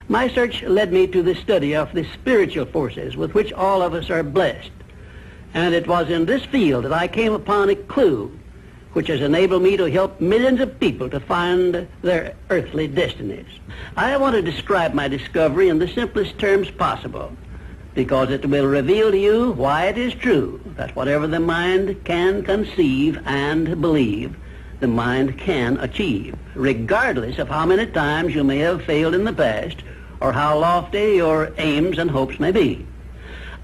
My search led me to the study of the spiritual forces with which all of us are blessed. And it was in this field that I came upon a clue which has enabled me to help millions of people to find their earthly destinies. I want to describe my discovery in the simplest terms possible, because it will reveal to you why it is true that whatever the mind can conceive and believe, the mind can achieve, regardless of how many times you may have failed in the past or how lofty your aims and hopes may be.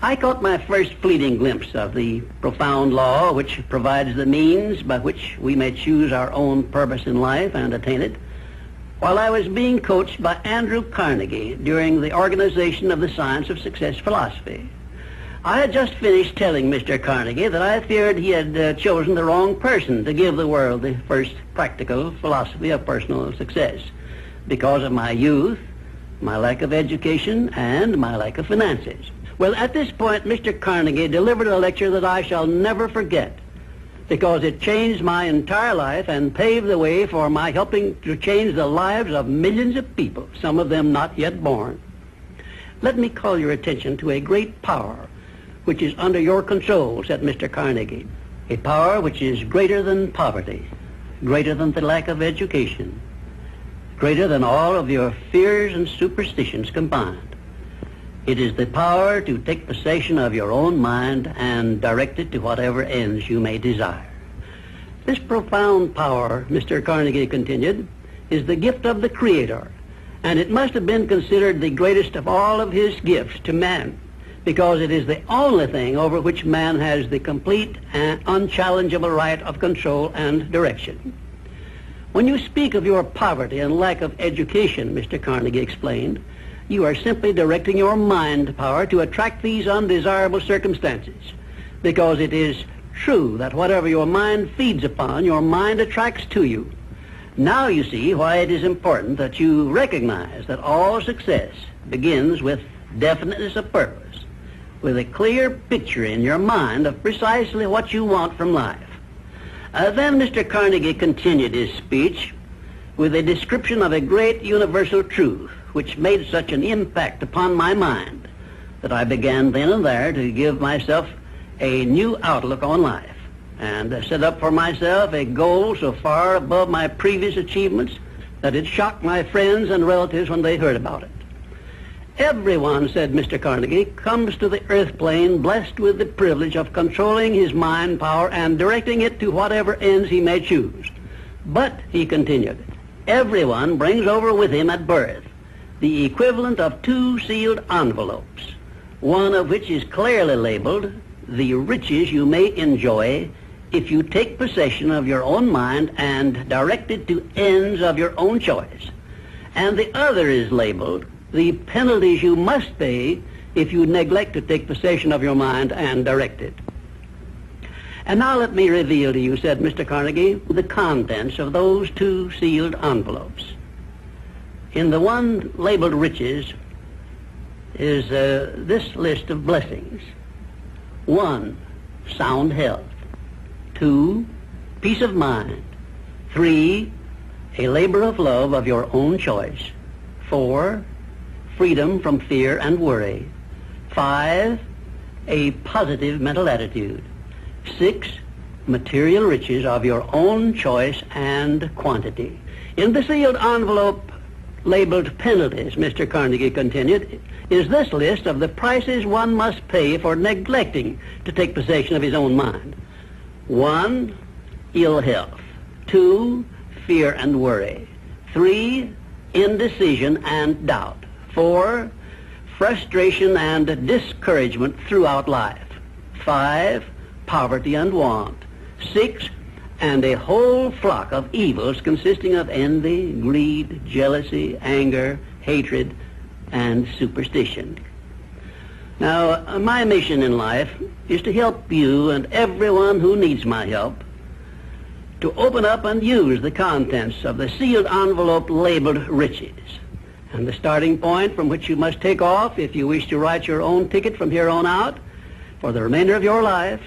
I caught my first fleeting glimpse of the profound law which provides the means by which we may choose our own purpose in life and attain it while I was being coached by Andrew Carnegie during the organization of the Science of Success philosophy. I had just finished telling Mr. Carnegie that I feared he had chosen the wrong person to give the world the first practical philosophy of personal success because of my youth, my lack of education, and my lack of finances. Well, at this point, Mr. Carnegie delivered a lecture that I shall never forget because it changed my entire life and paved the way for my helping to change the lives of millions of people, some of them not yet born. Let me call your attention to a great power which is under your control, said Mr. Carnegie, a power which is greater than poverty, greater than the lack of education, greater than all of your fears and superstitions combined. It is the power to take possession of your own mind and direct it to whatever ends you may desire. This profound power, Mr. Carnegie continued, is the gift of the Creator, and it must have been considered the greatest of all of his gifts to man, because it is the only thing over which man has the complete and unchallengeable right of control and direction. When you speak of your poverty and lack of education, Mr. Carnegie explained, you are simply directing your mind power to attract these undesirable circumstances, because it is true that whatever your mind feeds upon, your mind attracts to you. Now you see why it is important that you recognize that all success begins with definiteness of purpose, with a clear picture in your mind of precisely what you want from life. Then Mr. Carnegie continued his speech with a description of a great universal truth which made such an impact upon my mind that I began then and there to give myself a new outlook on life and set up for myself a goal so far above my previous achievements that it shocked my friends and relatives when they heard about it. Everyone, said Mr. Carnegie, comes to the earth plane blessed with the privilege of controlling his mind power and directing it to whatever ends he may choose. But, he continued, everyone brings over with him at birth the equivalent of 2 sealed envelopes, one of which is clearly labeled, the riches you may enjoy if you take possession of your own mind and direct it to ends of your own choice. And the other is labeled, the penalties you must pay if you neglect to take possession of your mind and direct it. And now let me reveal to you, said Mr. Carnegie, the contents of those 2 sealed envelopes. In the one labeled riches is this list of blessings. 1, sound health. 2, peace of mind. 3, a labor of love of your own choice. 4, freedom from fear and worry. 5, a positive mental attitude. 6, material riches of your own choice and quantity. In the sealed envelope labeled penalties, Mr. Carnegie continued, is this list of the prices one must pay for neglecting to take possession of his own mind. 1, ill health. 2, fear and worry. 3, indecision and doubt. 4, frustration and discouragement throughout life. 5, poverty and want. 6, and a whole flock of evils consisting of envy, greed, jealousy, anger, hatred, and superstition. Now, my mission in life is to help you and everyone who needs my help to open up and use the contents of the sealed envelope labeled riches. And the starting point from which you must take off if you wish to write your own ticket from here on out for the remainder of your life,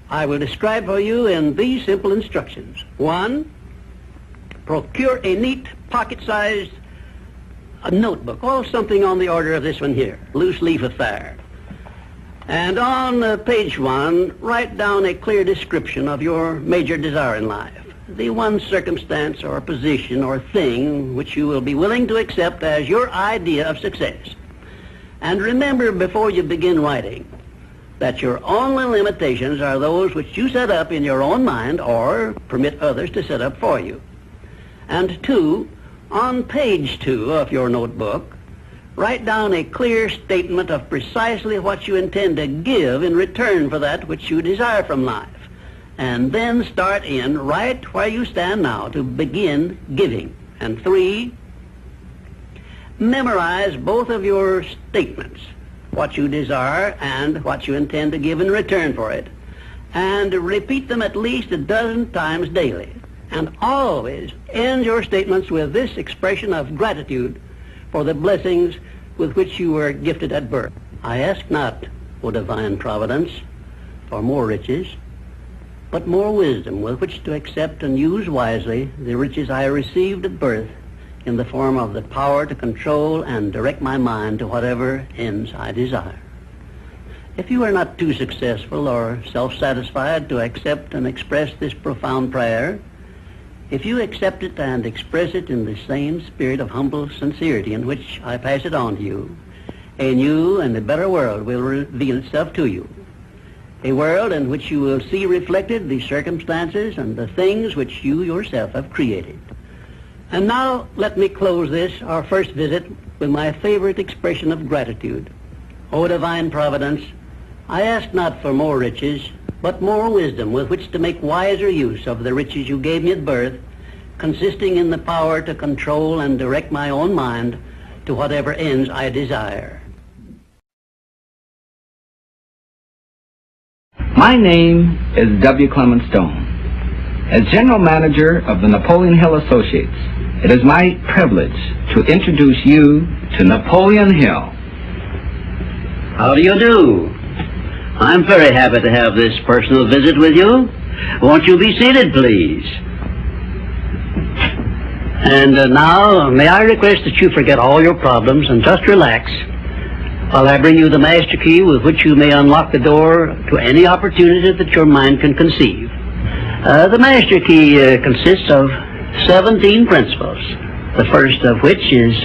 I will describe for you in these simple instructions. 1, procure a neat pocket-sized a notebook, or something on the order of this one here, loose leaf affair. And on page 1, write down a clear description of your major desire in life, the one circumstance or position or thing which you will be willing to accept as your idea of success. And remember before you begin writing that your only limitations are those which you set up in your own mind or permit others to set up for you. And 2, on page 2 of your notebook, write down a clear statement of precisely what you intend to give in return for that which you desire from life. And then start in right where you stand now to begin giving. And 3, memorize both of your statements, what you desire and what you intend to give in return for it, and repeat them at least a dozen times daily. And always end your statements with this expression of gratitude for the blessings with which you were gifted at birth. I ask not, O divine providence, for more riches, but more wisdom with which to accept and use wisely the riches I received at birth in the form of the power to control and direct my mind to whatever ends I desire. If you are not too successful or self-satisfied to accept and express this profound prayer, if you accept it and express it in the same spirit of humble sincerity in which I pass it on to you, a new and a better world will reveal itself to you. A world in which you will see reflected the circumstances and the things which you yourself have created. And now let me close this, our first visit, with my favorite expression of gratitude. O divine providence, I ask not for more riches, but more wisdom with which to make wiser use of the riches you gave me at birth, consisting in the power to control and direct my own mind to whatever ends I desire. My name is W. Clement Stone. As General Manager of the Napoleon Hill Associates, it is my privilege to introduce you to Napoleon Hill. How do you do? I'm very happy to have this personal visit with you. Won't you be seated, please? And now, may I request that you forget all your problems and just relax while I bring you the master key with which you may unlock the door to any opportunity that your mind can conceive. The master key consists of 17 principles, the first of which is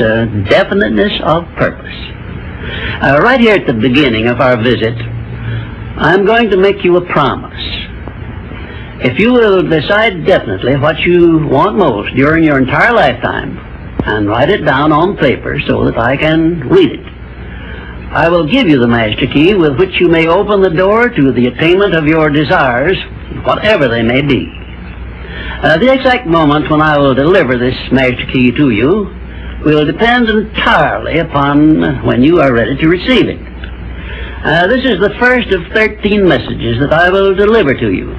definiteness of purpose. Right here at the beginning of our visit, I'm going to make you a promise. If you will decide definitely what you want most during your entire lifetime and write it down on paper so that I can read it, I will give you the master key with which you may open the door to the attainment of your desires, whatever they may be. The exact moment when I will deliver this master key to you will depend entirely upon when you are ready to receive it. This is the first of 13 messages that I will deliver to you.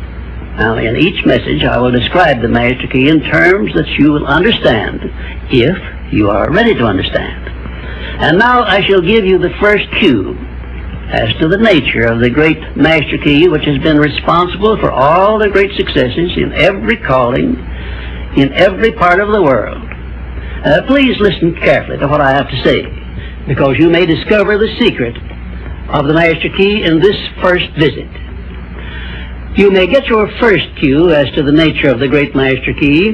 Now, in each message, I will describe the master key in terms that you will understand, if you are ready to understand. And now I shall give you the first cue as to the nature of the great master key which has been responsible for all the great successes in every calling, in every part of the world. Please listen carefully to what I have to say, because you may discover the secret of the master key in this first visit. You may get your first cue as to the nature of the great master key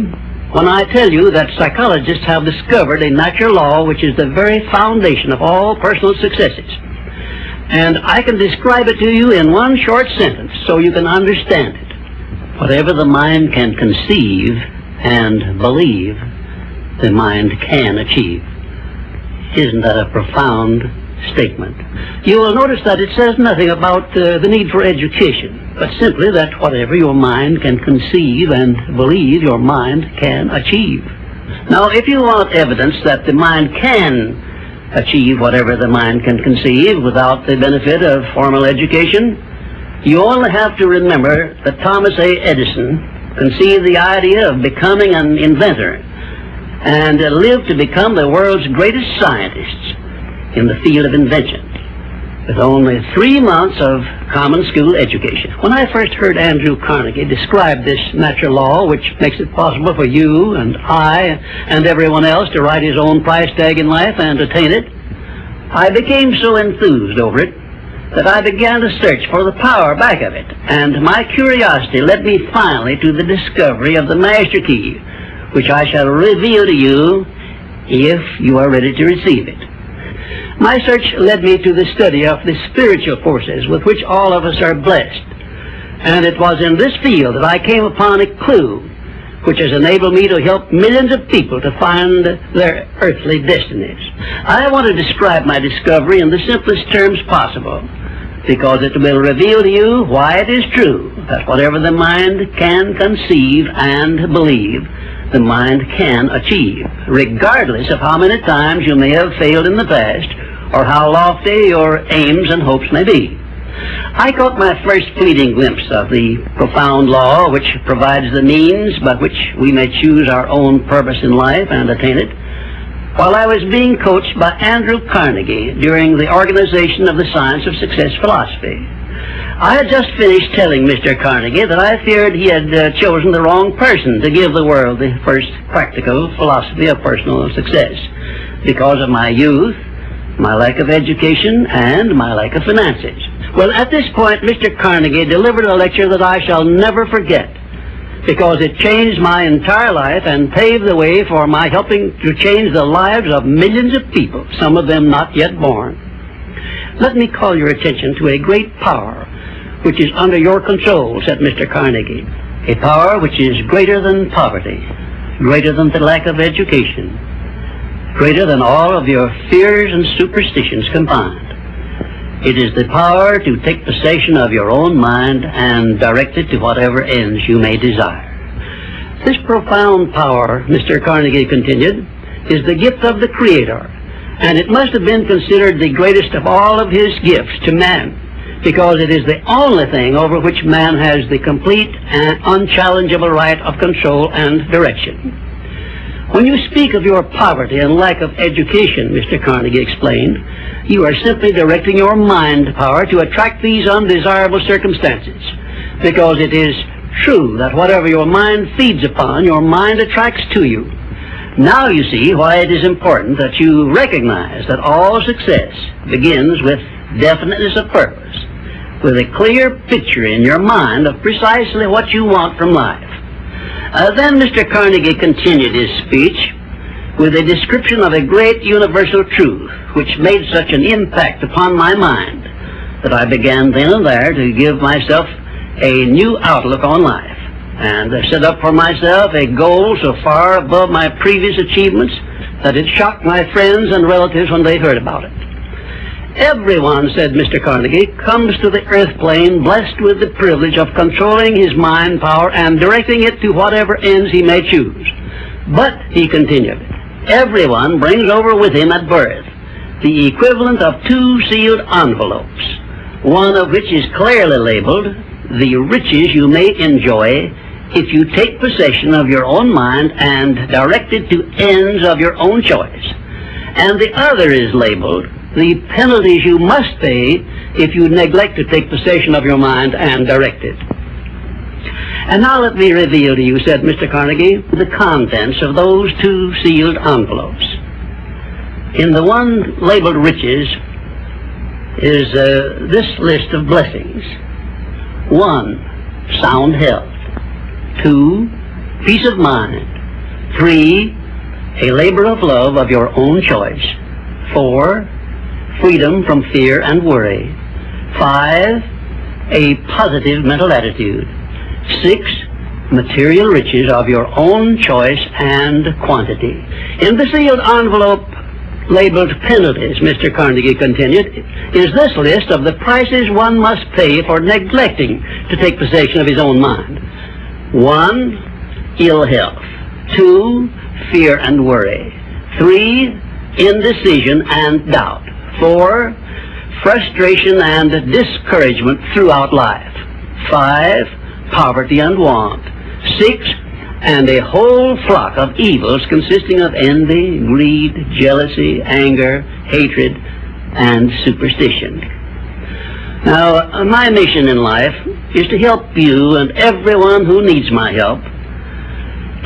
when I tell you that psychologists have discovered a natural law which is the very foundation of all personal successes. And I can describe it to you in one short sentence so you can understand it. Whatever the mind can conceive and believe, the mind can achieve. Isn't that a profound statement? You will notice that it says nothing about the need for education, but simply that whatever your mind can conceive and believe, your mind can achieve. Now, if you want evidence that the mind can achieve whatever the mind can conceive without the benefit of formal education, you only have to remember that Thomas A. Edison conceived the idea of becoming an inventor and lived to become the world's greatest scientist in the field of invention. with only 3 months of common school education. When I first heard Andrew Carnegie describe this natural law, which makes it possible for you and I and everyone else to write his own price tag in life and attain it, I became so enthused over it that I began to search for the power back of it, and my curiosity led me finally to the discovery of the master key, which I shall reveal to you if you are ready to receive it. My search led me to the study of the spiritual forces with which all of us are blessed, and it was in this field that I came upon a clue which has enabled me to help millions of people to find their earthly destinies. I want to describe my discovery in the simplest terms possible, because it will reveal to you why it is true that whatever the mind can conceive and believe, the mind can achieve, regardless of how many times you may have failed in the past or how lofty your aims and hopes may be. I caught my first fleeting glimpse of the profound law which provides the means by which we may choose our own purpose in life and attain it, while I was being coached by Andrew Carnegie during the organization of the Science of Success philosophy. I had just finished telling Mr. Carnegie that I feared he had chosen the wrong person to give the world the first practical philosophy of personal success because of my youth, my lack of education, and my lack of finances. Well, at this point, Mr. Carnegie delivered a lecture that I shall never forget, because it changed my entire life and paved the way for my helping to change the lives of millions of people, some of them not yet born. Let me call your attention to a great power which is under your control, said Mr. Carnegie, a power which is greater than poverty, greater than the lack of education, greater than all of your fears and superstitions combined. It is the power to take possession of your own mind and direct it to whatever ends you may desire. This profound power, Mr. Carnegie continued, is the gift of the Creator, and it must have been considered the greatest of all of His gifts to man, because it is the only thing over which man has the complete and unchallengeable right of control and direction. When you speak of your poverty and lack of education, Mr. Carnegie explained, you are simply directing your mind power to attract these undesirable circumstances, because it is true that whatever your mind feeds upon, your mind attracts to you. Now you see why it is important that you recognize that all success begins with definiteness of purpose, with a clear picture in your mind of precisely what you want from life. Then Mr. Carnegie continued his speech with a description of a great universal truth which made such an impact upon my mind that I began then and there to give myself a new outlook on life and set up for myself a goal so far above my previous achievements that it shocked my friends and relatives when they heard about it. Everyone, said Mr. Carnegie, comes to the earth plane blessed with the privilege of controlling his mind power and directing it to whatever ends he may choose. But, he continued, everyone brings over with him at birth the equivalent of 2 sealed envelopes, one of which is clearly labeled, the riches you may enjoy if you take possession of your own mind and direct it to ends of your own choice. And the other is labeled, the penalties you must pay if you neglect to take possession of your mind and direct it. And now let me reveal to you, said Mr. Carnegie, the contents of those 2 sealed envelopes. In the one labeled riches is this list of blessings. 1, sound health. 2, peace of mind. 3, a labor of love of your own choice. 4, freedom from fear and worry. 5, a positive mental attitude. 6, material riches of your own choice and quantity. In the sealed envelope labeled penalties, Mr. Carnegie continued, is this list of the prices one must pay for neglecting to take possession of his own mind. 1, ill health. 2, fear and worry. 3, indecision and doubt. 4, frustration and discouragement throughout life. 5, poverty and want. 6, and a whole flock of evils consisting of envy, greed, jealousy, anger, hatred, and superstition. Now, my mission in life is to help you and everyone who needs my help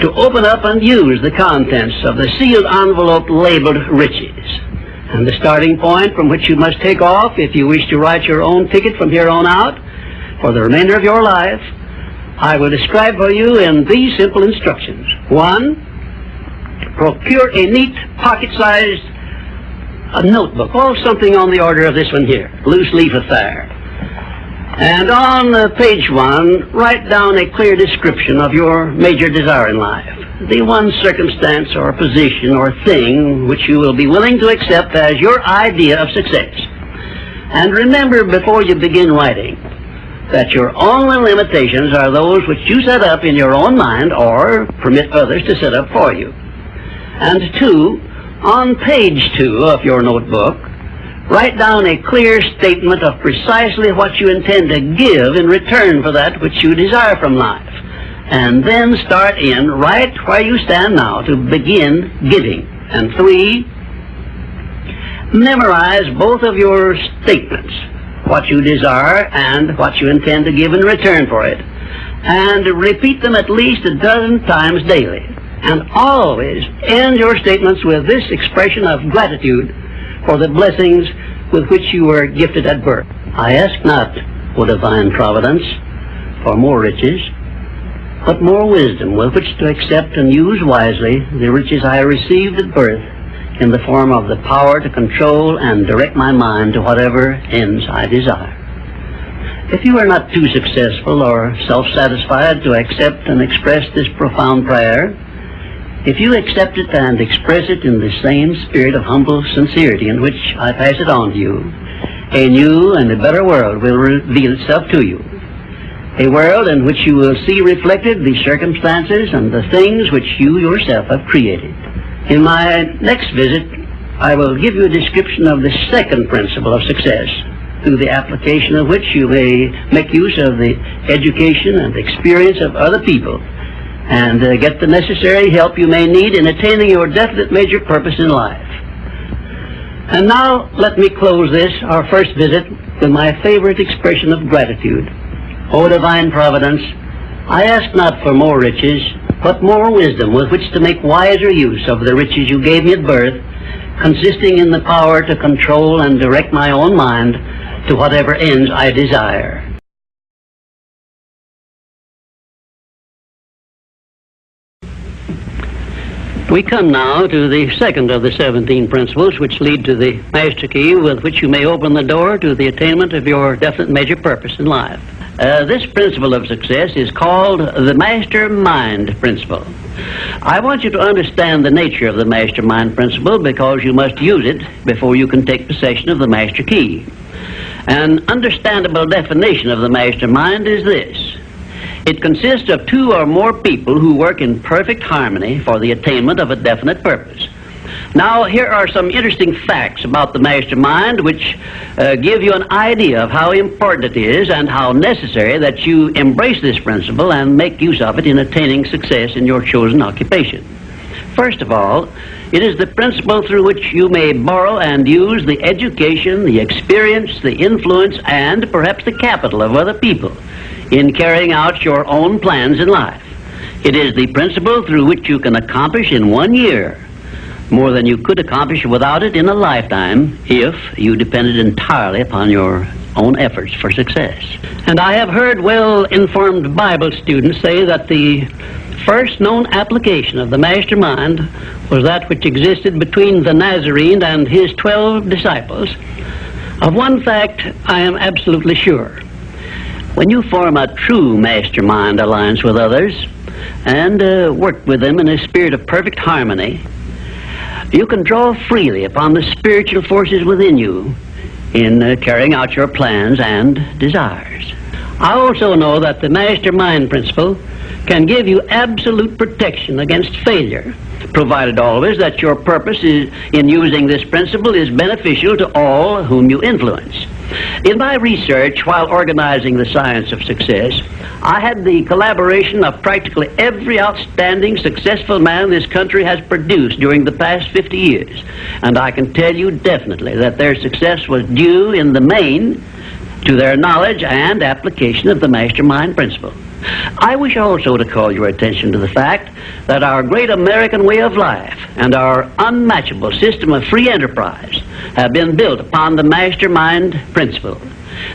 to open up and use the contents of the sealed envelope labeled riches. And the starting point from which you must take off if you wish to write your own ticket from here on out for the remainder of your life, I will describe for you in these simple instructions. 1, procure a neat pocket-sized notebook, or something on the order of this one here, loose leaf affair. And on page 1, write down a clear description of your major desire in life, the one circumstance or position or thing which you will be willing to accept as your idea of success. And remember before you begin writing that your only limitations are those which you set up in your own mind or permit others to set up for you. And 2, on page 2 of your notebook, write down a clear statement of precisely what you intend to give in return for that which you desire from life. And then start in right where you stand now to begin giving. And 3, memorize both of your statements, what you desire and what you intend to give in return for it. And repeat them at least a dozen times daily. And always end your statements with this expression of gratitude for the blessings with which you were gifted at birth. I ask not, O divine providence, for more riches, but more wisdom with which to accept and use wisely the riches I received at birth in the form of the power to control and direct my mind to whatever ends I desire. If you are not too successful or self-satisfied to accept and express this profound prayer, if you accept it and express it in the same spirit of humble sincerity in which I pass it on to you, a new and a better world will reveal itself to you. A world in which you will see reflected the circumstances and the things which you yourself have created. In my next visit, I will give you a description of the second principle of success, through the application of which you may make use of the education and experience of other people and get the necessary help you may need in attaining your definite major purpose in life. And now let me close this, our first visit, with my favorite expression of gratitude. O divine providence, I ask not for more riches, but more wisdom with which to make wiser use of the riches you gave me at birth, consisting in the power to control and direct my own mind to whatever ends I desire. We come now to the second of the 17 principles which lead to the master key with which you may open the door to the attainment of your definite major purpose in life. This principle of success is called the mastermind principle. I want you to understand the nature of the mastermind principle because you must use it before you can take possession of the master key. An understandable definition of the mastermind is this. It consists of 2 or more people who work in perfect harmony for the attainment of a definite purpose. Now, here are some interesting facts about the mastermind which give you an idea of how important it is and how necessary that you embrace this principle and make use of it in attaining success in your chosen occupation. First of all, it is the principle through which you may borrow and use the education, the experience, the influence, and perhaps the capital of other people in carrying out your own plans in life. It is the principle through which you can accomplish in 1 year more than you could accomplish without it in a lifetime if you depended entirely upon your own efforts for success. And I have heard well-informed Bible students say that the first known application of the mastermind was that which existed between the Nazarene and his 12 disciples. Of one fact I am absolutely sure. When you form a true mastermind alliance with others and work with them in a spirit of perfect harmony, you can draw freely upon the spiritual forces within you in carrying out your plans and desires. I also know that the mastermind principle can give you absolute protection against failure, provided always that your purpose in using this principle is beneficial to all whom you influence. In my research while organizing the science of success, I had the collaboration of practically every outstanding successful man this country has produced during the past 50 years. And I can tell you definitely that their success was due in the main to their knowledge and application of the mastermind principle. I wish also to call your attention to the fact that our great American way of life and our unmatchable system of free enterprise have been built upon the mastermind principle.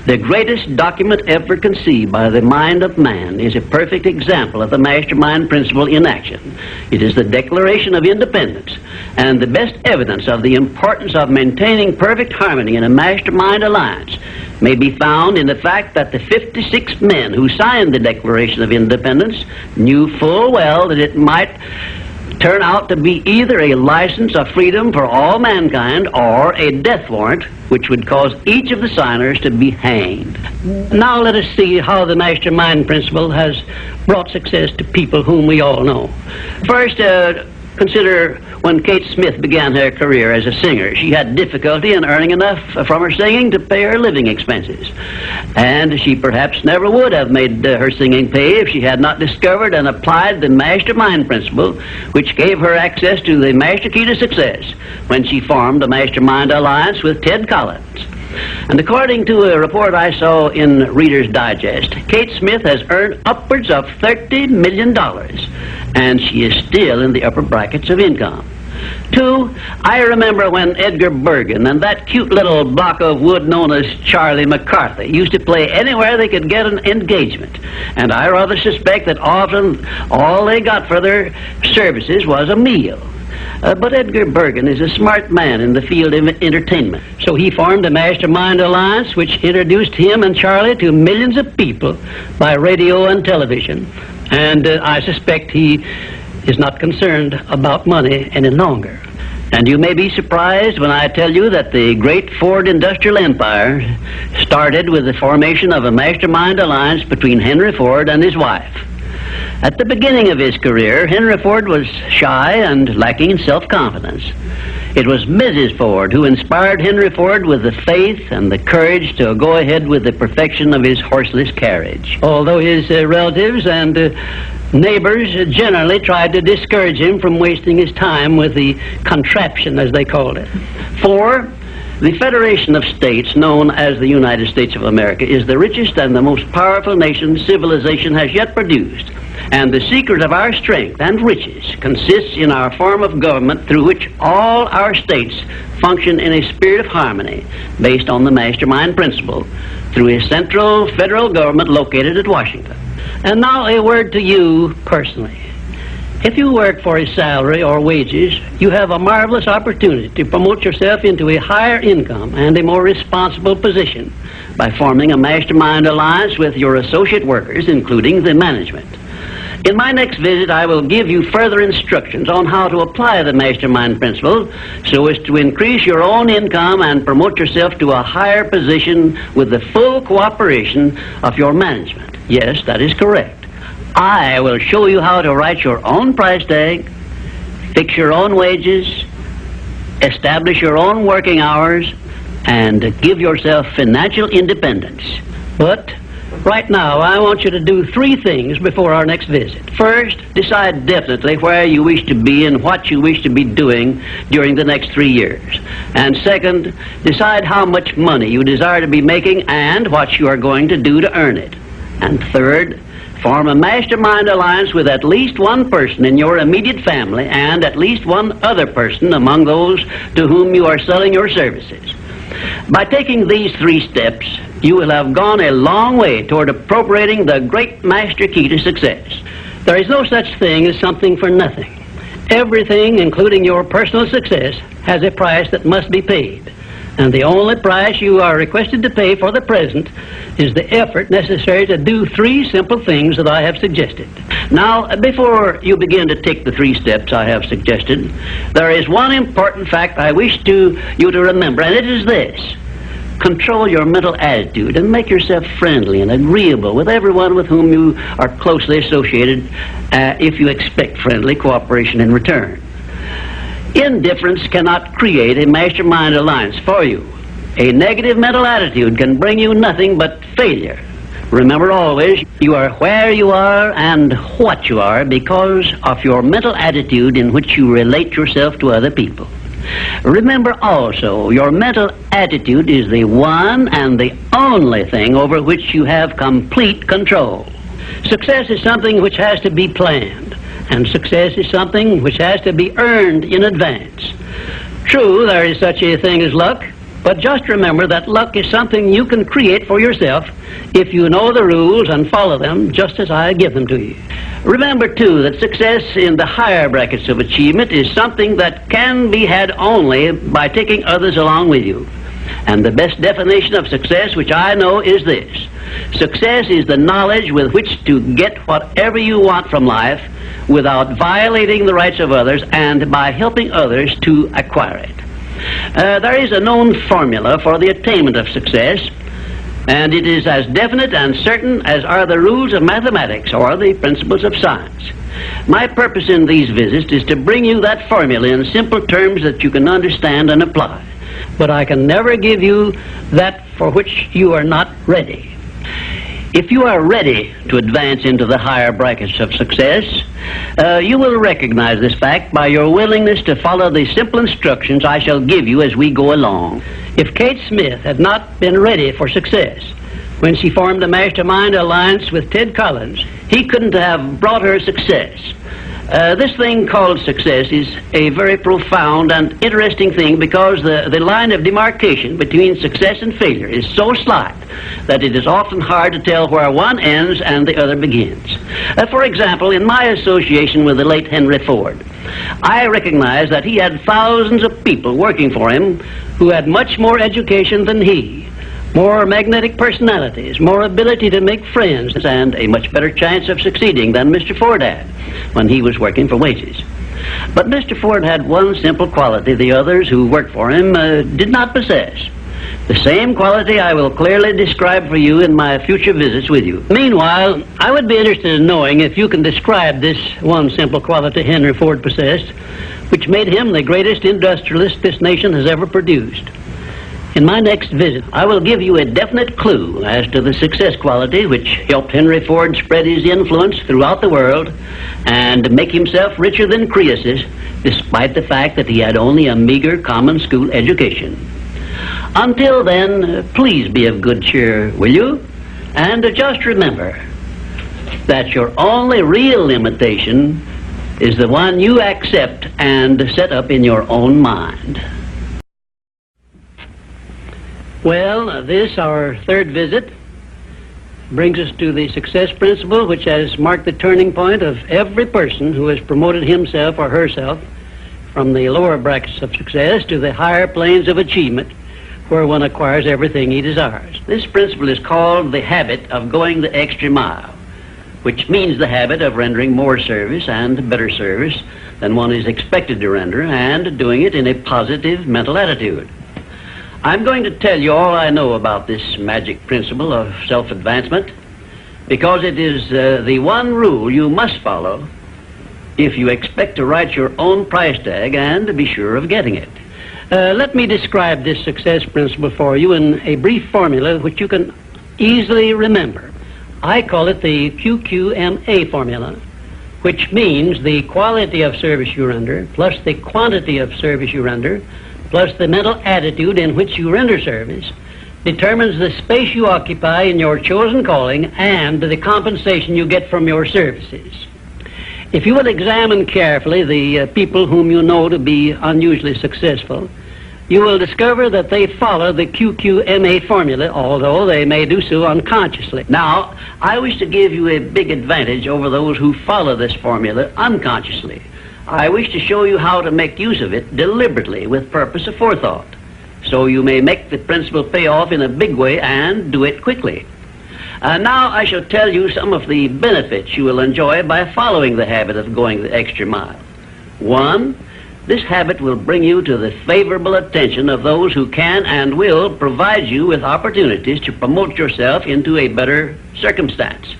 The greatest document ever conceived by the mind of man is a perfect example of the mastermind principle in action. It is the Declaration of Independence, and the best evidence of the importance of maintaining perfect harmony in a mastermind alliance may be found in the fact that the 56 men who signed the Declaration of Independence knew full well that it might turn out to be either a license of freedom for all mankind or a death warrant which would cause each of the signers to be hanged. Now let us see how the mastermind principle has brought success to people whom we all know. First, consider when Kate Smith began her career as a singer. She had difficulty in earning enough from her singing to pay her living expenses. And she perhaps never would have made her singing pay if she had not discovered and applied the mastermind principle, which gave her access to the master key to success when she formed a mastermind alliance with Ted Collins. And according to a report I saw in Reader's Digest, Kate Smith has earned upwards of $30 million, and she is still in the upper brackets of income. Two, I remember when Edgar Bergen and that cute little block of wood known as Charlie McCarthy used to play anywhere they could get an engagement. And I rather suspect that often all they got for their services was a meal. But Edgar Bergen is a smart man in the field of entertainment. So he formed a mastermind alliance which introduced him and Charlie to millions of people by radio and television. And I suspect he is not concerned about money any longer. And you may be surprised when I tell you that the great Ford industrial empire started with the formation of a mastermind alliance between Henry Ford and his wife. At the beginning of his career, Henry Ford was shy and lacking in self-confidence. It was Mrs. Ford who inspired Henry Ford with the faith and the courage to go ahead with the perfection of his horseless carriage. Although his relatives and neighbors generally tried to discourage him from wasting his time with the contraption, as they called it. Four, the Federation of States, known as the United States of America, is the richest and the most powerful nation civilization has yet produced. And the secret of our strength and riches consists in our form of government through which all our states function in a spirit of harmony based on the mastermind principle through a central federal government located at Washington. And now a word to you personally. If you work for a salary or wages, you have a marvelous opportunity to promote yourself into a higher income and a more responsible position by forming a mastermind alliance with your associate workers, including the management. In my next visit, I will give you further instructions on how to apply the mastermind principle so as to increase your own income and promote yourself to a higher position with the full cooperation of your management. Yes, that is correct. I will show you how to write your own price tag, fix your own wages, establish your own working hours, and give yourself financial independence. But right now, I want you to do three things before our next visit. First, decide definitely where you wish to be and what you wish to be doing during the next 3 years. And second, decide how much money you desire to be making and what you are going to do to earn it. And third, form a mastermind alliance with at least one person in your immediate family and at least one other person among those to whom you are selling your services. By taking these three steps, you will have gone a long way toward appropriating the great master key to success. There is no such thing as something for nothing. Everything, including your personal success, has a price that must be paid. And the only price you are requested to pay for the present is the effort necessary to do three simple things that I have suggested. Now, before you begin to take the three steps I have suggested, there is one important fact I wish you to remember, and it is this. Control your mental attitude and make yourself friendly and agreeable with everyone with whom you are closely associated if you expect friendly cooperation in return. Indifference cannot create a mastermind alliance for you. A negative mental attitude can bring you nothing but failure. Remember always, you are where you are and what you are because of your mental attitude in which you relate yourself to other people. Remember also, your mental attitude is the one and the only thing over which you have complete control. Success is something which has to be planned, and success is something which has to be earned in advance. True, there is such a thing as luck, but just remember that luck is something you can create for yourself if you know the rules and follow them just as I give them to you. Remember, too, that success in the higher brackets of achievement is something that can be had only by taking others along with you. And the best definition of success, which I know, is this: success is the knowledge with which to get whatever you want from life without violating the rights of others and by helping others to acquire it. There is a known formula for the attainment of success, and it is as definite and certain as are the rules of mathematics or the principles of science. My purpose in these visits is to bring you that formula in simple terms that you can understand and apply. But I can never give you that for which you are not ready. If you are ready to advance into the higher brackets of success, you will recognize this fact by your willingness to follow the simple instructions I shall give you as we go along. If Kate Smith had not been ready for success when she formed a mastermind alliance with Ted Collins, he couldn't have brought her success. This thing called success is a very profound and interesting thing because the line of demarcation between success and failure is so slight that it is often hard to tell where one ends and the other begins. For example, in my association with the late Henry Ford, I recognized that he had thousands of people working for him who had much more education than he, more magnetic personalities, more ability to make friends, and a much better chance of succeeding than Mr. Ford had when he was working for wages. But Mr. Ford had one simple quality the others who worked for him did not possess. The same quality I will clearly describe for you in my future visits with you. Meanwhile, I would be interested in knowing if you can describe this one simple quality Henry Ford possessed, which made him the greatest industrialist this nation has ever produced. In my next visit, I will give you a definite clue as to the success quality which helped Henry Ford spread his influence throughout the world and make himself richer than Croesus, despite the fact that he had only a meager common school education. Until then, please be of good cheer, will you? And just remember that your only real limitation is the one you accept and set up in your own mind. Well, this, our third visit, brings us to the success principle which has marked the turning point of every person who has promoted himself or herself from the lower brackets of success to the higher planes of achievement where one acquires everything he desires. This principle is called the habit of going the extra mile, which means the habit of rendering more service and better service than one is expected to render, and doing it in a positive mental attitude. I'm going to tell you all I know about this magic principle of self-advancement because it is the one rule you must follow if you expect to write your own price tag and to be sure of getting it. Let me describe this success principle for you in a brief formula which you can easily remember. I call it the QQMA formula, which means the quality of service you render plus the quantity of service you render plus the mental attitude in which you render service determines the space you occupy in your chosen calling and the compensation you get from your services. If you will examine carefully the people whom you know to be unusually successful, you will discover that they follow the QQMA formula, although they may do so unconsciously. Now, I wish to give you a big advantage over those who follow this formula unconsciously. I wish to show you how to make use of it deliberately with purpose of forethought, so you may make the principle pay off in a big way and do it quickly. Now I shall tell you some of the benefits you will enjoy by following the habit of going the extra mile. 1, this habit will bring you to the favorable attention of those who can and will provide you with opportunities to promote yourself into a better circumstance.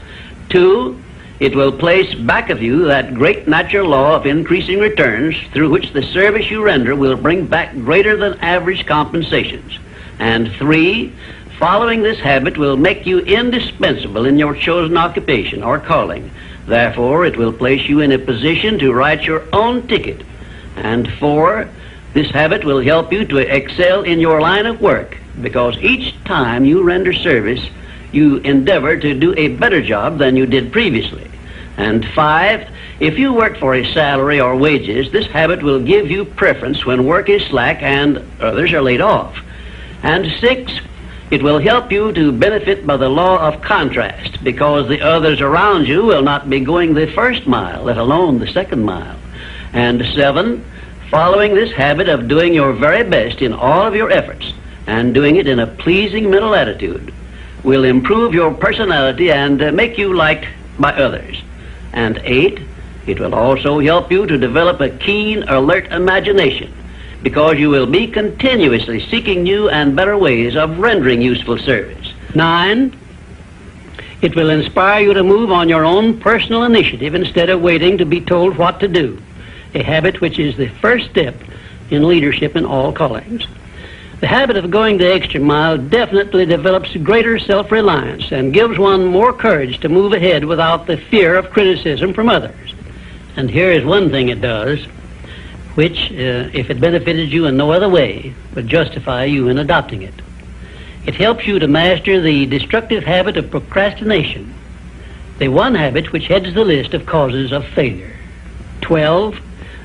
2, it will place back of you that great natural law of increasing returns through which the service you render will bring back greater than average compensations. And 3, following this habit will make you indispensable in your chosen occupation or calling. Therefore, it will place you in a position to write your own ticket. And 4, This habit will help you to excel in your line of work, because each time you render service, you endeavor to do a better job than you did previously. And 5, if you work for a salary or wages, this habit will give you preference when work is slack and others are laid off. And 6, it will help you to benefit by the law of contrast, because the others around you will not be going the first mile, let alone the second mile. And 7, following this habit of doing your very best in all of your efforts and doing it in a pleasing mental attitude will improve your personality and make you liked by others. And 8, it will also help you to develop a keen, alert imagination, because you will be continuously seeking new and better ways of rendering useful service. 9, it will inspire you to move on your own personal initiative instead of waiting to be told what to do, a habit which is the first step in leadership in all callings. The habit of going the extra mile definitely develops greater self-reliance and gives one more courage to move ahead without the fear of criticism from others. And here is one thing it does, which, if it benefited you in no other way, would justify you in adopting it. It helps you to master the destructive habit of procrastination, the one habit which heads the list of causes of failure. 12,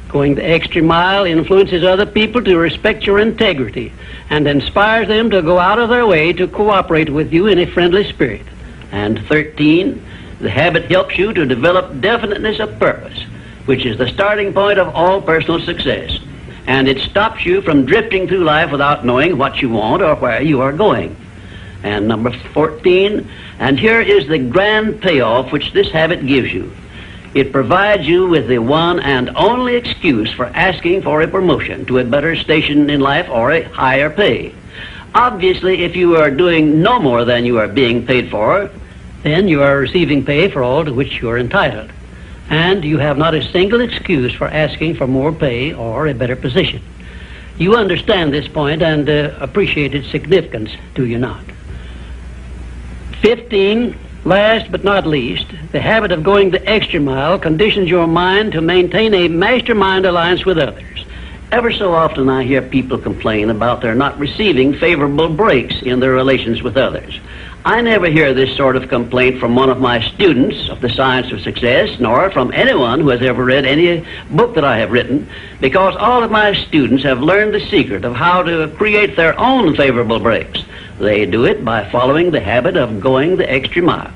going the extra mile influences other people to respect your integrity and inspires them to go out of their way to cooperate with you in a friendly spirit. And 13, the habit helps you to develop definiteness of purpose, which is the starting point of all personal success. And it stops you from drifting through life without knowing what you want or where you are going. And number 14, and here is the grand payoff which this habit gives you. It provides you with the one and only excuse for asking for a promotion to a better station in life or a higher pay. Obviously, if you are doing no more than you are being paid for, then you are receiving pay for all to which you are entitled. And you have not a single excuse for asking for more pay or a better position. You understand this point and appreciate its significance, do you not? 15, last but not least, the habit of going the extra mile conditions your mind to maintain a mastermind alliance with others. Ever so often I hear people complain about their not receiving favorable breaks in their relations with others. I never hear this sort of complaint from one of my students of the science of success, nor from anyone who has ever read any book that I have written, because all of my students have learned the secret of how to create their own favorable breaks. They do it by following the habit of going the extra mile.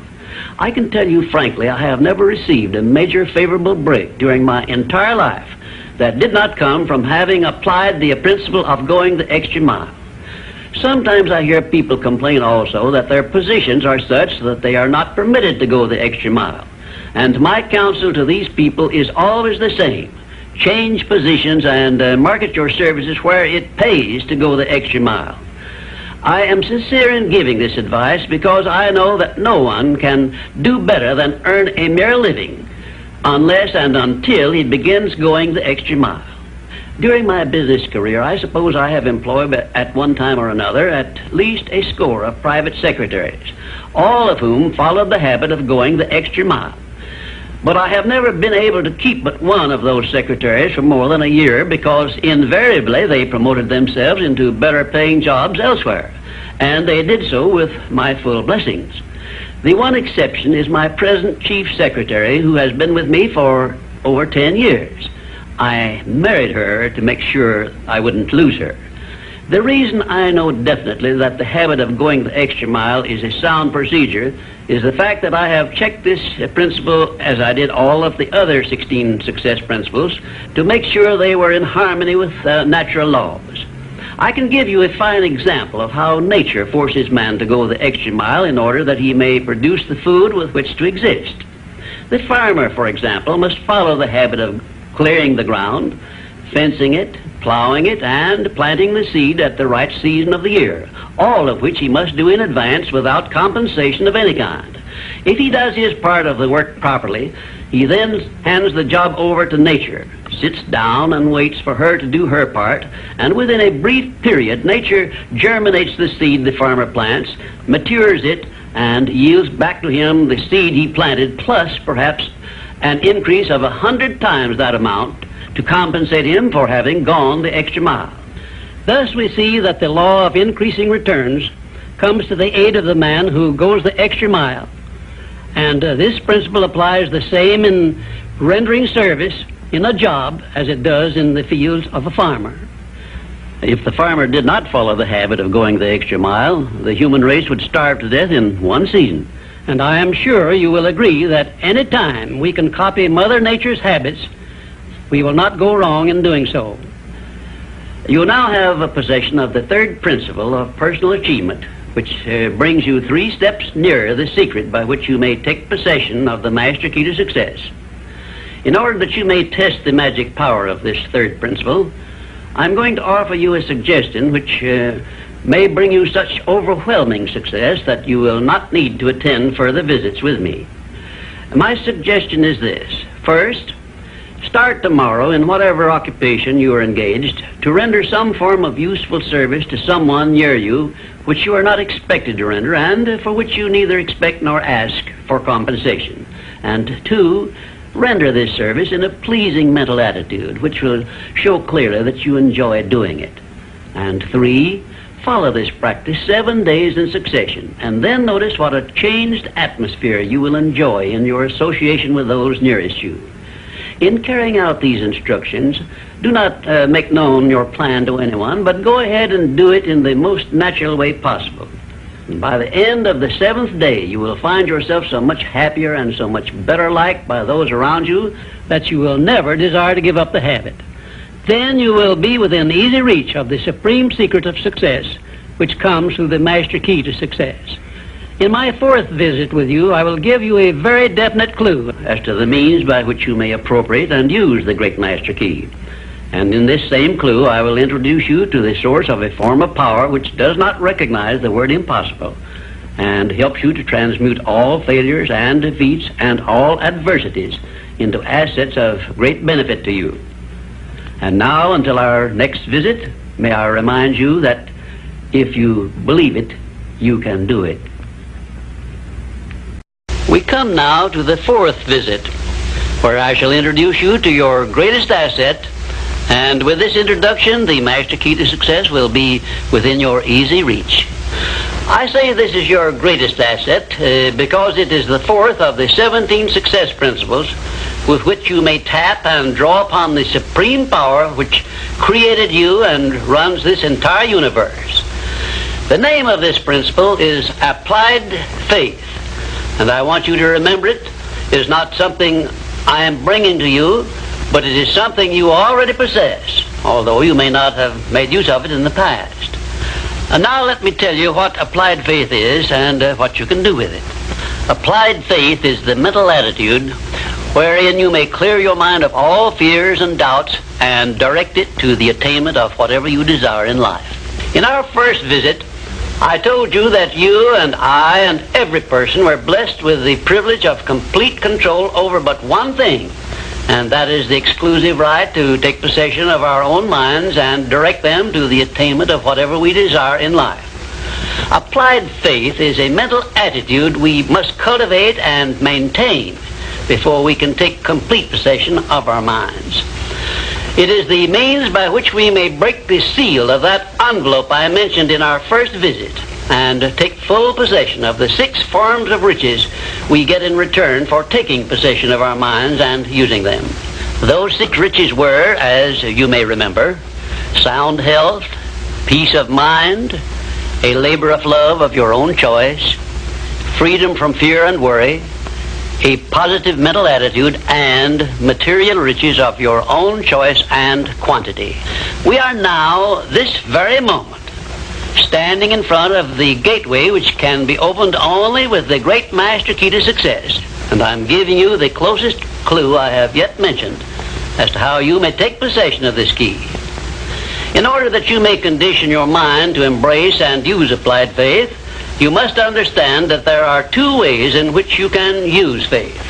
I can tell you frankly, I have never received a major favorable break during my entire life that did not come from having applied the principle of going the extra mile. Sometimes I hear people complain also that their positions are such that they are not permitted to go the extra mile. And my counsel to these people is always the same. Change positions and market your services where it pays to go the extra mile. I am sincere in giving this advice because I know that no one can do better than earn a mere living unless and until he begins going the extra mile. During my business career, I suppose I have employed at one time or another at least a score of private secretaries, all of whom followed the habit of going the extra mile. But I have never been able to keep but one of those secretaries for more than a year because invariably they promoted themselves into better paying jobs elsewhere, and they did so with my full blessings. The one exception is my present chief secretary, who has been with me for over 10 years. I married her to make sure I wouldn't lose her. The reason I know definitely that the habit of going the extra mile is a sound procedure is the fact that I have checked this principle, as I did all of the other 16 success principles, to make sure they were in harmony with natural laws. I can give you a fine example of how nature forces man to go the extra mile in order that he may produce the food with which to exist. The farmer, for example, must follow the habit of clearing the ground, fencing it, plowing it, and planting the seed at the right season of the year, all of which he must do in advance without compensation of any kind. If he does his part of the work properly, he then hands the job over to nature, sits down and waits for her to do her part, and within a brief period, nature germinates the seed the farmer plants, matures it, and yields back to him the seed he planted, plus perhaps an increase of 100 times that amount, to compensate him for having gone the extra mile. Thus we see that the law of increasing returns comes to the aid of the man who goes the extra mile. And this principle applies the same in rendering service in a job as it does in the fields of a farmer. If the farmer did not follow the habit of going the extra mile, the human race would starve to death in one season. And I am sure you will agree that any time we can copy Mother Nature's habits, we will not go wrong in doing so. You now have a possession of the third principle of personal achievement, which brings you 3 steps nearer the secret by which you may take possession of the master key to success. In order that you may test the magic power of this third principle, I'm going to offer you a suggestion which may bring you such overwhelming success that you will not need to attend further visits with me. My suggestion is this. First, start tomorrow in whatever occupation you are engaged to render some form of useful service to someone near you which you are not expected to render and for which you neither expect nor ask for compensation. And 2, render this service in a pleasing mental attitude which will show clearly that you enjoy doing it. And 3, follow this practice 7 days in succession, and then notice what a changed atmosphere you will enjoy in your association with those nearest you. In carrying out these instructions, do not make known your plan to anyone, but go ahead and do it in the most natural way possible. And by the end of the 7th day, you will find yourself so much happier and so much better liked by those around you that you will never desire to give up the habit. Then you will be within easy reach of the supreme secret of success, which comes through the master key to success. In my 4th visit with you, I will give you a very definite clue as to the means by which you may appropriate and use the great master key. And in this same clue, I will introduce you to the source of a form of power which does not recognize the word impossible and helps you to transmute all failures and defeats and all adversities into assets of great benefit to you. And now, until our next visit, may I remind you that if you believe it, you can do it. We come now to the 4th visit, where I shall introduce you to your greatest asset, and with this introduction, the master key to success will be within your easy reach. I say this is your greatest asset because it is the 4th of the 17 success principles with which you may tap and draw upon the supreme power which created you and runs this entire universe. The name of this principle is applied faith. And I want you to remember it is not something I am bringing to you, but it is something you already possess, although you may not have made use of it in the past. And now let me tell you what applied faith is and what you can do with it. Applied faith is the mental attitude wherein you may clear your mind of all fears and doubts and direct it to the attainment of whatever you desire in life. In our first visit, I told you that you and I and every person were blessed with the privilege of complete control over but one thing, and that is the exclusive right to take possession of our own minds and direct them to the attainment of whatever we desire in life. Applied faith is a mental attitude we must cultivate and maintain before we can take complete possession of our minds. It is the means by which we may break the seal of that envelope I mentioned in our first visit and take full possession of the 6 forms of riches we get in return for taking possession of our minds and using them. Those 6 riches were, as you may remember, sound health, peace of mind, a labor of love of your own choice, freedom from fear and worry, a positive mental attitude, and material riches of your own choice and quantity. We are now, this very moment, standing in front of the gateway which can be opened only with the great master key to success. And I'm giving you the closest clue I have yet mentioned as to how you may take possession of this key. In order that you may condition your mind to embrace and use applied faith, you must understand that there are 2 ways in which you can use faith.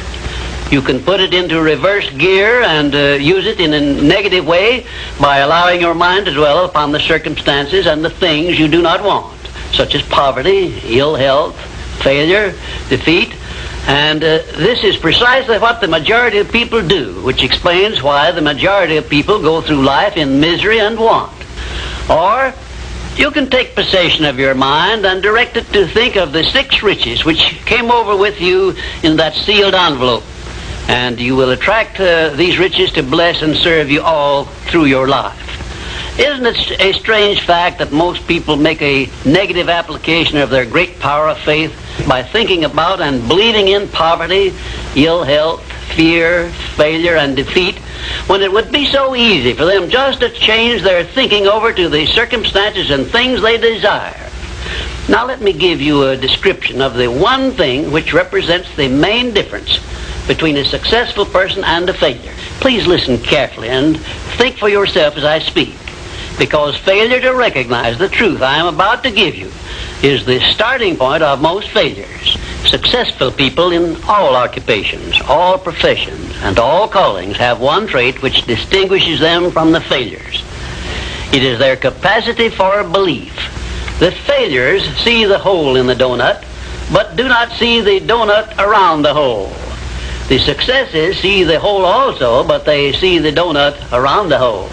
You can put it into reverse gear and use it in a negative way by allowing your mind to dwell upon the circumstances and the things you do not want, such as poverty, ill health, failure, defeat, And this is precisely what the majority of people do, which explains why the majority of people go through life in misery and want. Or you can take possession of your mind and direct it to think of the 6 riches which came over with you in that sealed envelope. And you will attract these riches to bless and serve you all through your life. Isn't it a strange fact that most people make a negative application of their great power of faith by thinking about and believing in poverty, ill health, fear, failure, and defeat, when it would be so easy for them just to change their thinking over to the circumstances and things they desire? Now let me give you a description of the one thing which represents the main difference between a successful person and a failure. Please listen carefully and think for yourself as I speak, because failure to recognize the truth I am about to give you is the starting point of most failures. Successful people in all occupations, all professions, and all callings have one trait which distinguishes them from the failures. It is their capacity for belief. The failures see the hole in the donut, but do not see the donut around the hole. The successes see the hole also, but they see the donut around the hole.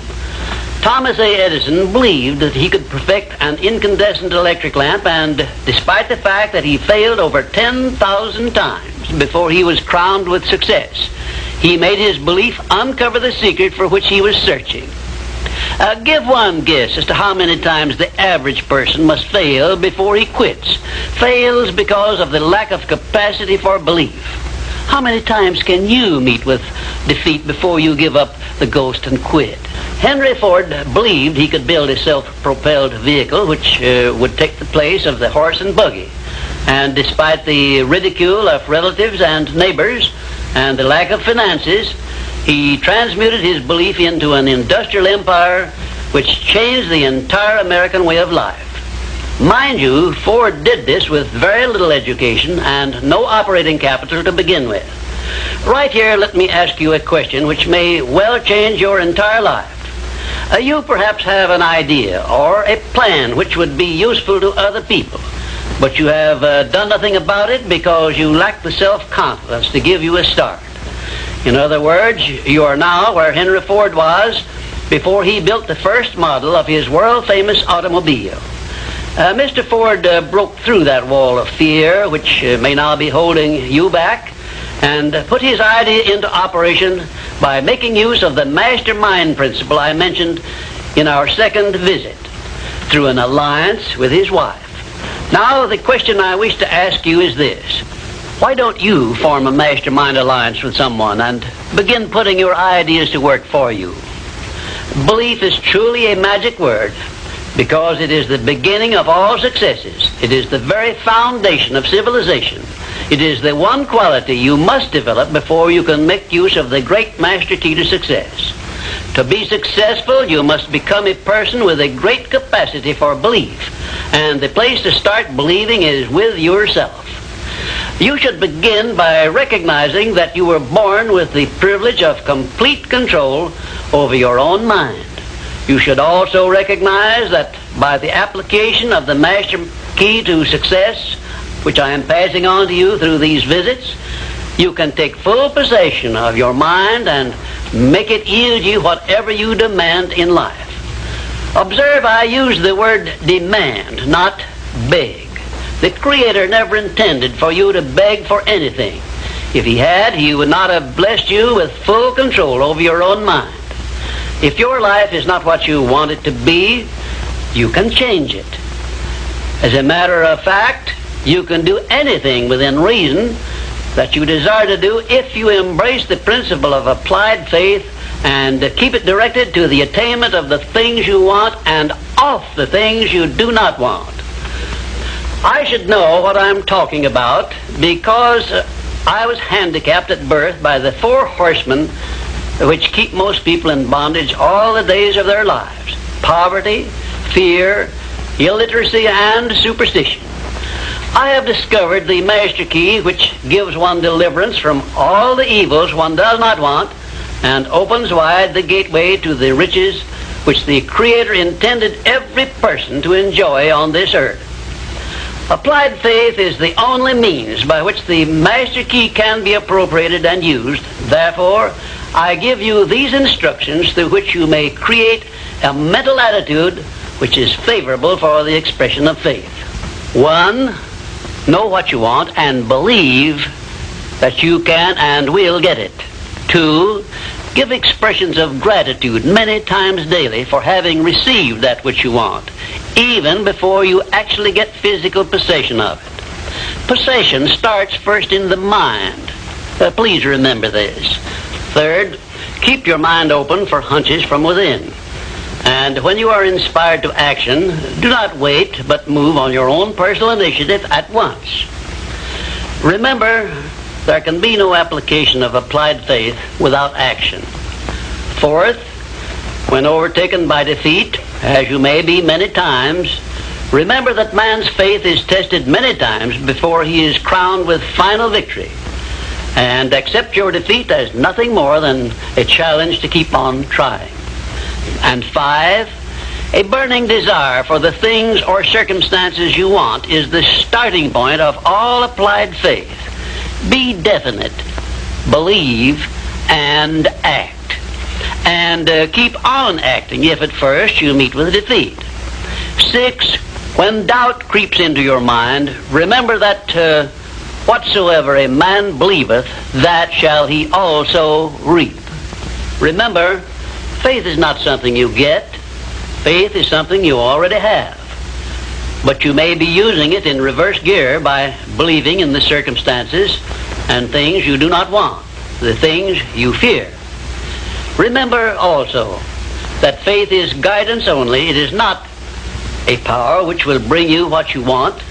Thomas A. Edison believed that he could perfect an incandescent electric lamp, and despite the fact that he failed over 10,000 times before he was crowned with success, he made his belief uncover the secret for which he was searching. Give one guess as to how many times the average person must fail before he quits. Fails because of the lack of capacity for belief. How many times can you meet with defeat before you give up the ghost and quit? Henry Ford believed he could build a self-propelled vehicle which would take the place of the horse and buggy. And despite the ridicule of relatives and neighbors and the lack of finances, he transmuted his belief into an industrial empire which changed the entire American way of life. Mind you, Ford did this with very little education and no operating capital to begin with. Right here, let me ask you a question which may well change your entire life. You perhaps have an idea or a plan which would be useful to other people, but you have done nothing about it because you lack the self-confidence to give you a start. In other words, you are now where Henry Ford was before he built the first model of his world-famous automobile. Mr. Ford broke through that wall of fear which may now be holding you back and put his idea into operation by making use of the mastermind principle I mentioned in our second visit through an alliance with his wife. Now, the question I wish to ask you is this. Why don't you form a mastermind alliance with someone and begin putting your ideas to work for you? Belief is truly a magic word because it is the beginning of all successes. It is the very foundation of civilization. It is the one quality you must develop before you can make use of the great master key to success. To be successful, you must become a person with a great capacity for belief. And the place to start believing is with yourself. You should begin by recognizing that you were born with the privilege of complete control over your own mind. You should also recognize that by the application of the master key to success, which I am passing on to you through these visits, you can take full possession of your mind and make it yield you whatever you demand in life. Observe, I use the word demand, not beg. The Creator never intended for you to beg for anything. If He had, He would not have blessed you with full control over your own mind. If your life is not what you want it to be, you can change it. As a matter of fact, you can do anything within reason that you desire to do if you embrace the principle of applied faith and keep it directed to the attainment of the things you want and off the things you do not want. I should know what I'm talking about because I was handicapped at birth by the 4 horsemen which keep most people in bondage all the days of their lives: poverty, fear, illiteracy, and superstition. I have discovered the master key which gives one deliverance from all the evils one does not want and opens wide the gateway to the riches which the Creator intended every person to enjoy on this earth. Applied faith is the only means by which the master key can be appropriated and used. Therefore, I give you these instructions through which you may create a mental attitude which is favorable for the expression of faith. 1, know what you want and believe that you can and will get it. 2, give expressions of gratitude many times daily for having received that which you want, even before you actually get physical possession of it. Possession starts first in the mind. Please remember this. 3rd, keep your mind open for hunches from within. And when you are inspired to action, do not wait, but move on your own personal initiative at once. Remember, there can be no application of applied faith without action. 4th, when overtaken by defeat, as you may be many times, remember that man's faith is tested many times before he is crowned with final victory. And accept your defeat as nothing more than a challenge to keep on trying. And 5, a burning desire for the things or circumstances you want is the starting point of all applied faith. Be definite, believe, and act. And keep on acting if at first you meet with defeat. 6, when doubt creeps into your mind, remember that whatsoever a man believeth, that shall he also reap. Remember, faith is not something you get. Faith is something you already have. But you may be using it in reverse gear by believing in the circumstances and things you do not want, the things you fear. Remember also that faith is guidance only. It is not a power which will bring you what you want,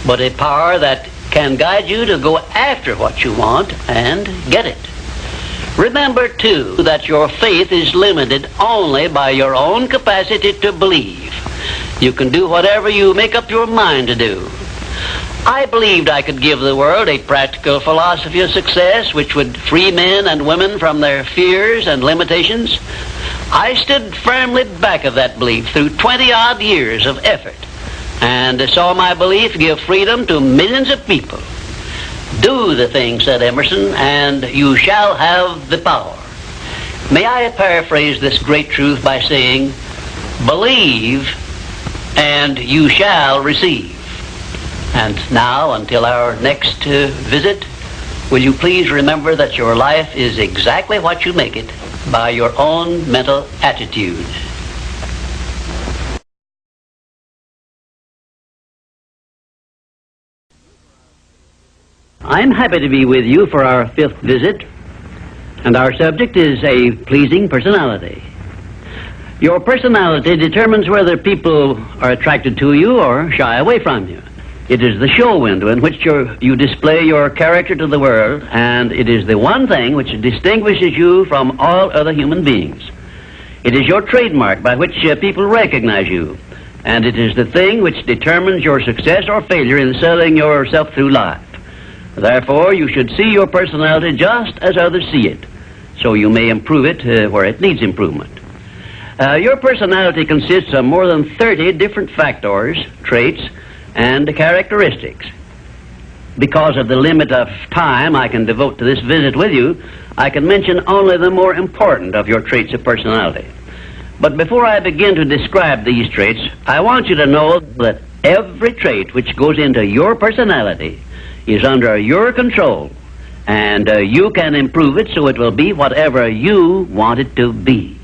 but a power that can guide you to go after what you want and get it. Remember, too, that your faith is limited only by your own capacity to believe. You can do whatever you make up your mind to do. I believed I could give the world a practical philosophy of success which would free men and women from their fears and limitations. I stood firmly back of that belief through 20-odd years of effort and saw my belief give freedom to millions of people. Do the thing, said Emerson, and you shall have the power. May I paraphrase this great truth by saying, believe and you shall receive. And now, until our next visit, will you please remember that your life is exactly what you make it by your own mental attitude. I'm happy to be with you for our 5th visit, and our subject is a pleasing personality. Your personality determines whether people are attracted to you or shy away from you. It is the show window in which you display your character to the world, and it is the one thing which distinguishes you from all other human beings. It is your trademark by which people recognize you, and it is the thing which determines your success or failure in selling yourself through life. Therefore, you should see your personality just as others see it, so you may improve it where it needs improvement. Your personality consists of more than 30 different factors, traits, and characteristics. Because of the limit of time I can devote to this visit with you, I can mention only the more important of your traits of personality. But before I begin to describe these traits, I want you to know that every trait which goes into your personality is under your control, and you can improve it so it will be whatever you want it to be.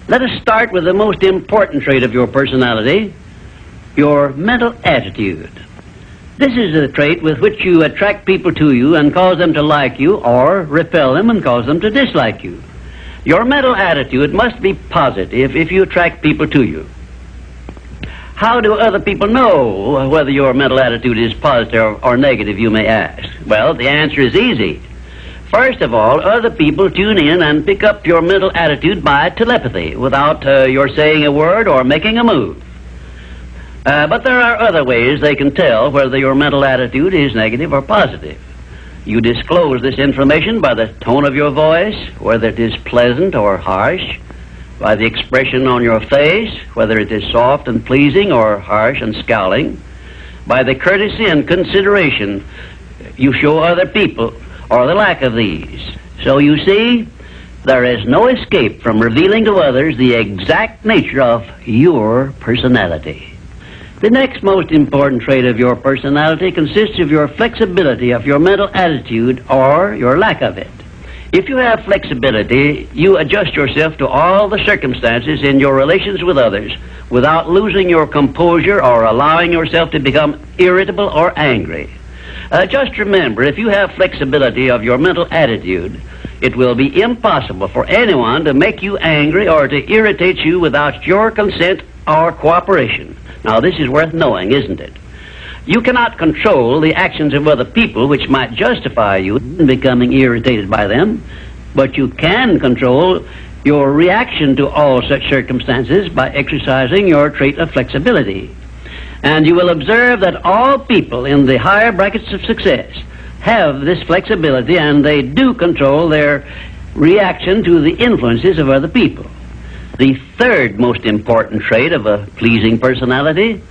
Let us start with the most important trait of your personality, your mental attitude. This is a trait with which you attract people to you and cause them to like you, or repel them and cause them to dislike you. Your mental attitude must be positive if you attract people to you. How do other people know whether your mental attitude is positive or negative, you may ask? Well, the answer is easy. First of all, other people tune in and pick up your mental attitude by telepathy without your saying a word or making a move. But there are other ways they can tell whether your mental attitude is negative or positive. You disclose this information by the tone of your voice, whether it is pleasant or harsh, by the expression on your face, whether it is soft and pleasing or harsh and scowling, by the courtesy and consideration you show other people, or the lack of these. So you see, there is no escape from revealing to others the exact nature of your personality. The next most important trait of your personality consists of your flexibility of your mental attitude or your lack of it. If you have flexibility, you adjust yourself to all the circumstances in your relations with others without losing your composure or allowing yourself to become irritable or angry. Just remember, if you have flexibility of your mental attitude, it will be impossible for anyone to make you angry or to irritate you without your consent or cooperation. Now, this is worth knowing, isn't it? You cannot control the actions of other people which might justify you in becoming irritated by them, but you can control your reaction to all such circumstances by exercising your trait of flexibility. And you will observe that all people in the higher brackets of success have this flexibility, and they do control their reaction to the influences of other people. The third most important trait of a pleasing personality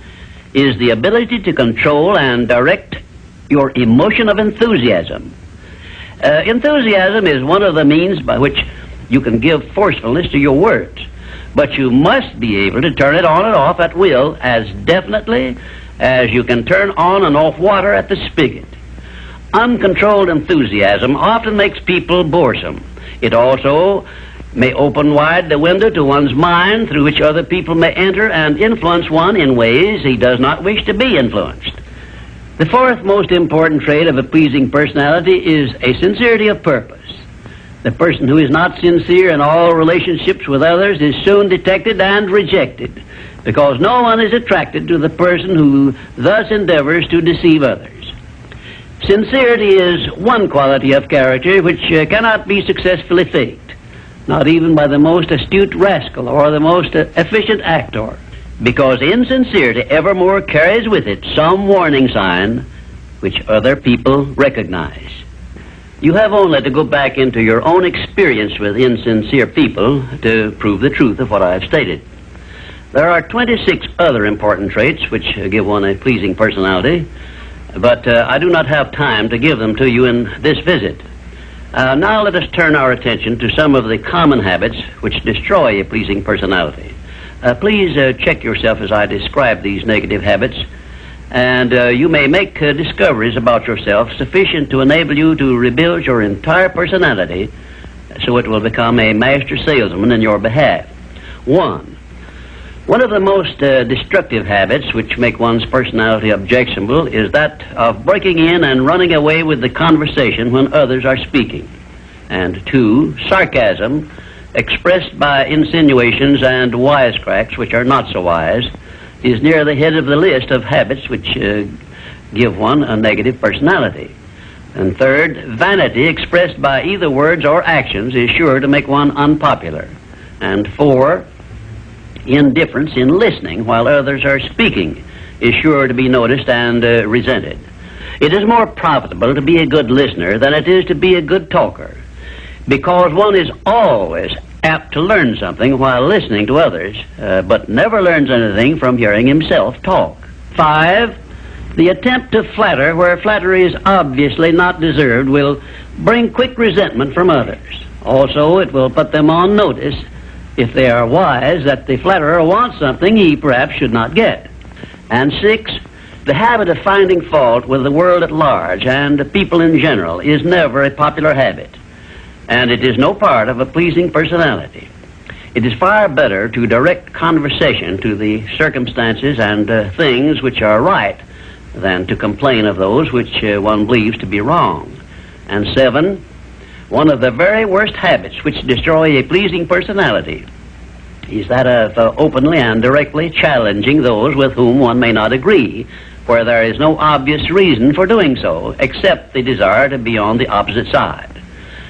is the ability to control and direct your emotion of enthusiasm. Enthusiasm is one of the means by which you can give forcefulness to your words, but you must be able to turn it on and off at will as definitely as you can turn on and off water at the spigot. Uncontrolled enthusiasm often makes people boresome. It also may open wide the window to one's mind through which other people may enter and influence one in ways he does not wish to be influenced. The fourth most important trait of a pleasing personality is a sincerity of purpose. The person who is not sincere in all relationships with others is soon detected and rejected, because no one is attracted to the person who thus endeavors to deceive others. Sincerity is one quality of character which cannot be successfully faked, not even by the most astute rascal or the most efficient actor, because insincerity evermore carries with it some warning sign which other people recognize. You have only to go back into your own experience with insincere people to prove the truth of what I have stated. There are 26 other important traits which give one a pleasing personality, but I do not have time to give them to you in this visit. Now let us turn our attention to some of the common habits which destroy a pleasing personality. Please check yourself as I describe these negative habits, and you may make discoveries about yourself sufficient to enable you to rebuild your entire personality so it will become a master salesman in your behalf. One of the most destructive habits which make one's personality objectionable is that of breaking in and running away with the conversation when others are speaking. And 2, sarcasm, expressed by insinuations and wisecracks which are not so wise, is near the head of the list of habits which give one a negative personality. And 3rd, vanity expressed by either words or actions is sure to make one unpopular. And 4, indifference in listening while others are speaking is sure to be noticed and resented. It is more profitable to be a good listener than it is to be a good talker, because one is always apt to learn something while listening to others, but never learns anything from hearing himself talk. 5, the attempt to flatter where flattery is obviously not deserved will bring quick resentment from others. Also, it will put them on notice, if they are wise, that the flatterer wants something he perhaps should not get. And 6, the habit of finding fault with the world at large and people in general is never a popular habit, and it is no part of a pleasing personality. It is far better to direct conversation to the circumstances and things which are right than to complain of those which one believes to be wrong. And 7, one of the very worst habits which destroy a pleasing personality is that of openly and directly challenging those with whom one may not agree, where there is no obvious reason for doing so, except the desire to be on the opposite side.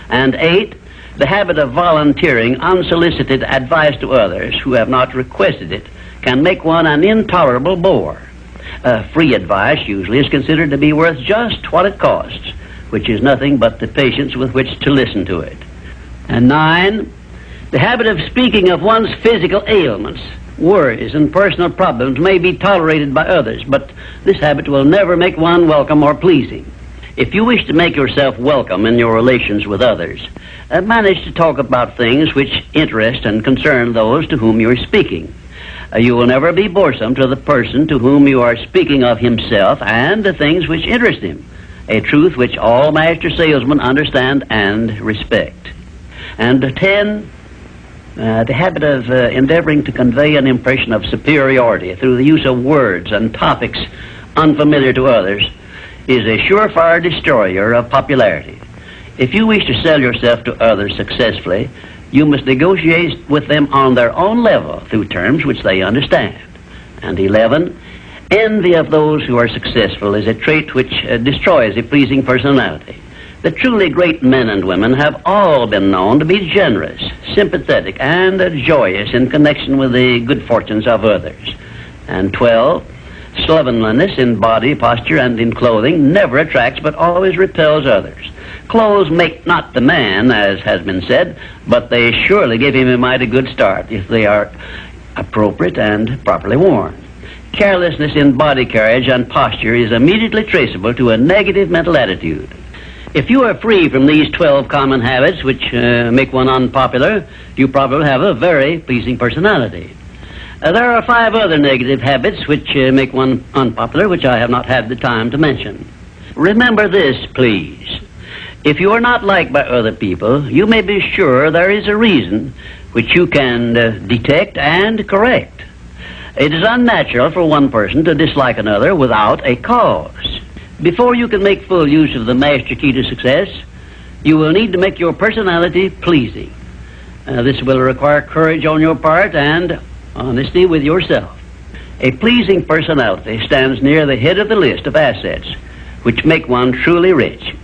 And 8, the habit of volunteering unsolicited advice to others who have not requested it can make one an intolerable bore. Free advice usually is considered to be worth just what it costs, which is nothing but the patience with which to listen to it. And 9, the habit of speaking of one's physical ailments Worries and personal problems may be tolerated by others, but this habit will never make one welcome or pleasing. If you wish to make yourself welcome in your relations with others, manage to talk about things which interest and concern those to whom you are speaking. You will never be boresome to the person to whom you are speaking of himself and the things which interest him, a truth which all master salesmen understand and respect. And 10, the habit of endeavoring to convey an impression of superiority through the use of words and topics unfamiliar to others is a surefire destroyer of popularity. If you wish to sell yourself to others successfully, you must negotiate with them on their own level through terms which they understand. And 11, envy of those who are successful is a trait which destroys a pleasing personality. The truly great men and women have all been known to be generous, sympathetic, and joyous in connection with the good fortunes of others. And 12, slovenliness in body, posture, and in clothing never attracts but always repels others. Clothes make not the man, as has been said, but they surely give him a mighty good start if they are appropriate and properly worn. Carelessness in body carriage and posture is immediately traceable to a negative mental attitude. If you are free from these 12 common habits which make one unpopular, you probably have a very pleasing personality. There are 5 other negative habits which make one unpopular, which I have not had the time to mention. Remember this, please. If you are not liked by other people, you may be sure there is a reason which you can detect and correct. It is unnatural for one person to dislike another without a cause. Before you can make full use of the master key to success, you will need to make your personality pleasing. This will require courage on your part and honesty with yourself. A pleasing personality stands near the head of the list of assets which make one truly rich.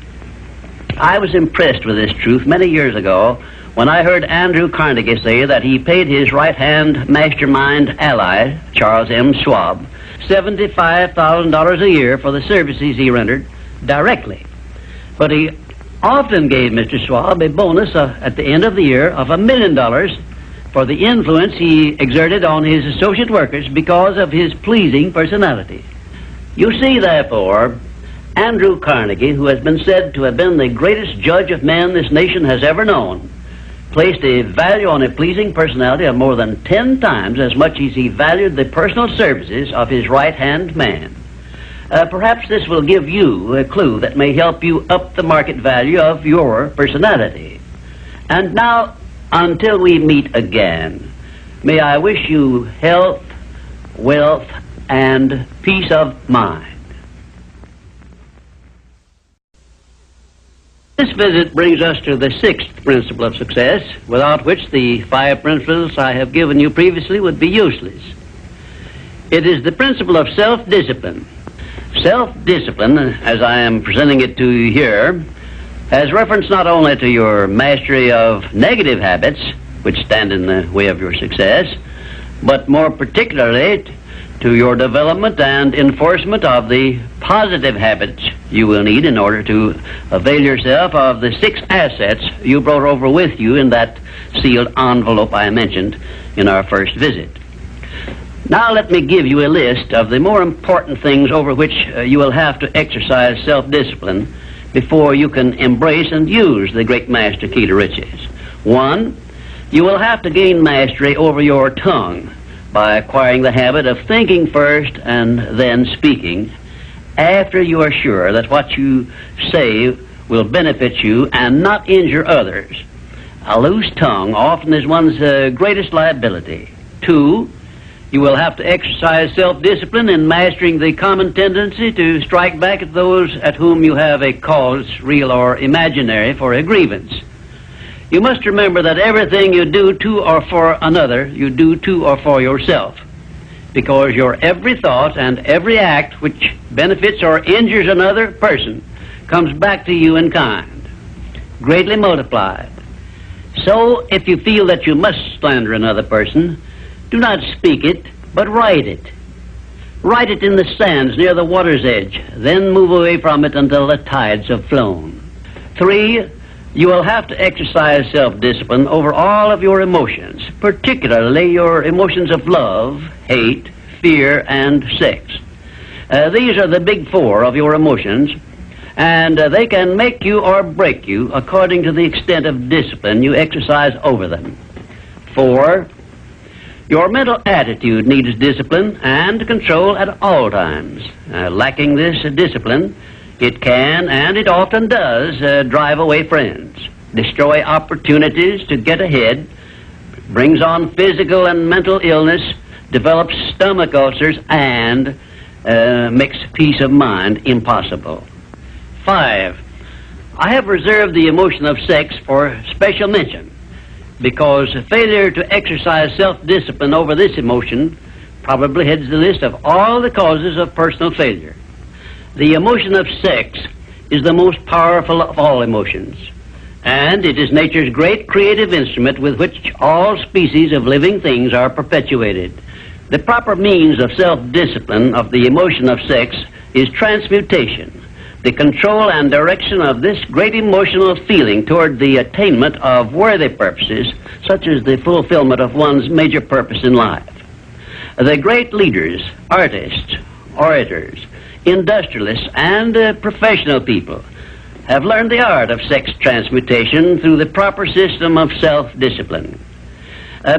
I was impressed with this truth many years ago when I heard Andrew Carnegie say that he paid his right-hand mastermind ally, Charles M. Schwab, $75,000 a year for the services he rendered directly. But he often gave Mr. Schwab a bonus at the end of the year of $1 million for the influence he exerted on his associate workers because of his pleasing personality. You see, therefore, Andrew Carnegie, who has been said to have been the greatest judge of men this nation has ever known, placed a value on a pleasing personality of more than 10 times as much as he valued the personal services of his right-hand man. Perhaps this will give you a clue that may help you up the market value of your personality. And now, until we meet again, may I wish you health, wealth, and peace of mind. This visit brings us to the 6th principle of success, without which the 5 principles I have given you previously would be useless. It is the principle of self-discipline. Self-discipline, as I am presenting it to you here, has reference not only to your mastery of negative habits, which stand in the way of your success, but more particularly to your development and enforcement of the positive habits you will need in order to avail yourself of the 6 assets you brought over with you in that sealed envelope I mentioned in our first visit. Now let me give you a list of the more important things over which you will have to exercise self-discipline before you can embrace and use the great master key to riches. 1, you will have to gain mastery over your tongue by acquiring the habit of thinking first and then speaking after you are sure that what you say will benefit you and not injure others. A loose tongue often is one's greatest liability. 2, you will have to exercise self-discipline in mastering the common tendency to strike back at those at whom you have a cause, real or imaginary, for a grievance. You must remember that everything you do to or for another, you do to or for yourself, because your every thought and every act which benefits or injures another person comes back to you in kind, greatly multiplied. So, if you feel that you must slander another person, do not speak it, but write it. Write it in the sands near the water's edge, then move away from it until the tides have flown. 3, You will have to exercise self-discipline over all of your emotions, particularly your emotions of love, hate, fear, and sex. These are the big four of your emotions, and they can make you or break you according to the extent of discipline you exercise over them. 4, your mental attitude needs discipline and control at all times. Lacking this discipline, it can, and it often does, drive away friends, destroy opportunities to get ahead, brings on physical and mental illness, develops stomach ulcers, and makes peace of mind impossible. 5, I have reserved the emotion of sex for special mention, because failure to exercise self-discipline over this emotion probably heads the list of all the causes of personal failure. The emotion of sex is the most powerful of all emotions, and it is nature's great creative instrument with which all species of living things are perpetuated. The proper means of self-discipline of the emotion of sex is transmutation, the control and direction of this great emotional feeling toward the attainment of worthy purposes, such as the fulfillment of one's major purpose in life. The great leaders, artists, orators, industrialists, and professional people have learned the art of sex transmutation through the proper system of self-discipline.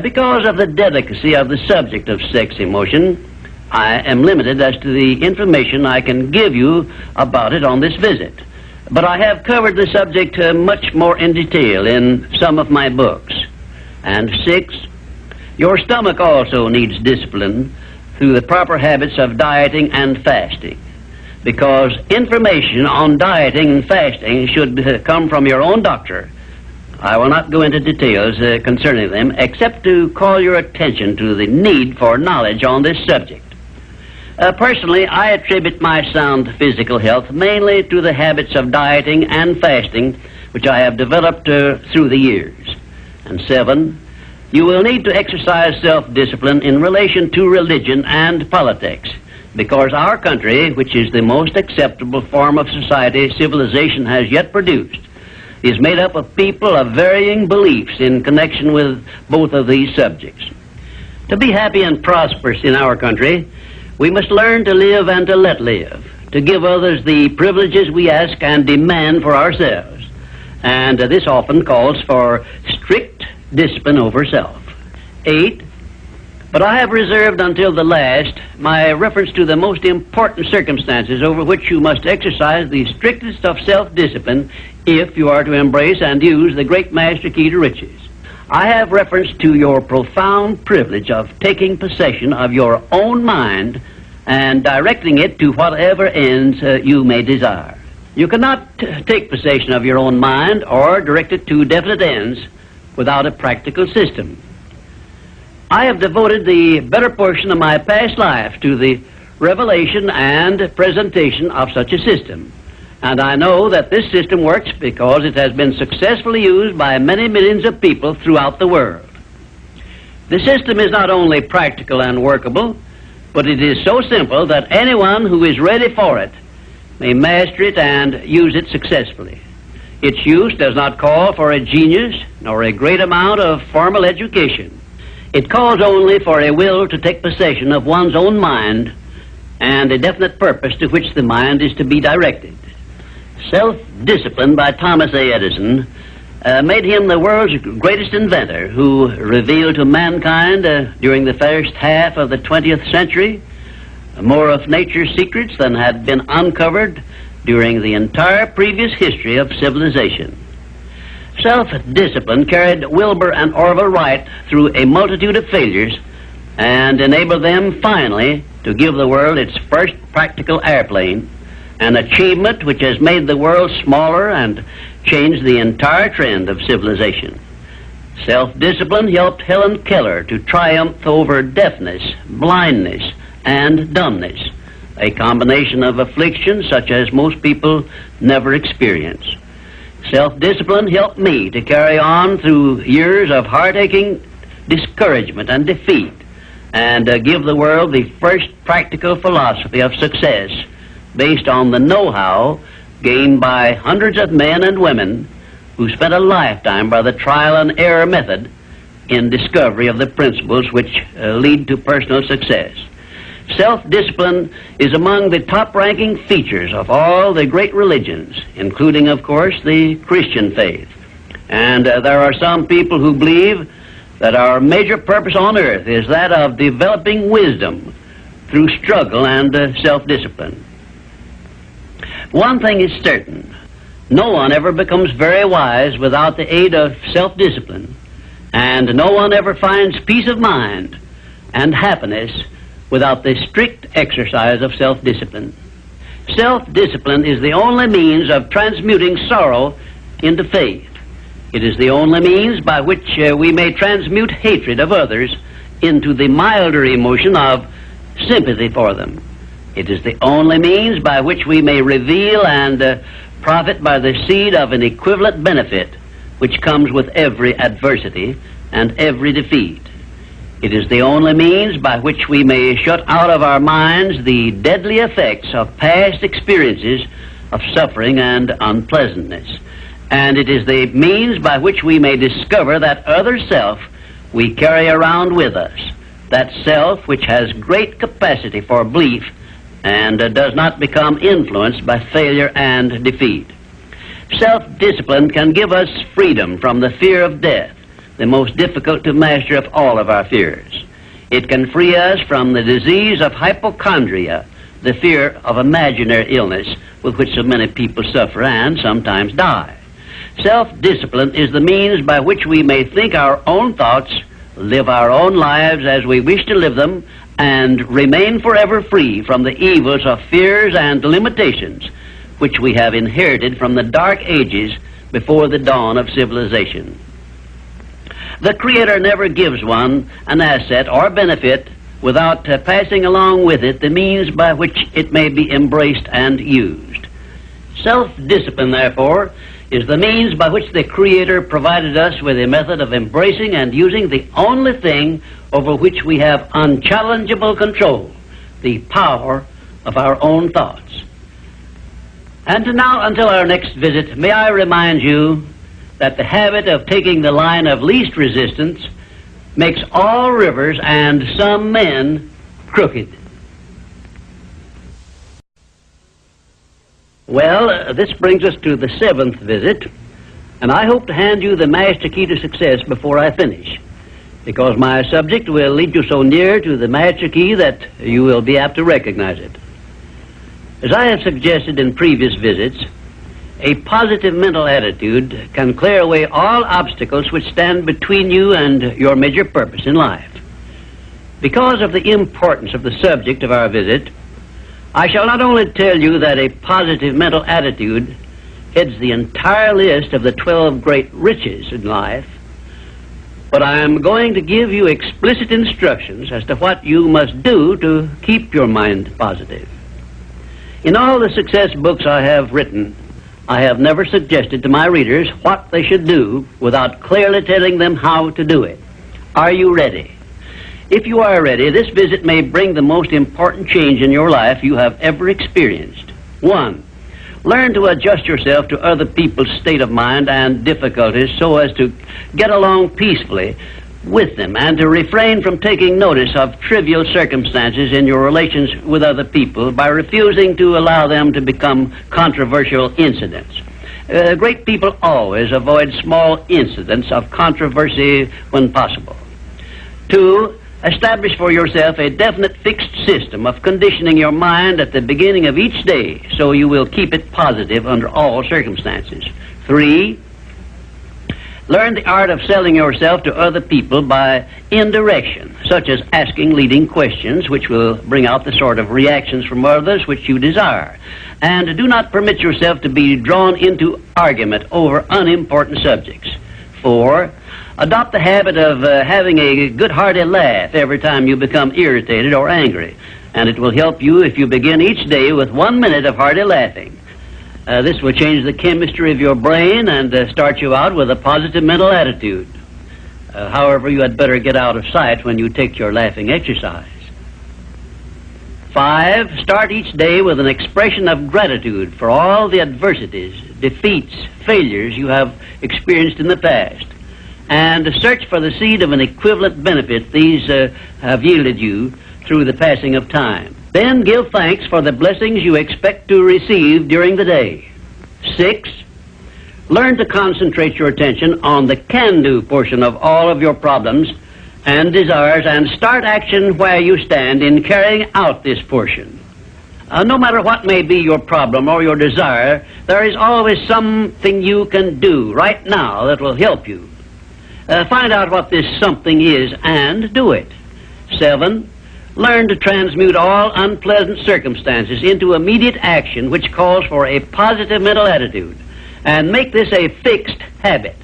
Because of the delicacy of the subject of sex emotion, I am limited as to the information I can give you about it on this visit. But I have covered the subject much more in detail in some of my books. And 6, your stomach also needs discipline through the proper habits of dieting and fasting. Because information on dieting and fasting should come from your own doctor. I will not go into details concerning them, except to call your attention to the need for knowledge on this subject. Personally, I attribute my sound physical health mainly to the habits of dieting and fasting, which I have developed through the years. And 7, you will need to exercise self-discipline in relation to religion and politics, because our country, which is the most acceptable form of society civilization has yet produced, is made up of people of varying beliefs in connection with both of these subjects. To be happy and prosperous in our country, we must learn to live and to let live, to give others the privileges we ask and demand for ourselves. And this often calls for strict discipline over self. 8, but I have reserved until the last my reference to the most important circumstances over which you must exercise the strictest of self-discipline if you are to embrace and use the great master key to riches. I have reference to your profound privilege of taking possession of your own mind and directing it to whatever ends you may desire. You cannot take possession of your own mind or direct it to definite ends without a practical system. I have devoted the better portion of my past life to the revelation and presentation of such a system. And I know that this system works because it has been successfully used by many millions of people throughout the world. The system is not only practical and workable, but it is so simple that anyone who is ready for it may master it and use it successfully. Its use does not call for a genius nor a great amount of formal education. It calls only for a will to take possession of one's own mind and a definite purpose to which the mind is to be directed. Self-discipline by Thomas A. Edison made him the world's greatest inventor, who revealed to mankind during the first half of the 20th century more of nature's secrets than had been uncovered during the entire previous history of civilization. Self-discipline carried Wilbur and Orville Wright through a multitude of failures and enabled them finally to give the world its first practical airplane, an achievement which has made the world smaller and changed the entire trend of civilization. Self-discipline helped Helen Keller to triumph over deafness, blindness, and dumbness, a combination of afflictions such as most people never experience. Self-discipline helped me to carry on through years of heart-aching discouragement and defeat, and give the world the first practical philosophy of success based on the know-how gained by hundreds of men and women who spent a lifetime by the trial and error method in discovery of the principles which lead to personal success. Self-discipline is among the top-ranking features of all the great religions, including, of course, the Christian faith. And there are some people who believe that our major purpose on earth is that of developing wisdom through struggle and self-discipline. One thing is certain: no one ever becomes very wise without the aid of self-discipline, and no one ever finds peace of mind and happiness without the strict exercise of self-discipline. Self-discipline is the only means of transmuting sorrow into faith. It is the only means by which we may transmute hatred of others into the milder emotion of sympathy for them. It is the only means by which we may reveal and profit by the seed of an equivalent benefit which comes with every adversity and every defeat. It is the only means by which we may shut out of our minds the deadly effects of past experiences of suffering and unpleasantness. And it is the means by which we may discover that other self we carry around with us, that self which has great capacity for belief and does not become influenced by failure and defeat. Self-discipline can give us freedom from the fear of death, the most difficult to master of all of our fears. It can free us from the disease of hypochondria, the fear of imaginary illness with which so many people suffer and sometimes die. Self-discipline is the means by which we may think our own thoughts, live our own lives as we wish to live them, and remain forever free from the evils of fears and limitations which we have inherited from the dark ages before the dawn of civilization. The Creator never gives one an asset or benefit without passing along with it the means by which it may be embraced and used. Self-discipline, therefore, is the means by which the Creator provided us with a method of embracing and using the only thing over which we have unchallengeable control, the power of our own thoughts. And now, until our next visit, may I remind you that the habit of taking the line of least resistance makes all rivers and some men crooked. Well, this brings us to the 7th visit, and I hope to hand you the master key to success before I finish, because my subject will lead you so near to the master key that you will be apt to recognize it. As I have suggested in previous visits, a positive mental attitude can clear away all obstacles which stand between you and your major purpose in life. Because of the importance of the subject of our visit, I shall not only tell you that a positive mental attitude heads the entire list of the 12 great riches in life, but I am going to give you explicit instructions as to what you must do to keep your mind positive. In all the success books I have written, I have never suggested to my readers what they should do without clearly telling them how to do it. Are you ready? If you are ready, this visit may bring the most important change in your life you have ever experienced. 1. Learn to adjust yourself to other people's state of mind and difficulties so as to get along peacefully with them and to refrain from taking notice of trivial circumstances in your relations with other people by refusing to allow them to become controversial incidents. Great people always avoid small incidents of controversy when possible. 2. Establish for yourself a definite fixed system of conditioning your mind at the beginning of each day so you will keep it positive under all circumstances. 3. Learn the art of selling yourself to other people by indirection, such as asking leading questions which will bring out the sort of reactions from others which you desire. And do not permit yourself to be drawn into argument over unimportant subjects. 4. Adopt the habit of having a good-hearted laugh every time you become irritated or angry, and it will help you if you begin each day with 1 minute of hearty laughing. This will change the chemistry of your brain and start you out with a positive mental attitude. However, you had better get out of sight when you take your laughing exercise. 5. Start each day with an expression of gratitude for all the adversities, defeats, failures you have experienced in the past, and search for the seed of an equivalent benefit these have yielded you through the passing of time. Then give thanks for the blessings you expect to receive during the day. 6. Learn to concentrate your attention on the can-do portion of all of your problems and desires, and start action where you stand in carrying out this portion. No matter what may be your problem or your desire, there is always something you can do right now that will help you. Find out what this something is and do it. 7. Learn to transmute all unpleasant circumstances into immediate action which calls for a positive mental attitude, and make this a fixed habit.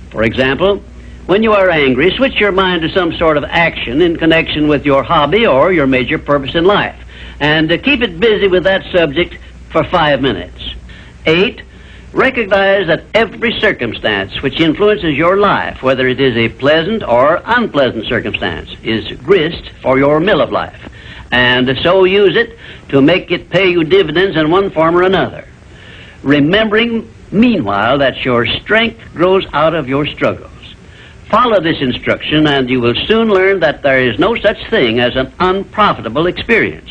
For example, when you are angry, switch your mind to some sort of action in connection with your hobby or your major purpose in life, and keep it busy with that subject for 5 minutes. 8. Recognize that every circumstance which influences your life, whether it is a pleasant or unpleasant circumstance, is grist for your mill of life, and so use it to make it pay you dividends in one form or another, remembering meanwhile that your strength grows out of your struggles. Follow this instruction, and you will soon learn that there is no such thing as an unprofitable experience.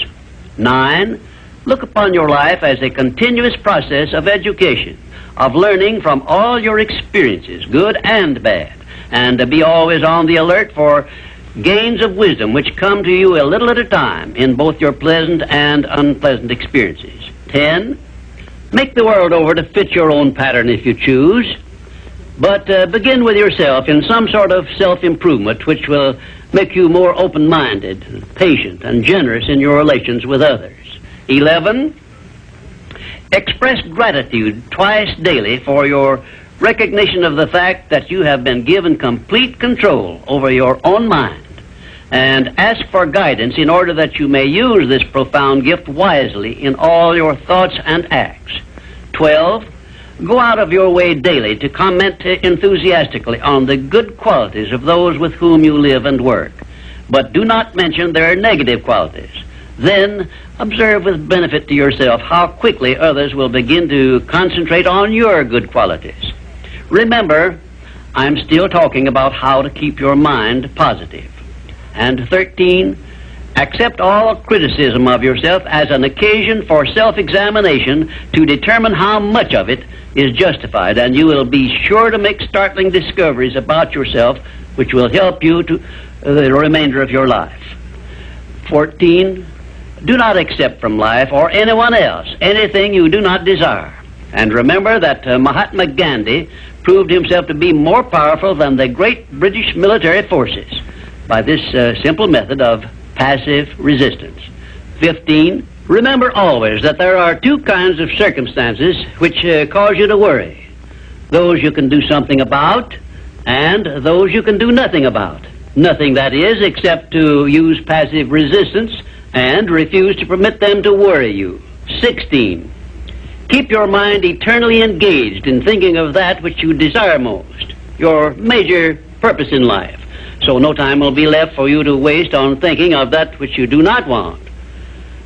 9. Look upon your life as a continuous process of education, of learning from all your experiences, good and bad, and to be always on the alert for gains of wisdom which come to you a little at a time in both your pleasant and unpleasant experiences. 10. Make the world over to fit your own pattern if you choose, but begin with yourself in some sort of self-improvement which will make you more open-minded, patient, and generous in your relations with others. 11. Express gratitude twice daily for your recognition of the fact that you have been given complete control over your own mind, and ask for guidance in order that you may use this profound gift wisely in all your thoughts and acts. 12. Go out of your way daily to comment enthusiastically on the good qualities of those with whom you live and work, but do not mention their negative qualities. Then observe with benefit to yourself how quickly others will begin to concentrate on your good qualities. Remember, I'm still talking about how to keep your mind positive. And 13, accept all criticism of yourself as an occasion for self-examination to determine how much of it is justified, and you will be sure to make startling discoveries about yourself which will help you to the remainder of your life. 14, do not accept from life or anyone else anything you do not desire. And remember that Mahatma Gandhi proved himself to be more powerful than the great British military forces by this simple method of passive resistance. 15, remember always that there are two kinds of circumstances which cause you to worry. Those you can do something about, and those you can do nothing about. Nothing, that is, except to use passive resistance and refuse to permit them to worry you. 16, keep your mind eternally engaged in thinking of that which you desire most, your major purpose in life, so no time will be left for you to waste on thinking of that which you do not want.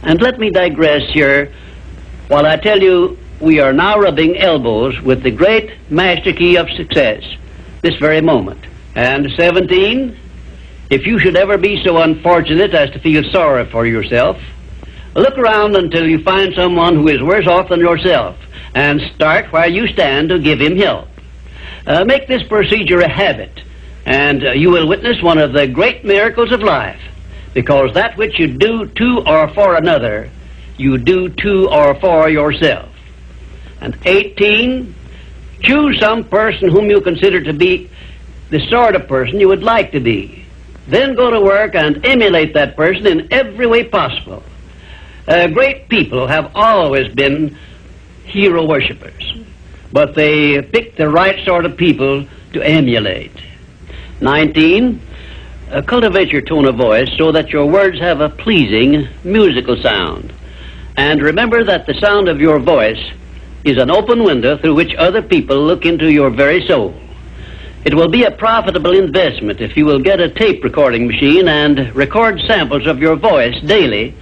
And let me digress here while I tell you we are now rubbing elbows with the great master key of success this very moment. And 17, if you should ever be so unfortunate as to feel sorry for yourself, look around until you find someone who is worse off than yourself, and start where you stand to give him help. Make this procedure a habit, and you will witness one of the great miracles of life, because that which you do to or for another, you do to or for yourself. And 18, choose some person whom you consider to be the sort of person you would like to be. Then go to work and emulate that person in every way possible. Great people have always been hero worshippers, but they pick the right sort of people to emulate. 19, cultivate your tone of voice so that your words have a pleasing musical sound. And remember that the sound of your voice is an open window through which other people look into your very soul. It will be a profitable investment if you will get a tape recording machine and record samples of your voice daily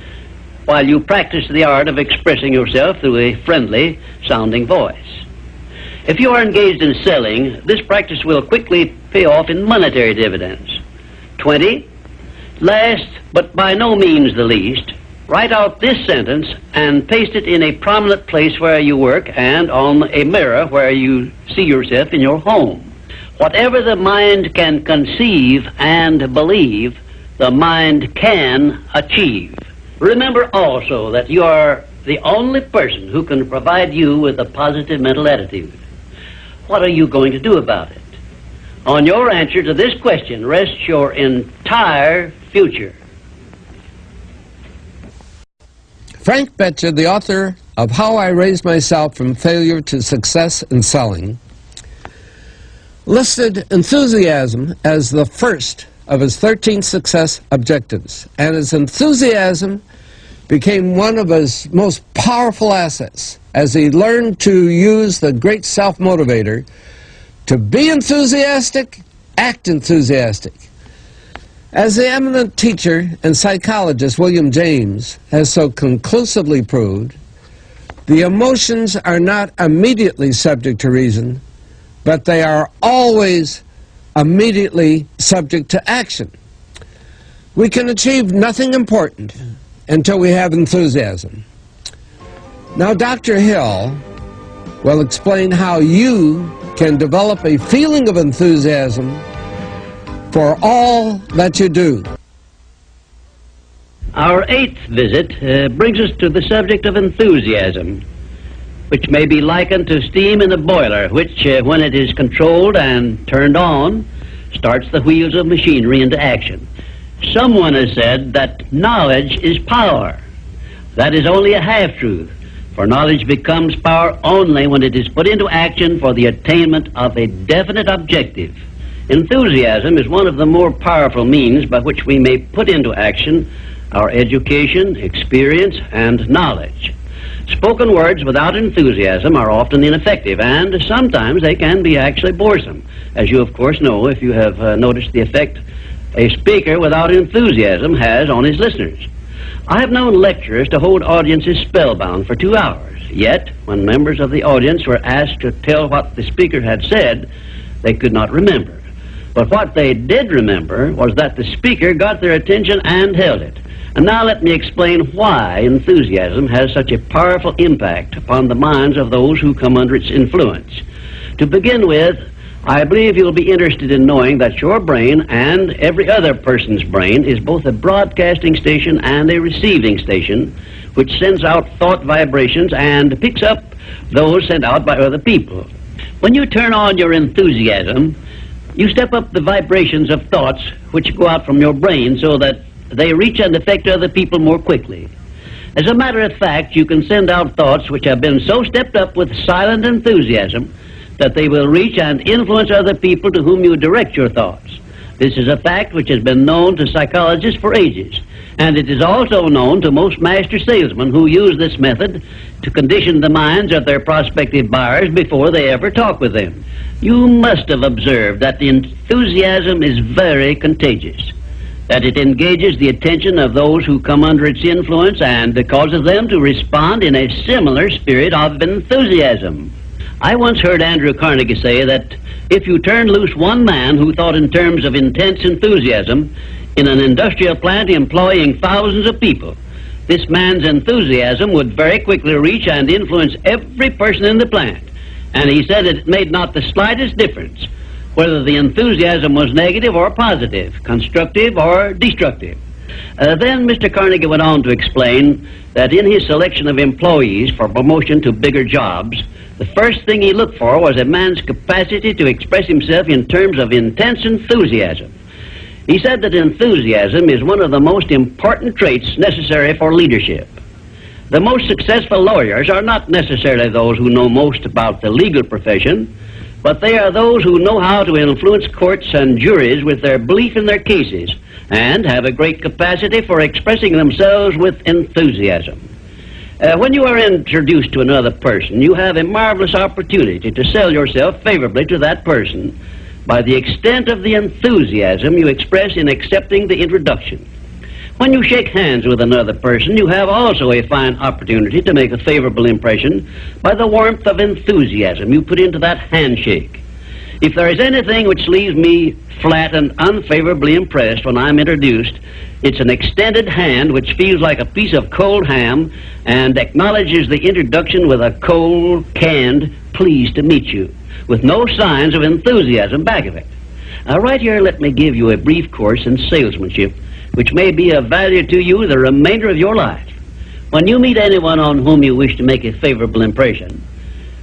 while you practice the art of expressing yourself through a friendly sounding voice. If you are engaged in selling, this practice will quickly pay off in monetary dividends. 20. Last, but by no means the least, write out this sentence and paste it in a prominent place where you work and on a mirror where you see yourself in your home. Whatever the mind can conceive and believe, the mind can achieve. Remember also that you are the only person who can provide you with a positive mental attitude. What are you going to do about it? On your answer to this question rests your entire future. Frank Betcher, the author of How I Raised Myself from Failure to Success in Selling, listed enthusiasm as the first of his 13 success objectives, and his enthusiasm became one of his most powerful assets as he learned to use the great self-motivator to be enthusiastic, act enthusiastic. As the eminent teacher and psychologist William James has so conclusively proved, the emotions are not immediately subject to reason, but they are always immediately subject to action. We can achieve nothing important until we have enthusiasm. Now, Dr. Hill will explain how you can develop a feeling of enthusiasm for all that you do. Our 8th visit brings us to the subject of enthusiasm, which may be likened to steam in a boiler, which, when it is controlled and turned on, starts the wheels of machinery into action. Someone has said that knowledge is power. That is only a half-truth, for knowledge becomes power only when it is put into action for the attainment of a definite objective. Enthusiasm is one of the more powerful means by which we may put into action our education, experience, and knowledge. Spoken words without enthusiasm are often ineffective, and sometimes they can be actually boresome, as you of course know if you have noticed the effect a speaker without enthusiasm has on his listeners. I have known lecturers to hold audiences spellbound for 2 hours, yet when members of the audience were asked to tell what the speaker had said, they could not remember. But what they did remember was that the speaker got their attention and held it. And now let me explain why enthusiasm has such a powerful impact upon the minds of those who come under its influence. To begin with, I believe you'll be interested in knowing that your brain and every other person's brain is both a broadcasting station and a receiving station, which sends out thought vibrations and picks up those sent out by other people. When you turn on your enthusiasm, you step up the vibrations of thoughts which go out from your brain so that they reach and affect other people more quickly. As a matter of fact, you can send out thoughts which have been so stepped up with silent enthusiasm that they will reach and influence other people to whom you direct your thoughts. This is a fact which has been known to psychologists for ages, and it is also known to most master salesmen who use this method to condition the minds of their prospective buyers before they ever talk with them. You must have observed that the enthusiasm is very contagious, that it engages the attention of those who come under its influence and causes them to respond in a similar spirit of enthusiasm. I once heard Andrew Carnegie say that if you turned loose one man who thought in terms of intense enthusiasm in an industrial plant employing thousands of people, this man's enthusiasm would very quickly reach and influence every person in the plant. And he said that it made not the slightest difference whether the enthusiasm was negative or positive, constructive or destructive. Then Mr. Carnegie went on to explain that in his selection of employees for promotion to bigger jobs, the first thing he looked for was a man's capacity to express himself in terms of intense enthusiasm. He said that enthusiasm is one of the most important traits necessary for leadership. The most successful lawyers are not necessarily those who know most about the legal profession, but they are those who know how to influence courts and juries with their belief in their cases and have a great capacity for expressing themselves with enthusiasm. When you are introduced to another person, you have a marvelous opportunity to sell yourself favorably to that person by the extent of the enthusiasm you express in accepting the introduction. When you shake hands with another person, you have also a fine opportunity to make a favorable impression by the warmth of enthusiasm you put into that handshake. If there is anything which leaves me flat and unfavorably impressed when I'm introduced, it's an extended hand which feels like a piece of cold ham and acknowledges the introduction with a cold, canned, pleased to meet you, with no signs of enthusiasm back of it. Now, right here, let me give you a brief course in salesmanship, which may be of value to you the remainder of your life. When you meet anyone on whom you wish to make a favorable impression,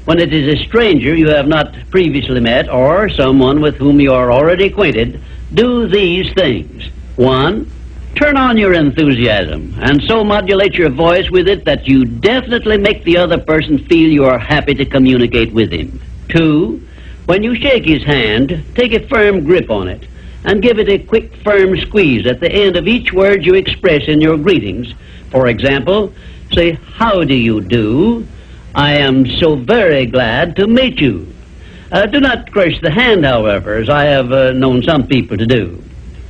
when it is a stranger you have not previously met or someone with whom you are already acquainted, do these things. 1, turn on your enthusiasm and so modulate your voice with it that you definitely make the other person feel you are happy to communicate with him. 2, when you shake his hand, take a firm grip on it and give it a quick, firm squeeze at the end of each word you express in your greetings. For example, say, "How do you do? I am so very glad to meet you." Do not crush the hand, however, as I have known some people to do.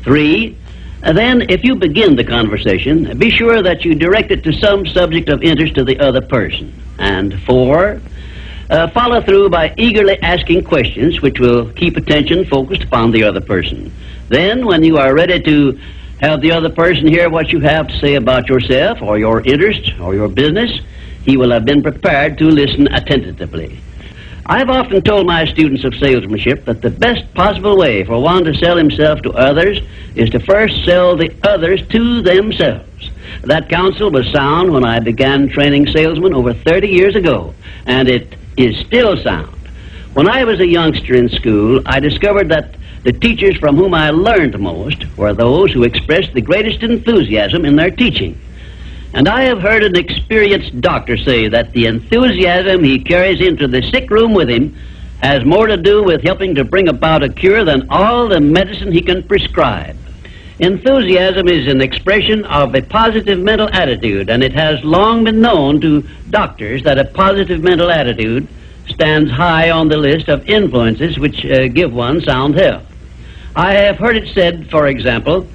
3, then, if you begin the conversation, be sure that you direct it to some subject of interest to the other person. And 4, follow through by eagerly asking questions which will keep attention focused upon the other person. Then, when you are ready to have the other person hear what you have to say about yourself or your interest or your business, he will have been prepared to listen attentively. I've often told my students of salesmanship that the best possible way for one to sell himself to others is to first sell the others to themselves. That counsel was sound when I began training salesmen over 30 years ago, and it is still sound. When I was a youngster in school, I discovered that the teachers from whom I learned most were those who expressed the greatest enthusiasm in their teaching. And I have heard an experienced doctor say that the enthusiasm he carries into the sick room with him has more to do with helping to bring about a cure than all the medicine he can prescribe. Enthusiasm is an expression of a positive mental attitude, and it has long been known to doctors that a positive mental attitude stands high on the list of influences which give one sound health. I have heard it said, for example,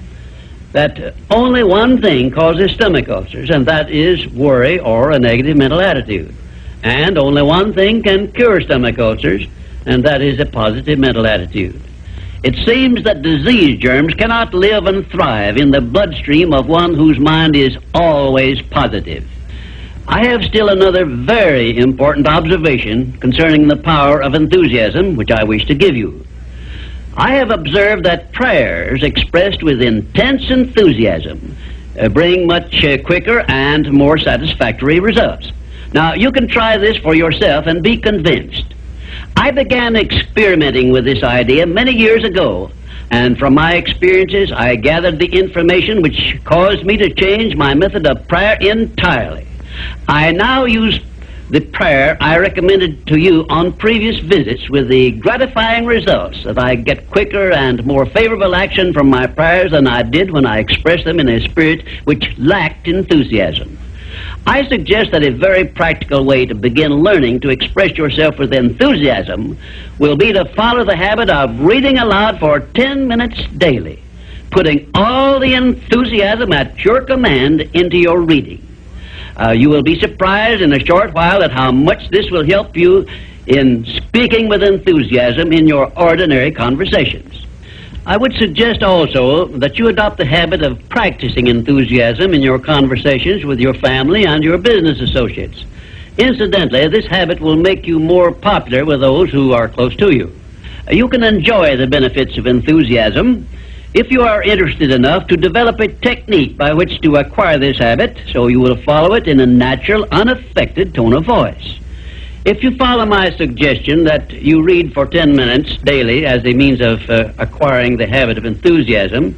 that only one thing causes stomach ulcers, and that is worry or a negative mental attitude. And only one thing can cure stomach ulcers, and that is a positive mental attitude. It seems that disease germs cannot live and thrive in the bloodstream of one whose mind is always positive. I have still another very important observation concerning the power of enthusiasm, which I wish to give you. I have observed that prayers expressed with intense enthusiasm bring much quicker and more satisfactory results. Now, you can try this for yourself and be convinced. I began experimenting with this idea many years ago, and from my experiences, I gathered the information which caused me to change my method of prayer entirely. I now use the prayer I recommended to you on previous visits with the gratifying results that I get quicker and more favorable action from my prayers than I did when I expressed them in a spirit which lacked enthusiasm. I suggest that a very practical way to begin learning to express yourself with enthusiasm will be to follow the habit of reading aloud for 10 minutes daily, putting all the enthusiasm at your command into your reading. You will be surprised in a short while at how much this will help you in speaking with enthusiasm in your ordinary conversations. I would suggest also that you adopt the habit of practicing enthusiasm in your conversations with your family and your business associates. Incidentally, this habit will make you more popular with those who are close to you. You can enjoy the benefits of enthusiasm if you are interested enough to develop a technique by which to acquire this habit, so you will follow it in a natural, unaffected tone of voice. If you follow my suggestion that you read for 10 minutes daily as a means of acquiring the habit of enthusiasm,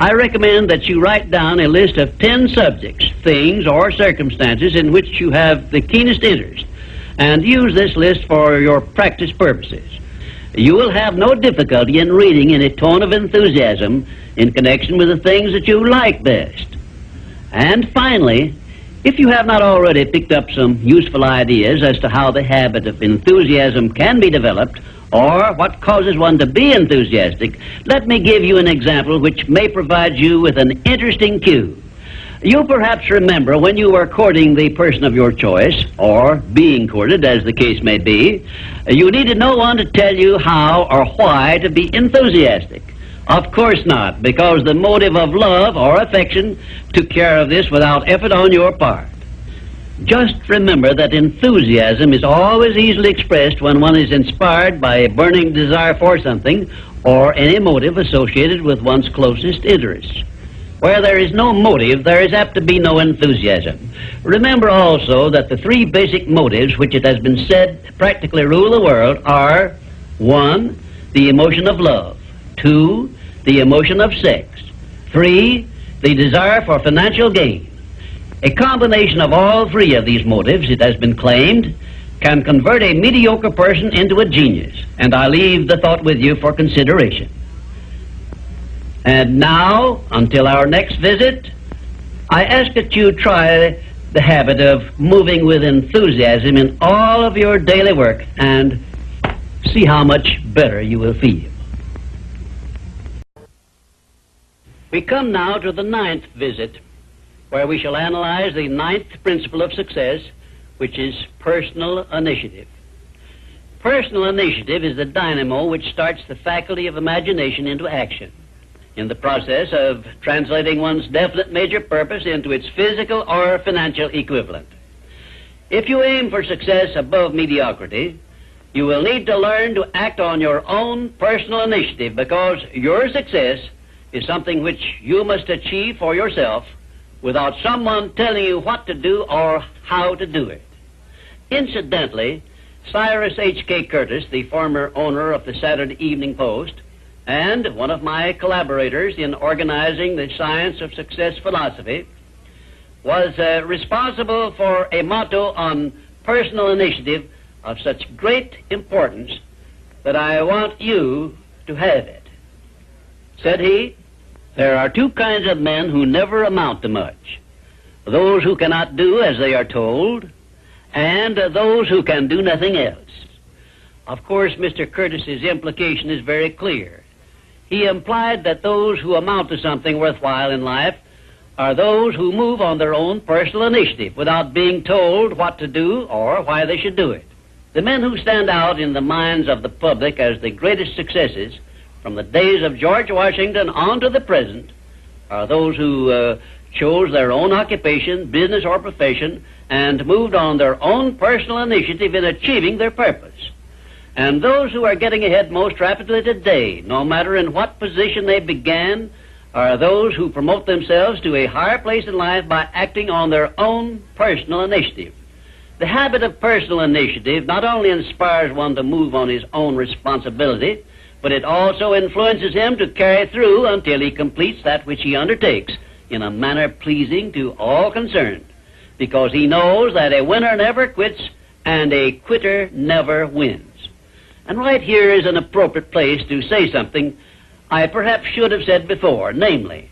I recommend that you write down a list of 10 subjects, things, or circumstances in which you have the keenest interest, and use this list for your practice purposes. You will have no difficulty in reading in a tone of enthusiasm in connection with the things that you like best. And finally, if you have not already picked up some useful ideas as to how the habit of enthusiasm can be developed or what causes one to be enthusiastic, let me give you an example which may provide you with an interesting cue. You perhaps remember when you were courting the person of your choice, or being courted, as the case may be, you needed no one to tell you how or why to be enthusiastic. Of course not, because the motive of love or affection took care of this without effort on your part. Just remember that enthusiasm is always easily expressed when one is inspired by a burning desire for something or any motive associated with one's closest interests. Where there is no motive, there is apt to be no enthusiasm. Remember also that the three basic motives which it has been said practically rule the world are: 1, the emotion of love; 2, the emotion of sex; 3, the desire for financial gain. A combination of all three of these motives, it has been claimed, can convert a mediocre person into a genius, and I leave the thought with you for consideration. And now, until our next visit, I ask that you try the habit of moving with enthusiasm in all of your daily work and see how much better you will feel. We come now to the 9th visit, where we shall analyze the 9th principle of success, which is personal initiative. Personal initiative is the dynamo which starts the faculty of imagination into action, in the process of translating one's definite major purpose into its physical or financial equivalent. If you aim for success above mediocrity, you will need to learn to act on your own personal initiative, because your success is something which you must achieve for yourself without someone telling you what to do or how to do it. Incidentally, Cyrus H.K. Curtis, the former owner of the Saturday Evening Post, and one of my collaborators in organizing the Science of Success philosophy, was responsible for a motto on personal initiative of such great importance that I want you to have it. Said he, "There are two kinds of men who never amount to much: those who cannot do as they are told, and those who can do nothing else." Of course, Mr. Curtis's implication is very clear. He implied that those who amount to something worthwhile in life are those who move on their own personal initiative without being told what to do or why they should do it. The men who stand out in the minds of the public as the greatest successes from the days of George Washington on to the present are those who chose their own occupation, business, or profession, and moved on their own personal initiative in achieving their purpose. And those who are getting ahead most rapidly today, no matter in what position they began, are those who promote themselves to a higher place in life by acting on their own personal initiative. The habit of personal initiative not only inspires one to move on his own responsibility, but it also influences him to carry through until he completes that which he undertakes in a manner pleasing to all concerned, because he knows that a winner never quits and a quitter never wins. And right here is an appropriate place to say something I perhaps should have said before, namely,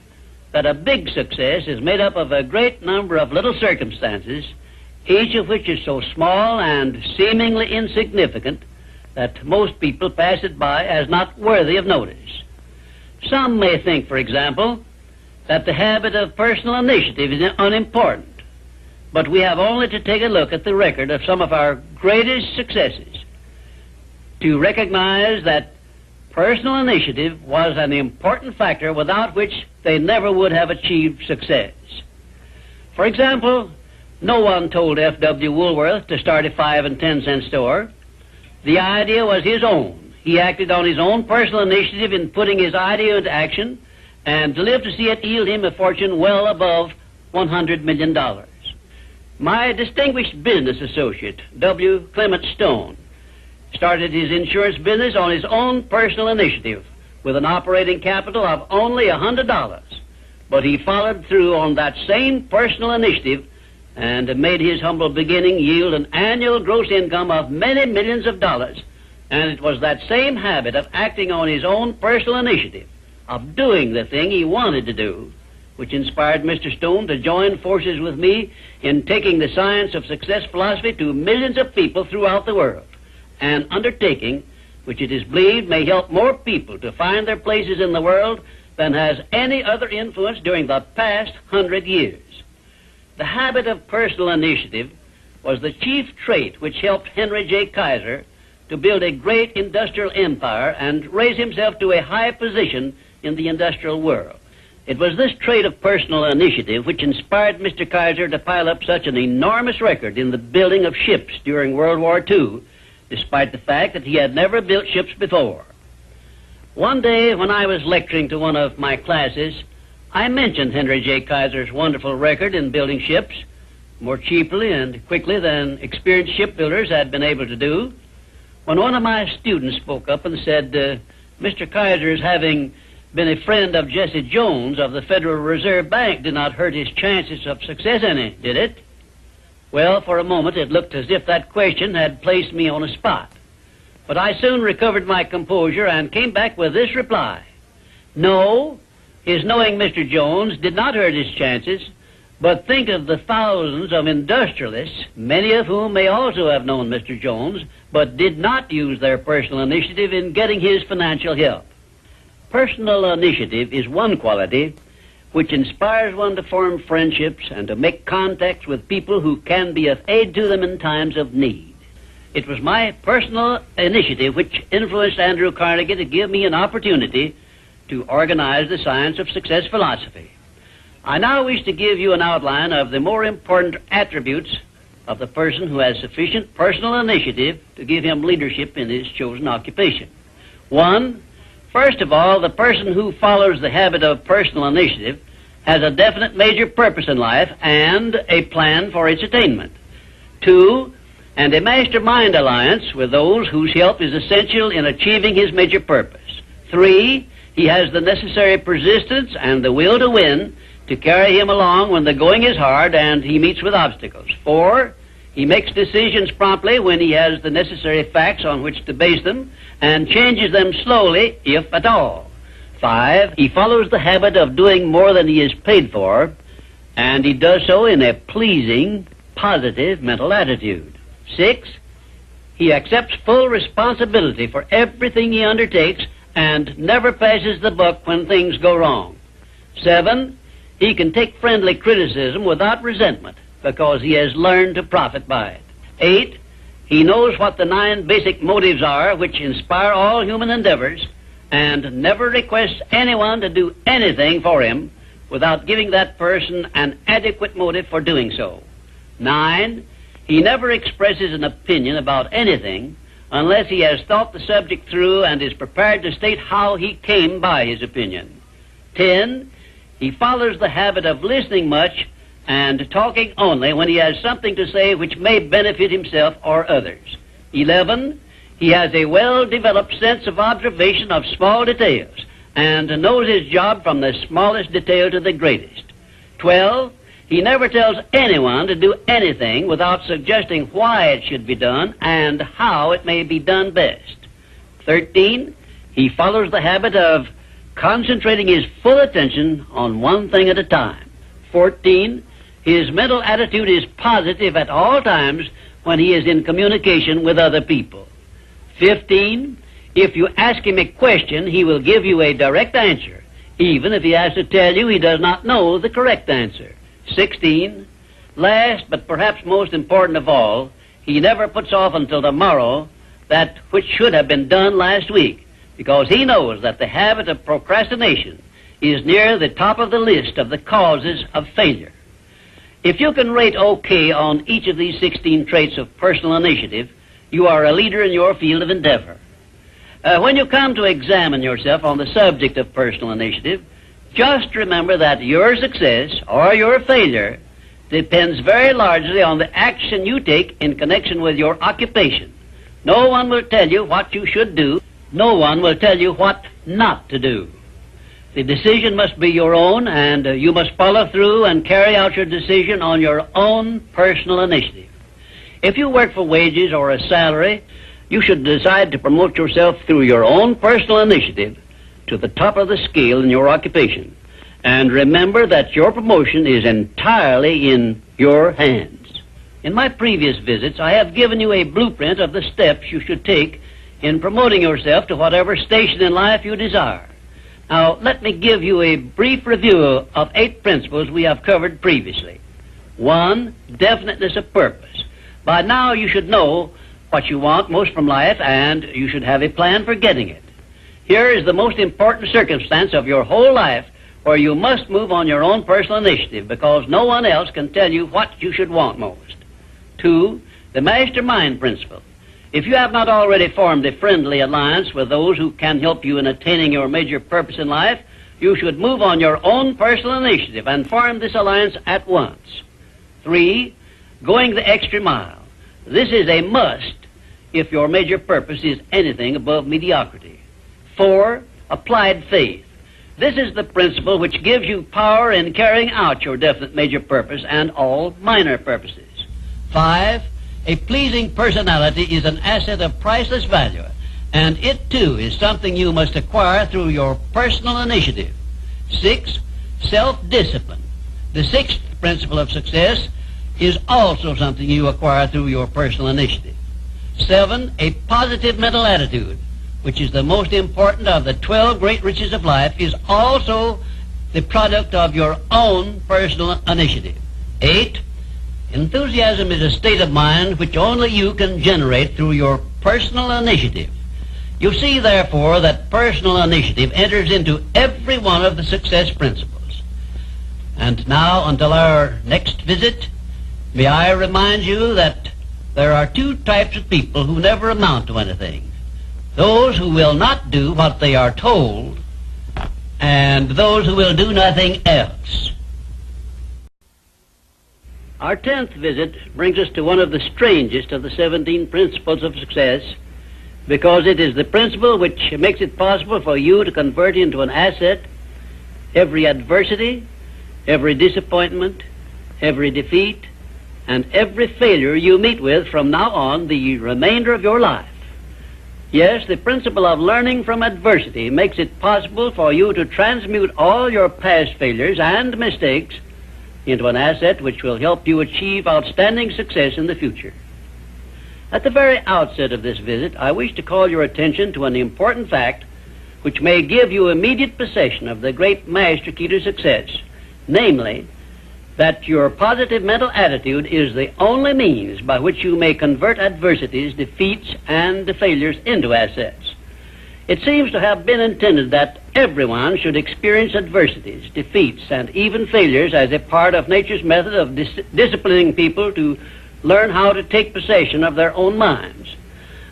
that a big success is made up of a great number of little circumstances, each of which is so small and seemingly insignificant that most people pass it by as not worthy of notice. Some may think, for example, that the habit of personal initiative is unimportant, but we have only to take a look at the record of some of our greatest successes to recognize that personal initiative was an important factor without which they never would have achieved success. For example, no one told F.W. Woolworth to start a 5 and 10 cent store. The idea was his own. He acted on his own personal initiative in putting his idea into action, and lived to see it yield him a fortune well above $100 million. My distinguished business associate, W. Clement Stone, started his insurance business on his own personal initiative with an operating capital of only $100. But he followed through on that same personal initiative and made his humble beginning yield an annual gross income of many millions of dollars. And it was that same habit of acting on his own personal initiative, of doing the thing he wanted to do, which inspired Mr. Stone to join forces with me in taking the Science of Success philosophy to millions of people throughout the world, an undertaking which it is believed may help more people to find their places in the world than has any other influence during the past 100 years. The habit of personal initiative was the chief trait which helped Henry J. Kaiser to build a great industrial empire and raise himself to a high position in the industrial world. It was this trait of personal initiative which inspired Mr. Kaiser to pile up such an enormous record in the building of ships during World War II, despite the fact that he had never built ships before. One day when I was lecturing to one of my classes, I mentioned Henry J. Kaiser's wonderful record in building ships more cheaply and quickly than experienced shipbuilders had been able to do, when one of my students spoke up and said, Mr. Kaiser's having been a friend of Jesse Jones of the Federal Reserve Bank did not hurt his chances of success any, did it? Well, for a moment it looked as if that question had placed me on a spot. But I soon recovered my composure and came back with this reply. No, his knowing Mr. Jones did not hurt his chances, but think of the thousands of industrialists, many of whom may also have known Mr. Jones, but did not use their personal initiative in getting his financial help. Personal initiative is one quality which inspires one to form friendships and to make contacts with people who can be of aid to them in times of need. It was my personal initiative which influenced Andrew Carnegie to give me an opportunity to organize the Science of Success philosophy. I now wish to give you an outline of the more important attributes of the person who has sufficient personal initiative to give him leadership in his chosen occupation. 1, first of all, the person who follows the habit of personal initiative has a definite major purpose in life and a plan for its attainment. 2, and a mastermind alliance with those whose help is essential in achieving his major purpose. 3, he has the necessary persistence and the will to win to carry him along when the going is hard and he meets with obstacles. 4, he makes decisions promptly when he has the necessary facts on which to base them and changes them slowly, if at all. 5, he follows the habit of doing more than he is paid for, and he does so in a pleasing, positive mental attitude. 6, he accepts full responsibility for everything he undertakes and never passes the buck when things go wrong. 7, he can take friendly criticism without resentment because he has learned to profit by it. 8, he knows what the 9 basic motives are which inspire all human endeavors and never requests anyone to do anything for him without giving that person an adequate motive for doing so. 9, he never expresses an opinion about anything unless he has thought the subject through and is prepared to state how he came by his opinion. 10, he follows the habit of listening much and talking only when he has something to say which may benefit himself or others. 11, he has a well-developed sense of observation of small details and knows his job from the smallest detail to the greatest. 12, he never tells anyone to do anything without suggesting why it should be done and how it may be done best. 13, he follows the habit of concentrating his full attention on one thing at a time. 14, his mental attitude is positive at all times when he is in communication with other people. 15, if you ask him a question, he will give you a direct answer, even if he has to tell you he does not know the correct answer. 16, last but perhaps most important of all, he never puts off until tomorrow that which should have been done last week, because he knows that the habit of procrastination is near the top of the list of the causes of failure. If you can rate OK on each of these 16 traits of personal initiative, you are a leader in your field of endeavor. When you come to examine yourself on the subject of personal initiative, just remember that your success or your failure depends very largely on the action you take in connection with your occupation. No one will tell you what you should do. No one will tell you what not to do. The decision must be your own, and you must follow through and carry out your decision on your own personal initiative. If you work for wages or a salary, you should decide to promote yourself through your own personal initiative to the top of the scale in your occupation. And remember that your promotion is entirely in your hands. In my previous visits, I have given you a blueprint of the steps you should take in promoting yourself to whatever station in life you desire. Now, let me give you a brief review of 8 principles we have covered previously. 1, definiteness of purpose. By now you should know what you want most from life, and you should have a plan for getting it. Here is the most important circumstance of your whole life, where you must move on your own personal initiative, because no one else can tell you what you should want most. 2, the mastermind principle. If you have not already formed a friendly alliance with those who can help you in attaining your major purpose in life, you should move on your own personal initiative and form this alliance at once. 3, going the extra mile. This is a must if your major purpose is anything above mediocrity. 4, applied faith. This is the principle which gives you power in carrying out your definite major purpose and all minor purposes. 5, a pleasing personality is an asset of priceless value, and it too is something you must acquire through your personal initiative. 6, self-discipline. The 6th principle of success is also something you acquire through your personal initiative. 7, a positive mental attitude, which is the most important of the 12 great riches of life, is also the product of your own personal initiative. 8, enthusiasm is a state of mind which only you can generate through your personal initiative. You see, therefore, that personal initiative enters into every one of the success principles. And now, until our next visit, may I remind you that there are 2 types of people who never amount to anything. Those who will not do what they are told, and those who will do nothing else. Our 10th visit brings us to one of the strangest of the 17 principles of success, because it is the principle which makes it possible for you to convert into an asset every adversity, every disappointment, every defeat, and every failure you meet with from now on the remainder of your life. Yes, the principle of learning from adversity makes it possible for you to transmute all your past failures and mistakes into an asset which will help you achieve outstanding success in the future. At the very outset of this visit, I wish to call your attention to an important fact which may give you immediate possession of the great master key to success, namely, that your positive mental attitude is the only means by which you may convert adversities, defeats, and failures into assets. It seems to have been intended that everyone should experience adversities, defeats, and even failures as a part of nature's method of disciplining people to learn how to take possession of their own minds.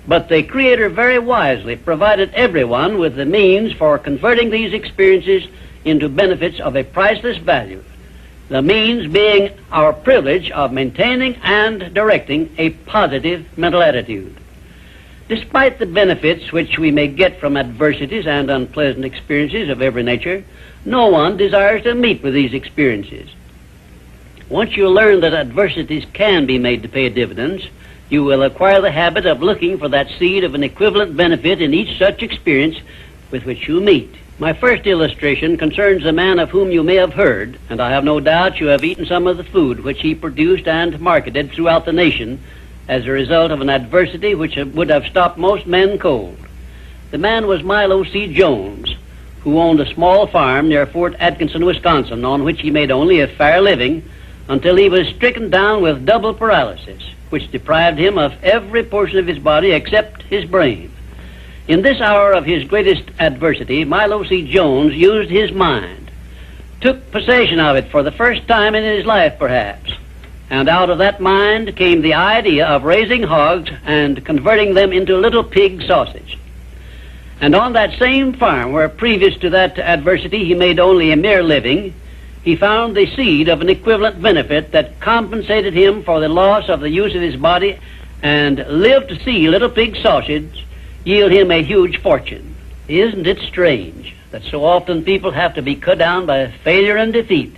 But the Creator very wisely provided everyone with the means for converting these experiences into benefits of a priceless value, the means being our privilege of maintaining and directing a positive mental attitude. Despite the benefits which we may get from adversities and unpleasant experiences of every nature, no one desires to meet with these experiences. Once you learn that adversities can be made to pay dividends, you will acquire the habit of looking for that seed of an equivalent benefit in each such experience with which you meet. My first illustration concerns a man of whom you may have heard, and I have no doubt you have eaten some of the food which he produced and marketed throughout the nation as a result of an adversity which would have stopped most men cold. The man was Milo C. Jones, who owned a small farm near Fort Atkinson, Wisconsin, on which he made only a fair living until he was stricken down with double paralysis, which deprived him of every portion of his body except his brain. In this hour of his greatest adversity, Milo C. Jones used his mind, took possession of it for the first time in his life, perhaps, and out of that mind came the idea of raising hogs and converting them into little pig sausage. And on that same farm, where previous to that adversity he made only a mere living, he found the seed of an equivalent benefit that compensated him for the loss of the use of his body, and lived to see little pig sausage yield him a huge fortune. Isn't it strange that so often people have to be cut down by failure and defeat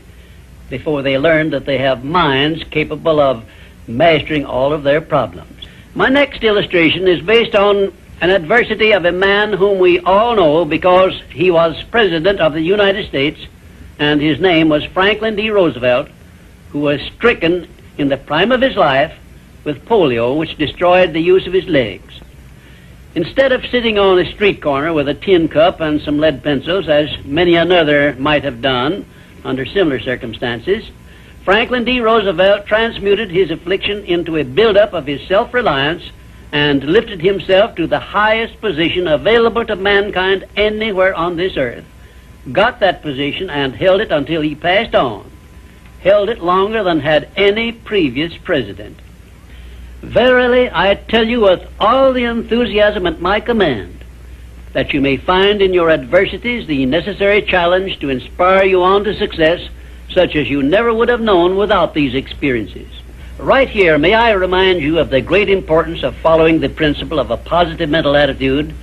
before they learn that they have minds capable of mastering all of their problems? My next illustration is based on an adversity of a man whom we all know because he was President of the United States, and his name was Franklin D. Roosevelt, who was stricken in the prime of his life with polio, which destroyed the use of his legs. Instead of sitting on a street corner with a tin cup and some lead pencils, as many another might have done under similar circumstances, Franklin D. Roosevelt transmuted his affliction into a buildup of his self-reliance and lifted himself to the highest position available to mankind anywhere on this earth. Got that position and held it until he passed on. Held it longer than had any previous president. Verily, I tell you with all the enthusiasm at my command, that you may find in your adversities the necessary challenge to inspire you on to success, such as you never would have known without these experiences. Right here, may I remind you of the great importance of following the principle of a positive mental attitude,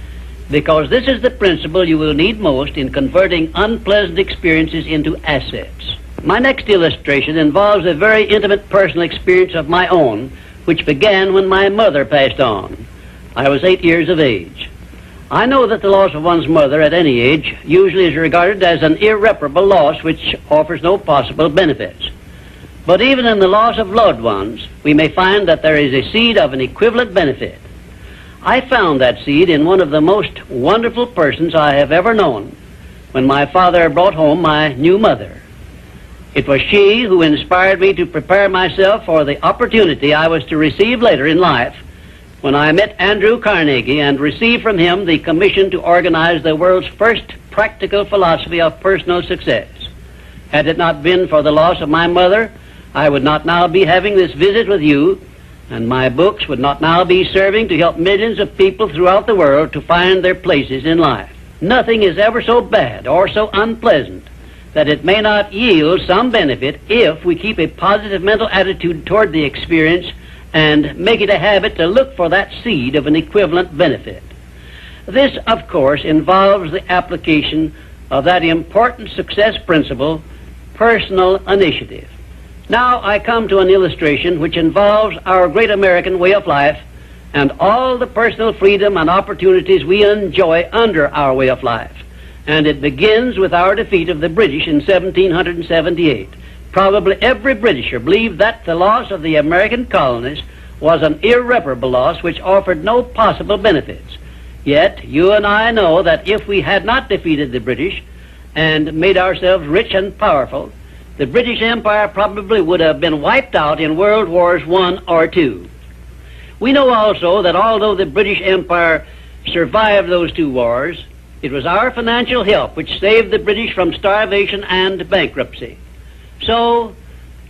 because this is the principle you will need most in converting unpleasant experiences into assets. My next illustration involves a very intimate personal experience of my own, which began when my mother passed on. I was 8 years of age. I know that the loss of one's mother at any age usually is regarded as an irreparable loss which offers no possible benefits. But even in the loss of loved ones, we may find that there is a seed of an equivalent benefit. I found that seed in one of the most wonderful persons I have ever known when my father brought home my new mother. It was she who inspired me to prepare myself for the opportunity I was to receive later in life when I met Andrew Carnegie and received from him the commission to organize the world's first practical philosophy of personal success. Had it not been for the loss of my mother, I would not now be having this visit with you, and my books would not now be serving to help millions of people throughout the world to find their places in life. Nothing is ever so bad or so unpleasant that it may not yield some benefit if we keep a positive mental attitude toward the experience and make it a habit to look for that seed of an equivalent benefit. This, of course, involves the application of that important success principle, personal initiative. Now I come to an illustration which involves our great American way of life and all the personal freedom and opportunities we enjoy under our way of life. And it begins with our defeat of the British in 1778. Probably every Britisher believed that the loss of the American colonies was an irreparable loss which offered no possible benefits. Yet you and I know that if we had not defeated the British and made ourselves rich and powerful, the British Empire probably would have been wiped out in World Wars I or II. We know also that although the British Empire survived those two wars, it was our financial help which saved the British from starvation and bankruptcy. So,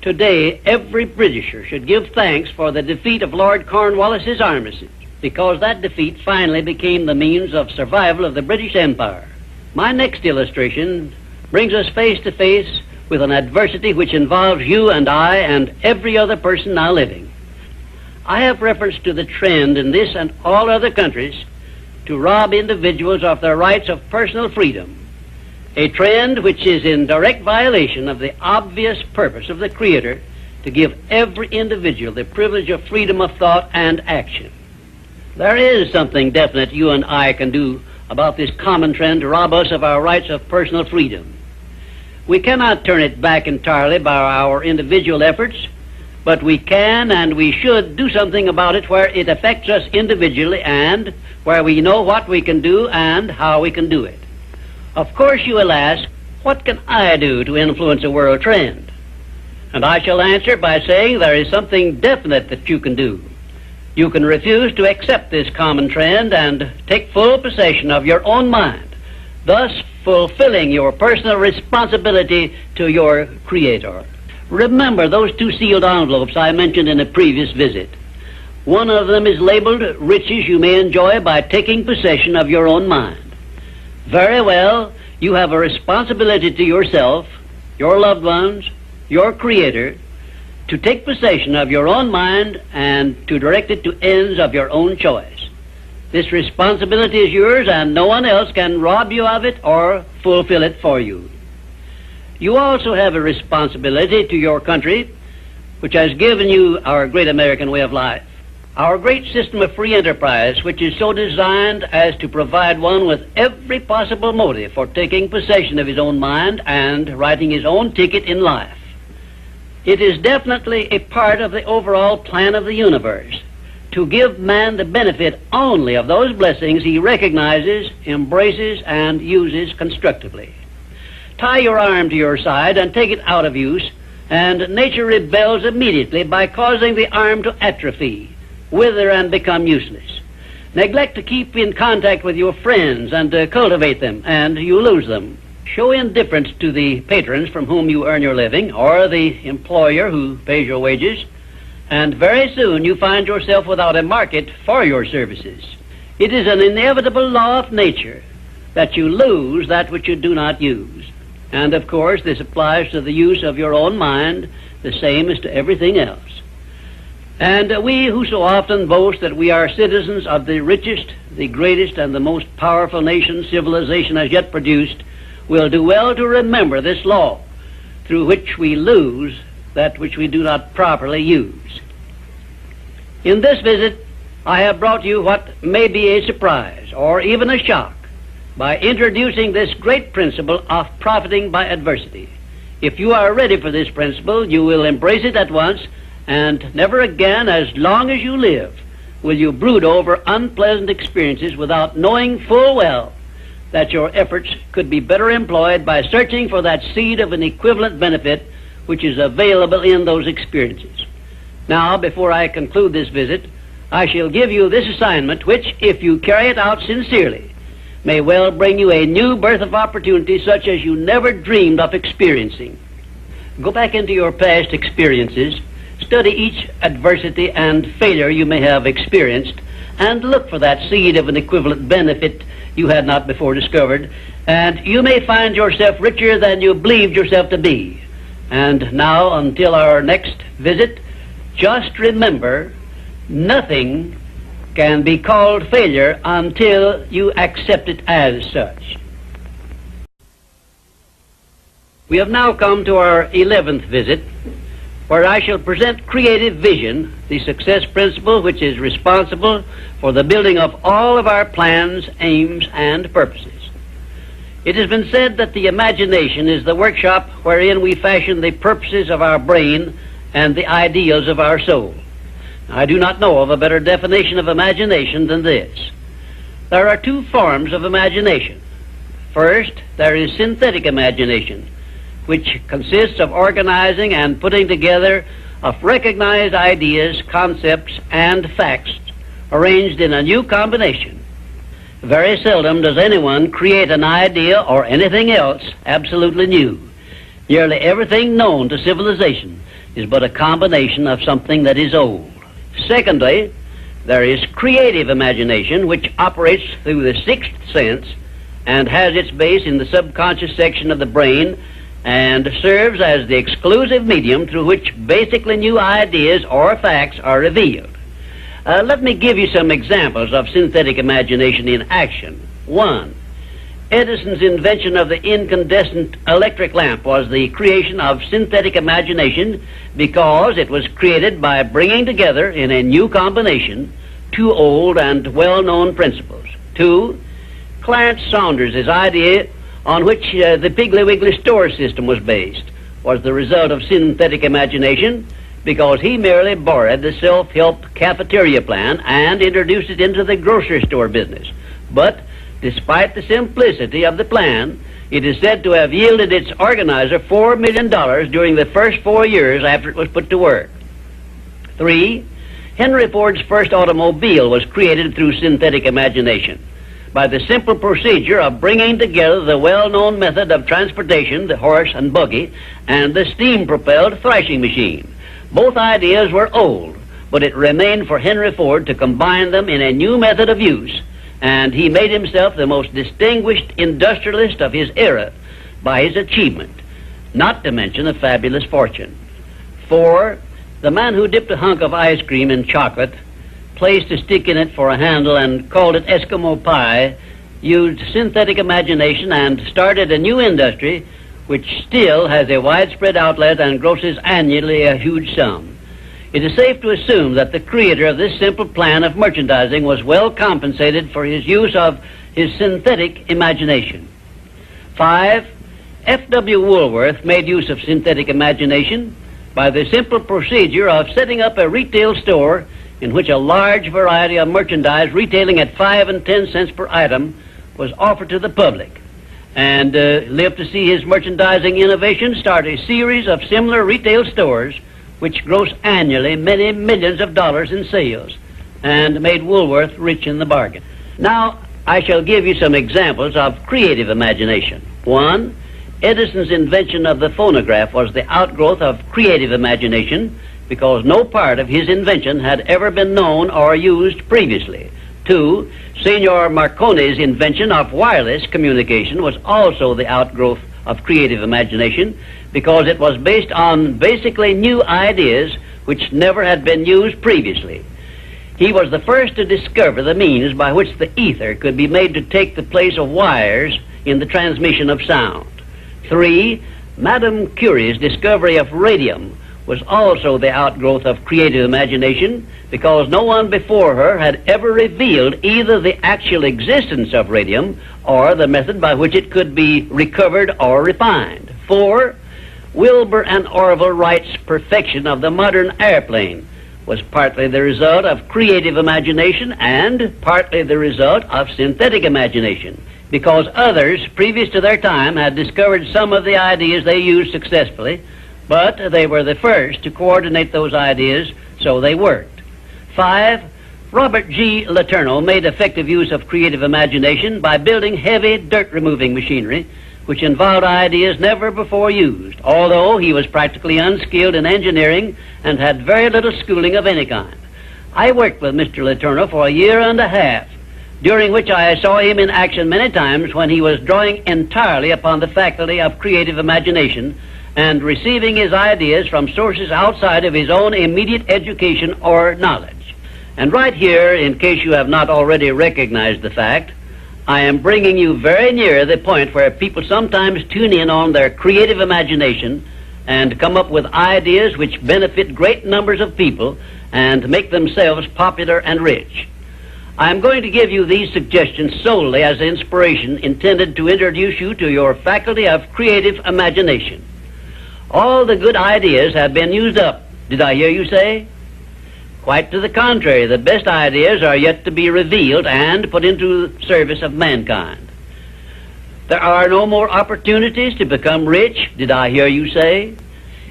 today, every Britisher should give thanks for the defeat of Lord Cornwallis's armistice, because that defeat finally became the means of survival of the British Empire. My next illustration brings us face to face with an adversity which involves you and I and every other person now living. I have reference to the trend in this and all other countries to rob individuals of their rights of personal freedom, a trend which is in direct violation of the obvious purpose of the Creator to give every individual the privilege of freedom of thought and action. There is something definite you and I can do about this common trend to rob us of our rights of personal freedom. We cannot turn it back entirely by our individual efforts, but we can and we should do something about it where it affects us individually and where we know what we can do and how we can do it. Of course you will ask, what can I do to influence a world trend? And I shall answer by saying there is something definite that you can do. You can refuse to accept this common trend and take full possession of your own mind, thus fulfilling your personal responsibility to your Creator. Remember those two sealed envelopes I mentioned in a previous visit. One of them is labeled riches you may enjoy by taking possession of your own mind. Very well, you have a responsibility to yourself, your loved ones, your Creator, to take possession of your own mind and to direct it to ends of your own choice. This responsibility is yours and no one else can rob you of it or fulfill it for you. You also have a responsibility to your country, which has given you our great American way of life. Our great system of free enterprise, which is so designed as to provide one with every possible motive for taking possession of his own mind and writing his own ticket in life. It is definitely a part of the overall plan of the universe to give man the benefit only of those blessings he recognizes, embraces, and uses constructively. Tie your arm to your side and take it out of use and nature rebels immediately by causing the arm to atrophy, wither, and become useless. Neglect to keep in contact with your friends and to cultivate them, and you lose them. Show indifference to the patrons from whom you earn your living, or the employer who pays your wages, and very soon you find yourself without a market for your services. It is an inevitable law of nature that you lose that which you do not use. And of course, this applies to the use of your own mind, the same as to everything else. And we who so often boast that we are citizens of the richest, the greatest, and the most powerful nation civilization has yet produced, will do well to remember this law, through which we lose that which we do not properly use. In this visit, I have brought you what may be a surprise, or even a shock, by introducing this great principle of profiting by adversity. If you are ready for this principle, you will embrace it at once, and never again, as long as you live, will you brood over unpleasant experiences without knowing full well that your efforts could be better employed by searching for that seed of an equivalent benefit which is available in those experiences. Now, before I conclude this visit, I shall give you this assignment which, if you carry it out sincerely, may well bring you a new birth of opportunity such as you never dreamed of experiencing. Go back into your past experiences, study each adversity and failure you may have experienced, and look for that seed of an equivalent benefit you had not before discovered, and you may find yourself richer than you believed yourself to be. And now, until our next visit, just remember, nothing can be called failure until you accept it as such. We have now come to our 11th visit, where I shall present creative vision, the success principle which is responsible for the building of all of our plans, aims, and purposes. It has been said that the imagination is the workshop wherein we fashion the purposes of our brain and the ideals of our soul. I do not know of a better definition of imagination than this. There are two forms of imagination. First, there is synthetic imagination, which consists of organizing and putting together of recognized ideas, concepts, and facts arranged in a new combination. Very seldom does anyone create an idea or anything else absolutely new. Nearly everything known to civilization is but a combination of something that is old. Secondly, there is creative imagination, which operates through the sixth sense and has its base in the subconscious section of the brain and serves as the exclusive medium through which basically new ideas or facts are revealed. Let me give you some examples of synthetic imagination in action. 1. Edison's invention of the incandescent electric lamp was the creation of synthetic imagination because it was created by bringing together in a new combination two old and well-known principles. 2. Clarence Saunders' idea on which the Piggly Wiggly store system was based was the result of synthetic imagination because he merely borrowed the self-help cafeteria plan and introduced it into the grocery store business. But despite the simplicity of the plan, it is said to have yielded its organizer $4 million during the first 4 years after it was put to work. 3. Henry Ford's first automobile was created through synthetic imagination by the simple procedure of bringing together the well-known method of transportation, the horse and buggy, and the steam-propelled thrashing machine. Both ideas were old, but it remained for Henry Ford to combine them in a new method of use, and he made himself the most distinguished industrialist of his era by his achievement, not to mention a fabulous fortune. 4. The man who dipped a hunk of ice cream in chocolate, placed a stick in it for a handle, and called it Eskimo pie, used synthetic imagination and started a new industry which still has a widespread outlet and grosses annually a huge sum. It is safe to assume that the creator of this simple plan of merchandising was well compensated for his use of his synthetic imagination. 5. F.W. Woolworth made use of synthetic imagination by the simple procedure of setting up a retail store in which a large variety of merchandise retailing at 5 and 10 cents per item was offered to the public. and lived to see his merchandising innovations start a series of similar retail stores which gross annually many millions of dollars in sales and made Woolworth rich in the bargain. Now, I shall give you some examples of creative imagination. One, Edison's invention of the phonograph was the outgrowth of creative imagination because no part of his invention had ever been known or used previously. Two, Signor Marconi's invention of wireless communication was also the outgrowth of creative imagination because it was based on basically new ideas which never had been used previously. He was the first to discover the means by which the ether could be made to take the place of wires in the transmission of sound. Three, Madame Curie's discovery of radium was also the outgrowth of creative imagination because no one before her had ever revealed either the actual existence of radium or the method by which it could be recovered or refined. Four, Wilbur and Orville Wright's perfection of the modern airplane was partly the result of creative imagination and partly the result of synthetic imagination, because others previous to their time had discovered some of the ideas they used successfully, but they were the first to coordinate those ideas so they worked. Five, Robert G. Letourneau made effective use of creative imagination by building heavy dirt-removing machinery which involved ideas never before used, although he was practically unskilled in engineering and had very little schooling of any kind. I worked with Mr. Letourneau for a year and a half, during which I saw him in action many times when he was drawing entirely upon the faculty of creative imagination and receiving his ideas from sources outside of his own immediate education or knowledge. And right here, in case you have not already recognized the fact, I am bringing you very near the point where people sometimes tune in on their creative imagination and come up with ideas which benefit great numbers of people and make themselves popular and rich. I am going to give you these suggestions solely as inspiration intended to introduce you to your faculty of creative imagination. All the good ideas have been used up, did I hear you say? Quite to the contrary, the best ideas are yet to be revealed and put into the service of mankind. There are no more opportunities to become rich, did I hear you say?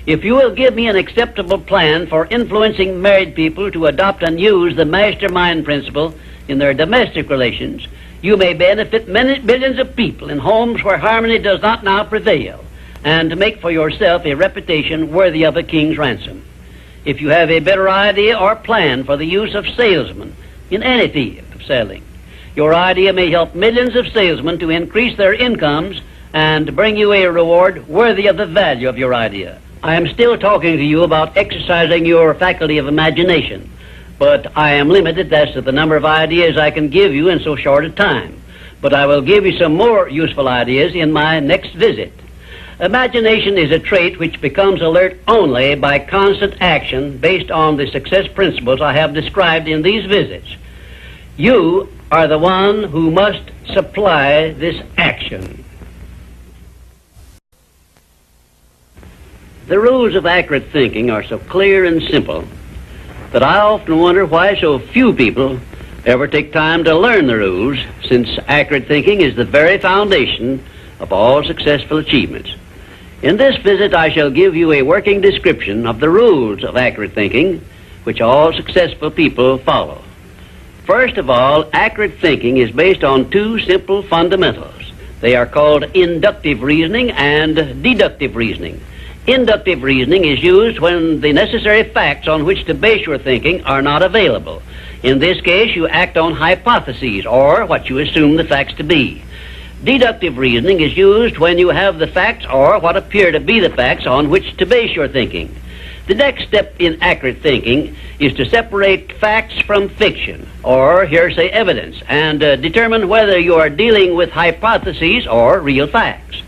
If you will give me an acceptable plan for influencing married people to adopt and use the mastermind principle in their domestic relations, you may benefit many billions of people in homes where harmony does not now prevail, and make for yourself a reputation worthy of a king's ransom. If you have a better idea or plan for the use of salesmen in any field of selling, your idea may help millions of salesmen to increase their incomes and bring you a reward worthy of the value of your idea. I am still talking to you about exercising your faculty of imagination, but I am limited as to the number of ideas I can give you in so short a time. But I will give you some more useful ideas in my next visit. Imagination is a trait which becomes alert only by constant action based on the success principles I have described in these visits. You are the one who must supply this action. The rules of accurate thinking are so clear and simple that I often wonder why so few people ever take time to learn the rules, since accurate thinking is the very foundation of all successful achievements. In this visit, I shall give you a working description of the rules of accurate thinking, which all successful people follow. First of all, accurate thinking is based on two simple fundamentals. They are called inductive reasoning and deductive reasoning. Inductive reasoning is used when the necessary facts on which to base your thinking are not available. In this case, you act on hypotheses, or what you assume the facts to be. Deductive reasoning is used when you have the facts or what appear to be the facts on which to base your thinking. The next step in accurate thinking is to separate facts from fiction or hearsay evidence and determine whether you are dealing with hypotheses or real facts.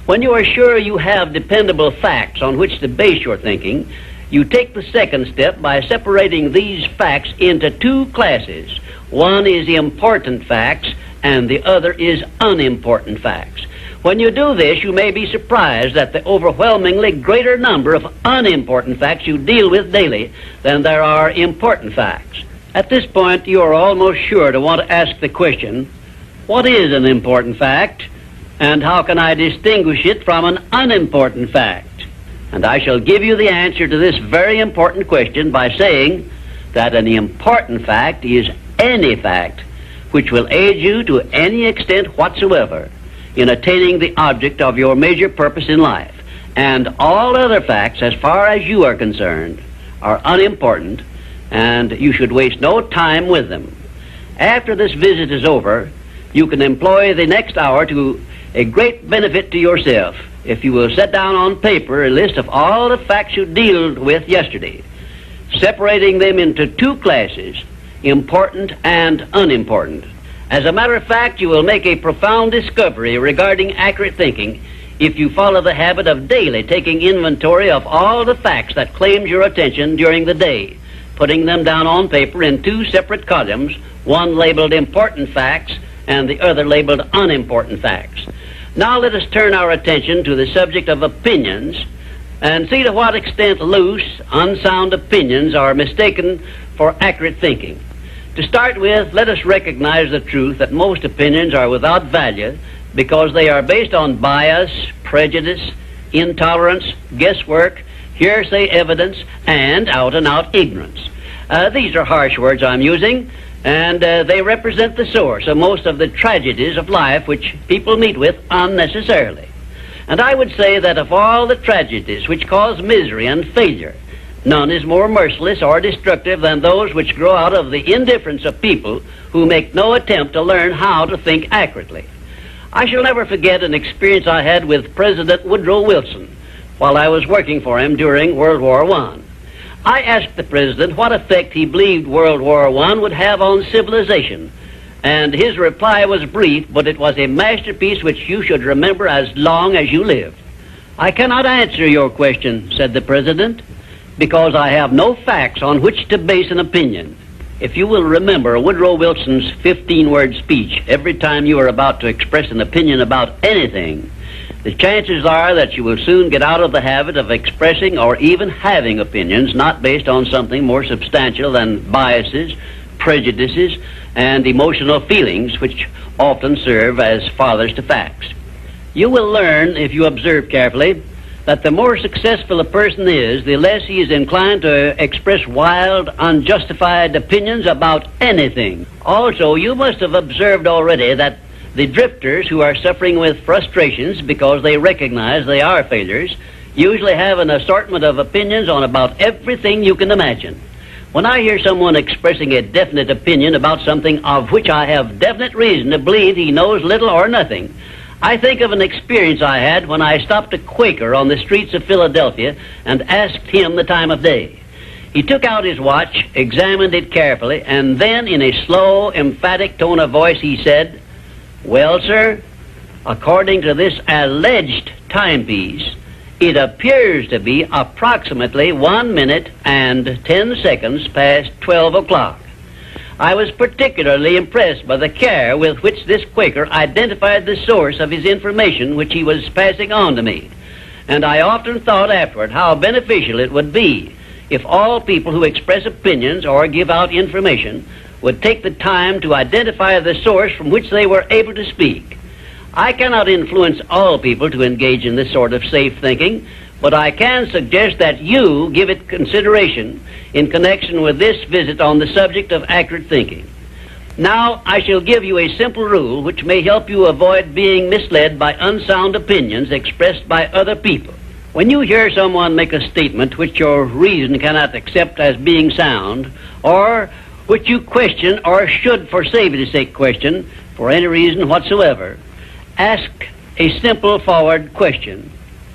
When you are sure you have dependable facts on which to base your thinking, you take the second step by separating these facts into two classes. One is important facts and the other is unimportant facts. When you do this, you may be surprised at the overwhelmingly greater number of unimportant facts you deal with daily than there are important facts. At this point, you are almost sure to want to ask the question, what is an important fact And how can I distinguish it from an unimportant fact? And I shall give you the answer to this very important question by saying that an important fact is any fact which will aid you to any extent whatsoever in attaining the object of your major purpose in life. And all other facts, as far as you are concerned, are unimportant, and you should waste no time with them. After this visit is over, you can employ the next hour to a great benefit to yourself if you will set down on paper a list of all the facts you dealt with yesterday, separating them into two classes, important and unimportant. As a matter of fact, you will make a profound discovery regarding accurate thinking if you follow the habit of daily taking inventory of all the facts that claimed your attention during the day, putting them down on paper in two separate columns, one labeled important facts and the other labeled unimportant facts. Now let us turn our attention to the subject of opinions and see to what extent loose, unsound opinions are mistaken for accurate thinking. To start with, let us recognize the truth that most opinions are without value because they are based on bias, prejudice, intolerance, guesswork, hearsay evidence, and out-and-out ignorance. These are harsh words I'm using, and they represent the source of most of the tragedies of life which people meet with unnecessarily. And I would say that of all the tragedies which cause misery and failure, none is more merciless or destructive than those which grow out of the indifference of people who make no attempt to learn how to think accurately. I shall never forget an experience I had with President Woodrow Wilson while I was working for him during World War I. I asked the President what effect he believed World War I would have on civilization, and his reply was brief, but it was a masterpiece which you should remember as long as you live. "I cannot answer your question," said the President, "because I have no facts on which to base an opinion." If you will remember Woodrow Wilson's 15-word speech every time you are about to express an opinion about anything, the chances are that you will soon get out of the habit of expressing or even having opinions not based on something more substantial than biases, prejudices, and emotional feelings which often serve as fathers to facts. You will learn, if you observe carefully, that the more successful a person is, the less he is inclined to express wild, unjustified opinions about anything. Also, you must have observed already that the drifters who are suffering with frustrations because they recognize they are failures usually have an assortment of opinions on about everything you can imagine. When I hear someone expressing a definite opinion about something of which I have definite reason to believe he knows little or nothing, I think of an experience I had when I stopped a Quaker on the streets of Philadelphia and asked him the time of day. He took out his watch, examined it carefully, and then in a slow, emphatic tone of voice he said, "Well, sir, according to this alleged timepiece, it appears to be approximately 1 minute and 10 seconds past 12 o'clock. I was particularly impressed by the care with which this Quaker identified the source of his information which he was passing on to me, and I often thought afterward how beneficial it would be if all people who express opinions or give out information would take the time to identify the source from which they were able to speak. I cannot influence all people to engage in this sort of safe thinking, but I can suggest that you give it consideration in connection with this visit on the subject of accurate thinking. Now, I shall give you a simple rule which may help you avoid being misled by unsound opinions expressed by other people. When you hear someone make a statement which your reason cannot accept as being sound, or which you question or should for safety's sake question for any reason whatsoever, ask a simple forward question.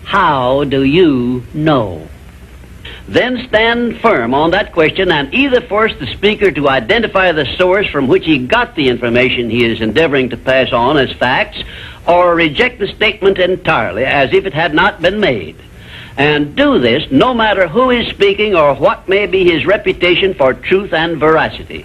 How do you know? Then stand firm on that question and either force the speaker to identify the source from which he got the information he is endeavoring to pass on as facts, or reject the statement entirely as if it had not been made. And do this no matter who is speaking or what may be his reputation for truth and veracity.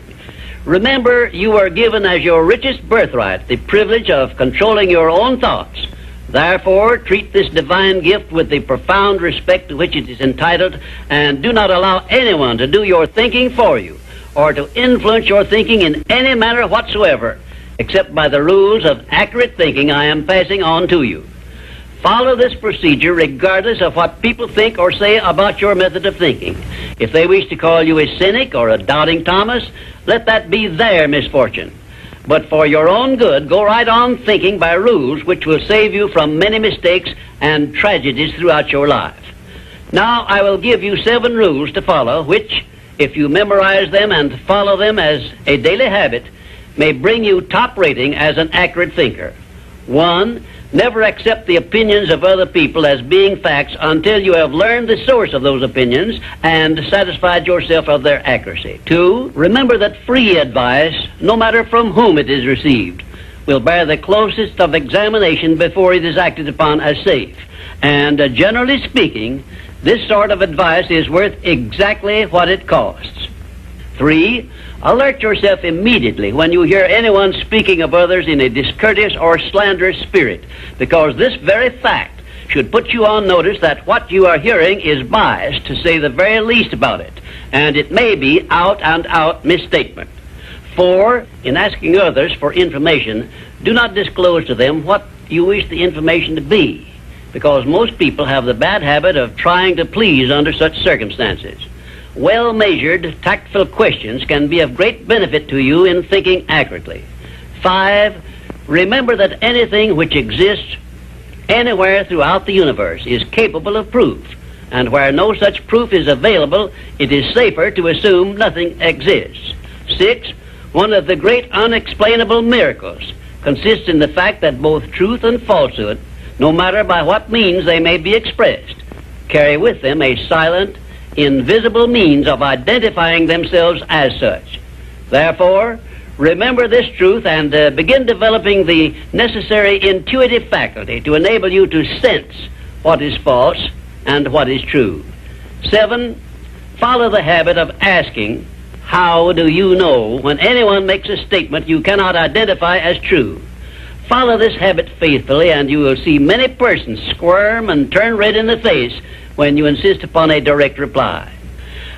Remember, you are given as your richest birthright the privilege of controlling your own thoughts. Therefore, treat this divine gift with the profound respect to which it is entitled, and do not allow anyone to do your thinking for you, or to influence your thinking in any manner whatsoever, except by the rules of accurate thinking I am passing on to you. Follow this procedure regardless of what people think or say about your method of thinking. If they wish to call you a cynic or a doubting Thomas, let that be their misfortune. But for your own good, go right on thinking by rules which will save you from many mistakes and tragedies throughout your life. Now I will give you 7 rules to follow, which, if you memorize them and follow them as a daily habit, may bring you top rating as an accurate thinker. 1. Never accept the opinions of other people as being facts until you have learned the source of those opinions and satisfied yourself of their accuracy. 2. Remember that free advice, no matter from whom it is received, will bear the closest of examination before it is acted upon as safe. And generally speaking, this sort of advice is worth exactly what it costs. 3. Alert yourself immediately when you hear anyone speaking of others in a discourteous or slanderous spirit, because this very fact should put you on notice that what you are hearing is biased, to say the very least about it, and it may be out-and-out misstatement. 4. In asking others for information, do not disclose to them what you wish the information to be, because most people have the bad habit of trying to please under such circumstances. Well-measured, tactful questions can be of great benefit to you in thinking accurately. 5. Remember that anything which exists anywhere throughout the universe is capable of proof, and where no such proof is available, it is safer to assume nothing exists. 6. One of the great unexplainable miracles consists in the fact that both truth and falsehood, no matter by what means they may be expressed, carry with them a silent, invisible means of identifying themselves as such. Therefore, remember this truth and begin developing the necessary intuitive faculty to enable you to sense what is false and what is true. 7. Follow the habit of asking, how do you know, when anyone makes a statement you cannot identify as true. Follow this habit faithfully, and you will see many persons squirm and turn red in the face when you insist upon a direct reply.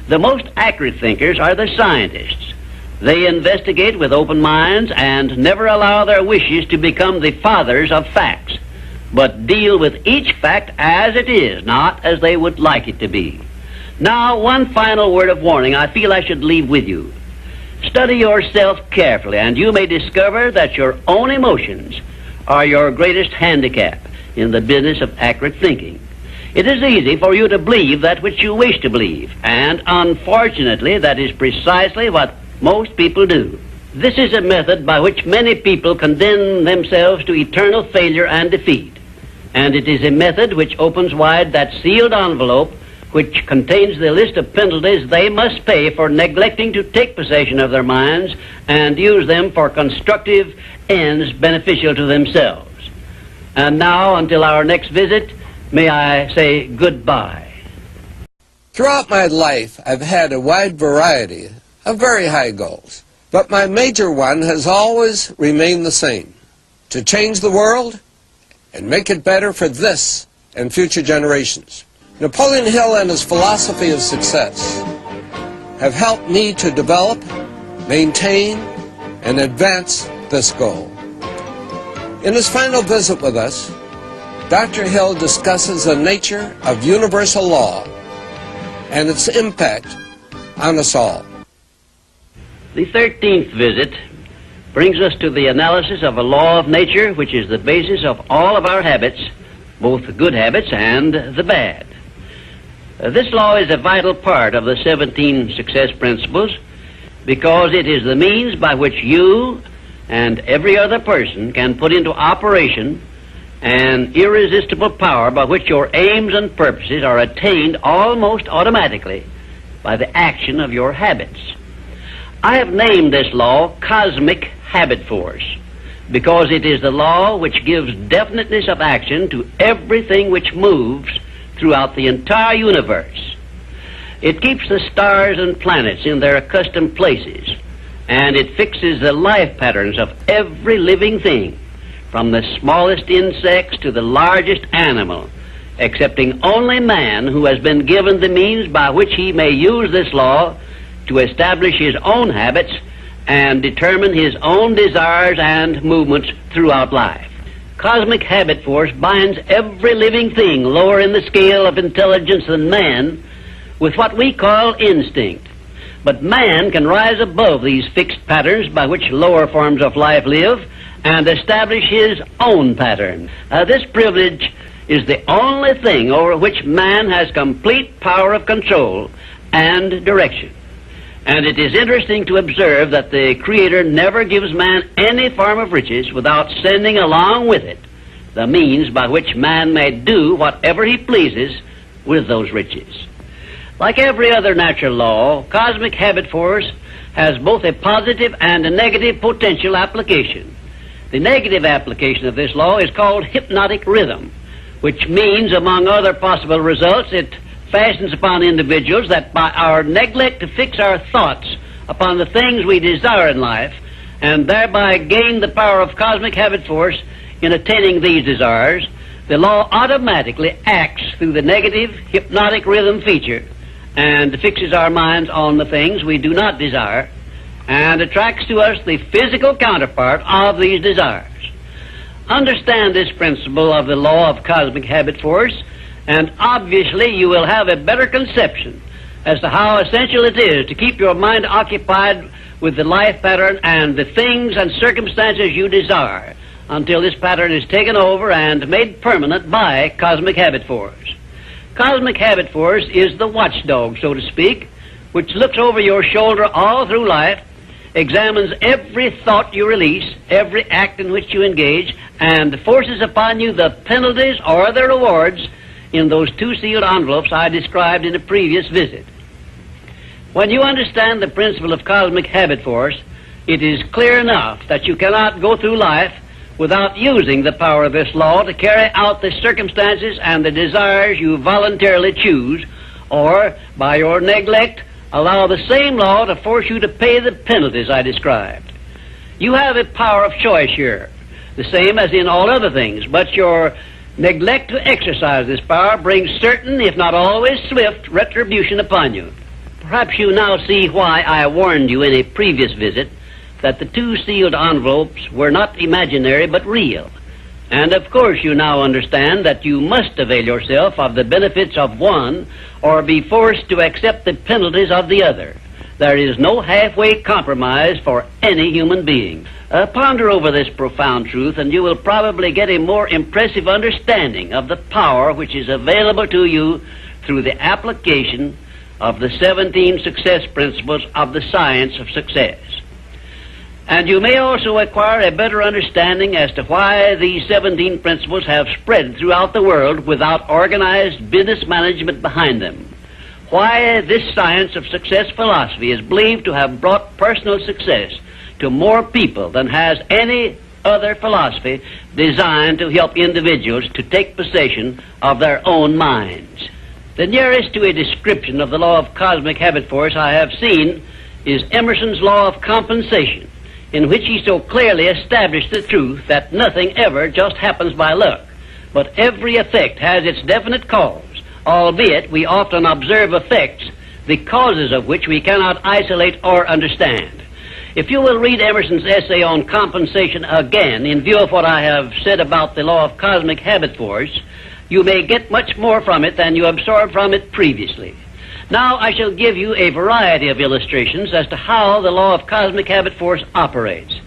The most accurate thinkers are the scientists. They investigate with open minds and never allow their wishes to become the fathers of facts, but deal with each fact as it is, not as they would like it to be. Now, one final word of warning I feel I should leave with you. Study yourself carefully, and you may discover that your own emotions are your greatest handicap in the business of accurate thinking. It is easy for you to believe that which you wish to believe, and unfortunately that is precisely what most people do. This is a method by which many people condemn themselves to eternal failure and defeat, and it is a method which opens wide that sealed envelope which contains the list of penalties they must pay for neglecting to take possession of their minds and use them for constructive ends beneficial to themselves. And now, until our next visit, may I say goodbye. Throughout my life, I've had a wide variety of very high goals, but my major one has always remained the same: to change the world and make it better for this and future generations. Napoleon Hill and his philosophy of success have helped me to develop, maintain, and advance this goal. In his final visit with us, Dr. Hill discusses the nature of universal law and its impact on us all. The 13th visit brings us to the analysis of a law of nature which is the basis of all of our habits, both the good habits and the bad. This law is a vital part of the 17 success principles because it is the means by which you and every other person can put into operation an irresistible power by which your aims and purposes are attained almost automatically by the action of your habits. I have named this law cosmic habit force because it is the law which gives definiteness of action to everything which moves throughout the entire universe. It keeps the stars and planets in their accustomed places, and it fixes the life patterns of every living thing, from the smallest insects to the largest animal, excepting only man, who has been given the means by which he may use this law to establish his own habits and determine his own desires and movements throughout life. Cosmic habit force binds every living thing lower in the scale of intelligence than man with what we call instinct. But man can rise above these fixed patterns by which lower forms of life live and establish his own pattern. This privilege is the only thing over which man has complete power of control and direction. And it is interesting to observe that the Creator never gives man any form of riches without sending along with it the means by which man may do whatever he pleases with those riches. Like every other natural law, cosmic habit force has both a positive and a negative potential application. The negative application of this law is called hypnotic rhythm, which means, among other possible results, it fastens upon individuals that by our neglect to fix our thoughts upon the things we desire in life, and thereby gain the power of cosmic habit force in attaining these desires, the law automatically acts through the negative hypnotic rhythm feature and fixes our minds on the things we do not desire and attracts to us the physical counterpart of these desires. Understand this principle of the law of cosmic habit force, and obviously you will have a better conception as to how essential it is to keep your mind occupied with the life pattern and the things and circumstances you desire until this pattern is taken over and made permanent by cosmic habit force. Cosmic habit force is the watchdog, so to speak, which looks over your shoulder all through life, examines every thought you release, every act in which you engage, and forces upon you the penalties or the rewards in those two sealed envelopes I described in a previous visit. When you understand the principle of cosmic habit force, it is clear enough that you cannot go through life without using the power of this law to carry out the circumstances and the desires you voluntarily choose, or, by your neglect, allow the same law to force you to pay the penalties I described. You have a power of choice here, the same as in all other things, but your neglect to exercise this power brings certain, if not always swift, retribution upon you. Perhaps you now see why I warned you in a previous visit that the two sealed envelopes were not imaginary but real. And of course you now understand that you must avail yourself of the benefits of one or be forced to accept the penalties of the other. There is no halfway compromise for any human being. Ponder over this profound truth, and you will probably get a more impressive understanding of the power which is available to you through the application of the 17 success principles of the science of success. And you may also acquire a better understanding as to why these 17 principles have spread throughout the world without organized business management behind them. Why this science of success philosophy is believed to have brought personal success to more people than has any other philosophy designed to help individuals to take possession of their own minds. The nearest to a description of the law of cosmic habit force I have seen is Emerson's law of compensation, in which he so clearly established the truth that nothing ever just happens by luck, but every effect has its definite cause, albeit we often observe effects, the causes of which we cannot isolate or understand. If you will read Emerson's essay on compensation again, in view of what I have said about the law of cosmic habit force, you may get much more from it than you absorbed from it previously. Now I shall give you a variety of illustrations as to how the law of cosmic habit force operates.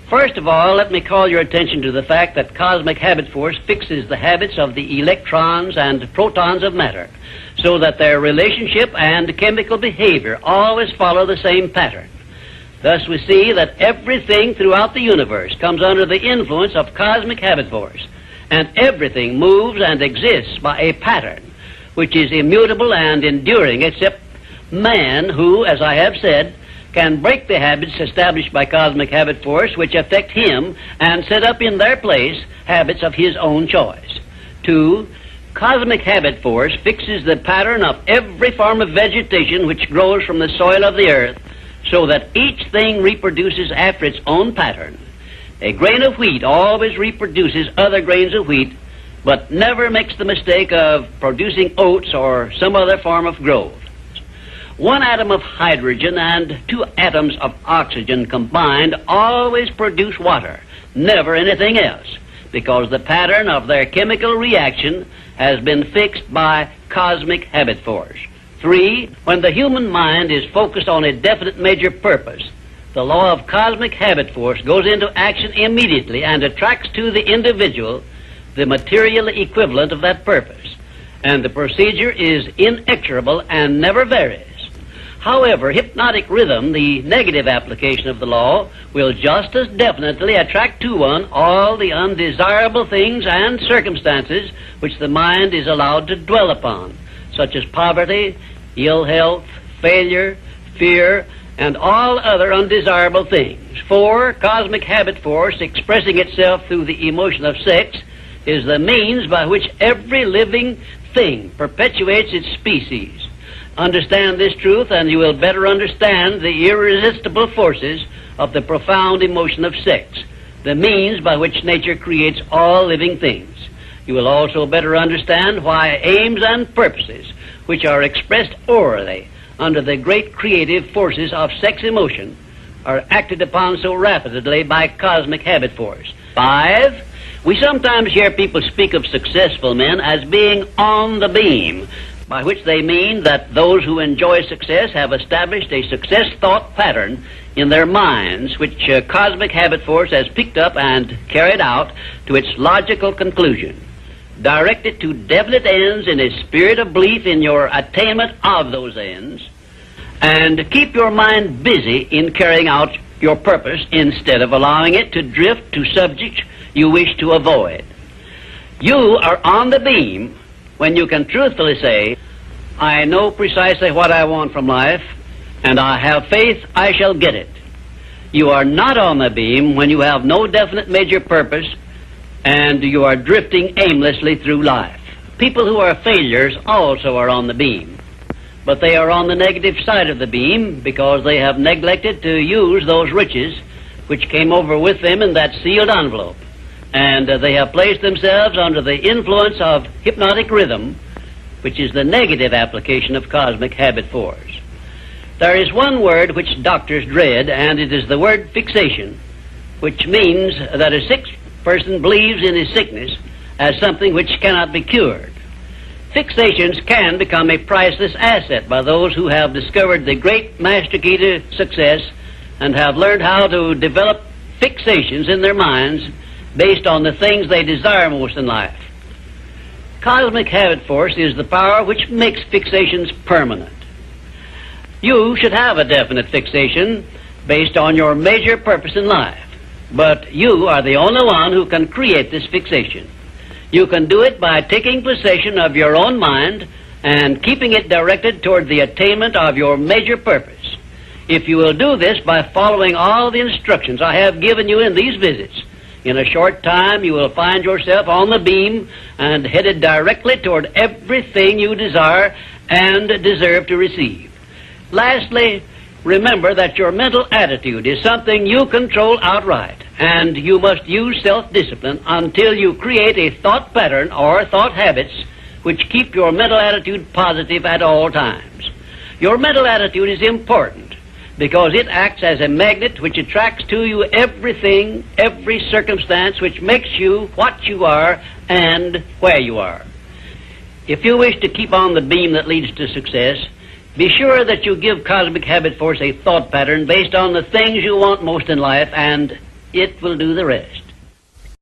First of all, let me call your attention to the fact that cosmic habit force fixes the habits of the electrons and protons of matter, so that their relationship and chemical behavior always follow the same pattern. Thus we see that everything throughout the universe comes under the influence of cosmic habit force, and everything moves and exists by a pattern which is immutable and enduring, except man, who, as I have said, can break the habits established by cosmic habit force which affect him and set up in their place habits of his own choice. 2, cosmic habit force fixes the pattern of every form of vegetation which grows from the soil of the earth, so that each thing reproduces after its own pattern. A grain of wheat always reproduces other grains of wheat, but never makes the mistake of producing oats or some other form of growth. 1 atom of hydrogen and 2 atoms of oxygen combined always produce water, never anything else, because the pattern of their chemical reaction has been fixed by cosmic habit force. 3, when the human mind is focused on a definite major purpose, the law of cosmic habit force goes into action immediately and attracts to the individual the material equivalent of that purpose, and the procedure is inexorable and never varies. However, hypnotic rhythm, the negative application of the law, will just as definitely attract to one all the undesirable things and circumstances which the mind is allowed to dwell upon, such as poverty, ill health, failure, fear, and all other undesirable things. For cosmic habit force, expressing itself through the emotion of sex, is the means by which every living thing perpetuates its species. Understand this truth, and you will better understand the irresistible forces of the profound emotion of sex, the means by which nature creates all living things. You will also better understand why aims and purposes, which are expressed orally under the great creative forces of sex emotion, are acted upon so rapidly by cosmic habit force. 5, we sometimes hear people speak of successful men as being on the beam, by which they mean that those who enjoy success have established a success thought pattern in their minds, which cosmic habit force has picked up and carried out to its logical conclusion. Direct it to definite ends in a spirit of belief in your attainment of those ends, and keep your mind busy in carrying out your purpose instead of allowing it to drift to subjects you wish to avoid. You are on the beam when you can truthfully say, I know precisely what I want from life, and I have faith I shall get it. You are not on the beam when you have no definite major purpose and you are drifting aimlessly through life. People who are failures also are on the beam, but they are on the negative side of the beam because they have neglected to use those riches which came over with them in that sealed envelope, and they have placed themselves under the influence of hypnotic rhythm, which is the negative application of cosmic habit force. There is one word which doctors dread, and it is the word fixation, which means that a sick person believes in his sickness as something which cannot be cured. Fixations can become a priceless asset by those who have discovered the great master key to success and have learned how to develop fixations in their minds based on the things they desire most in life. Cosmic habit force is the power which makes fixations permanent. You should have a definite fixation based on your major purpose in life, but you are the only one who can create this fixation. You can do it by taking possession of your own mind and keeping it directed toward the attainment of your major purpose. If you will do this by following all the instructions I have given you in these visits, in a short time you will find yourself on the beam and headed directly toward everything you desire and deserve to receive. Lastly, remember that your mental attitude is something you control outright, and you must use self-discipline until you create a thought pattern or thought habits which keep your mental attitude positive at all times. Your mental attitude is important because it acts as a magnet which attracts to you everything, every circumstance which makes you what you are and where you are. If you wish to keep on the beam that leads to success, be sure that you give cosmic habit force a thought pattern based on the things you want most in life, and it will do the rest.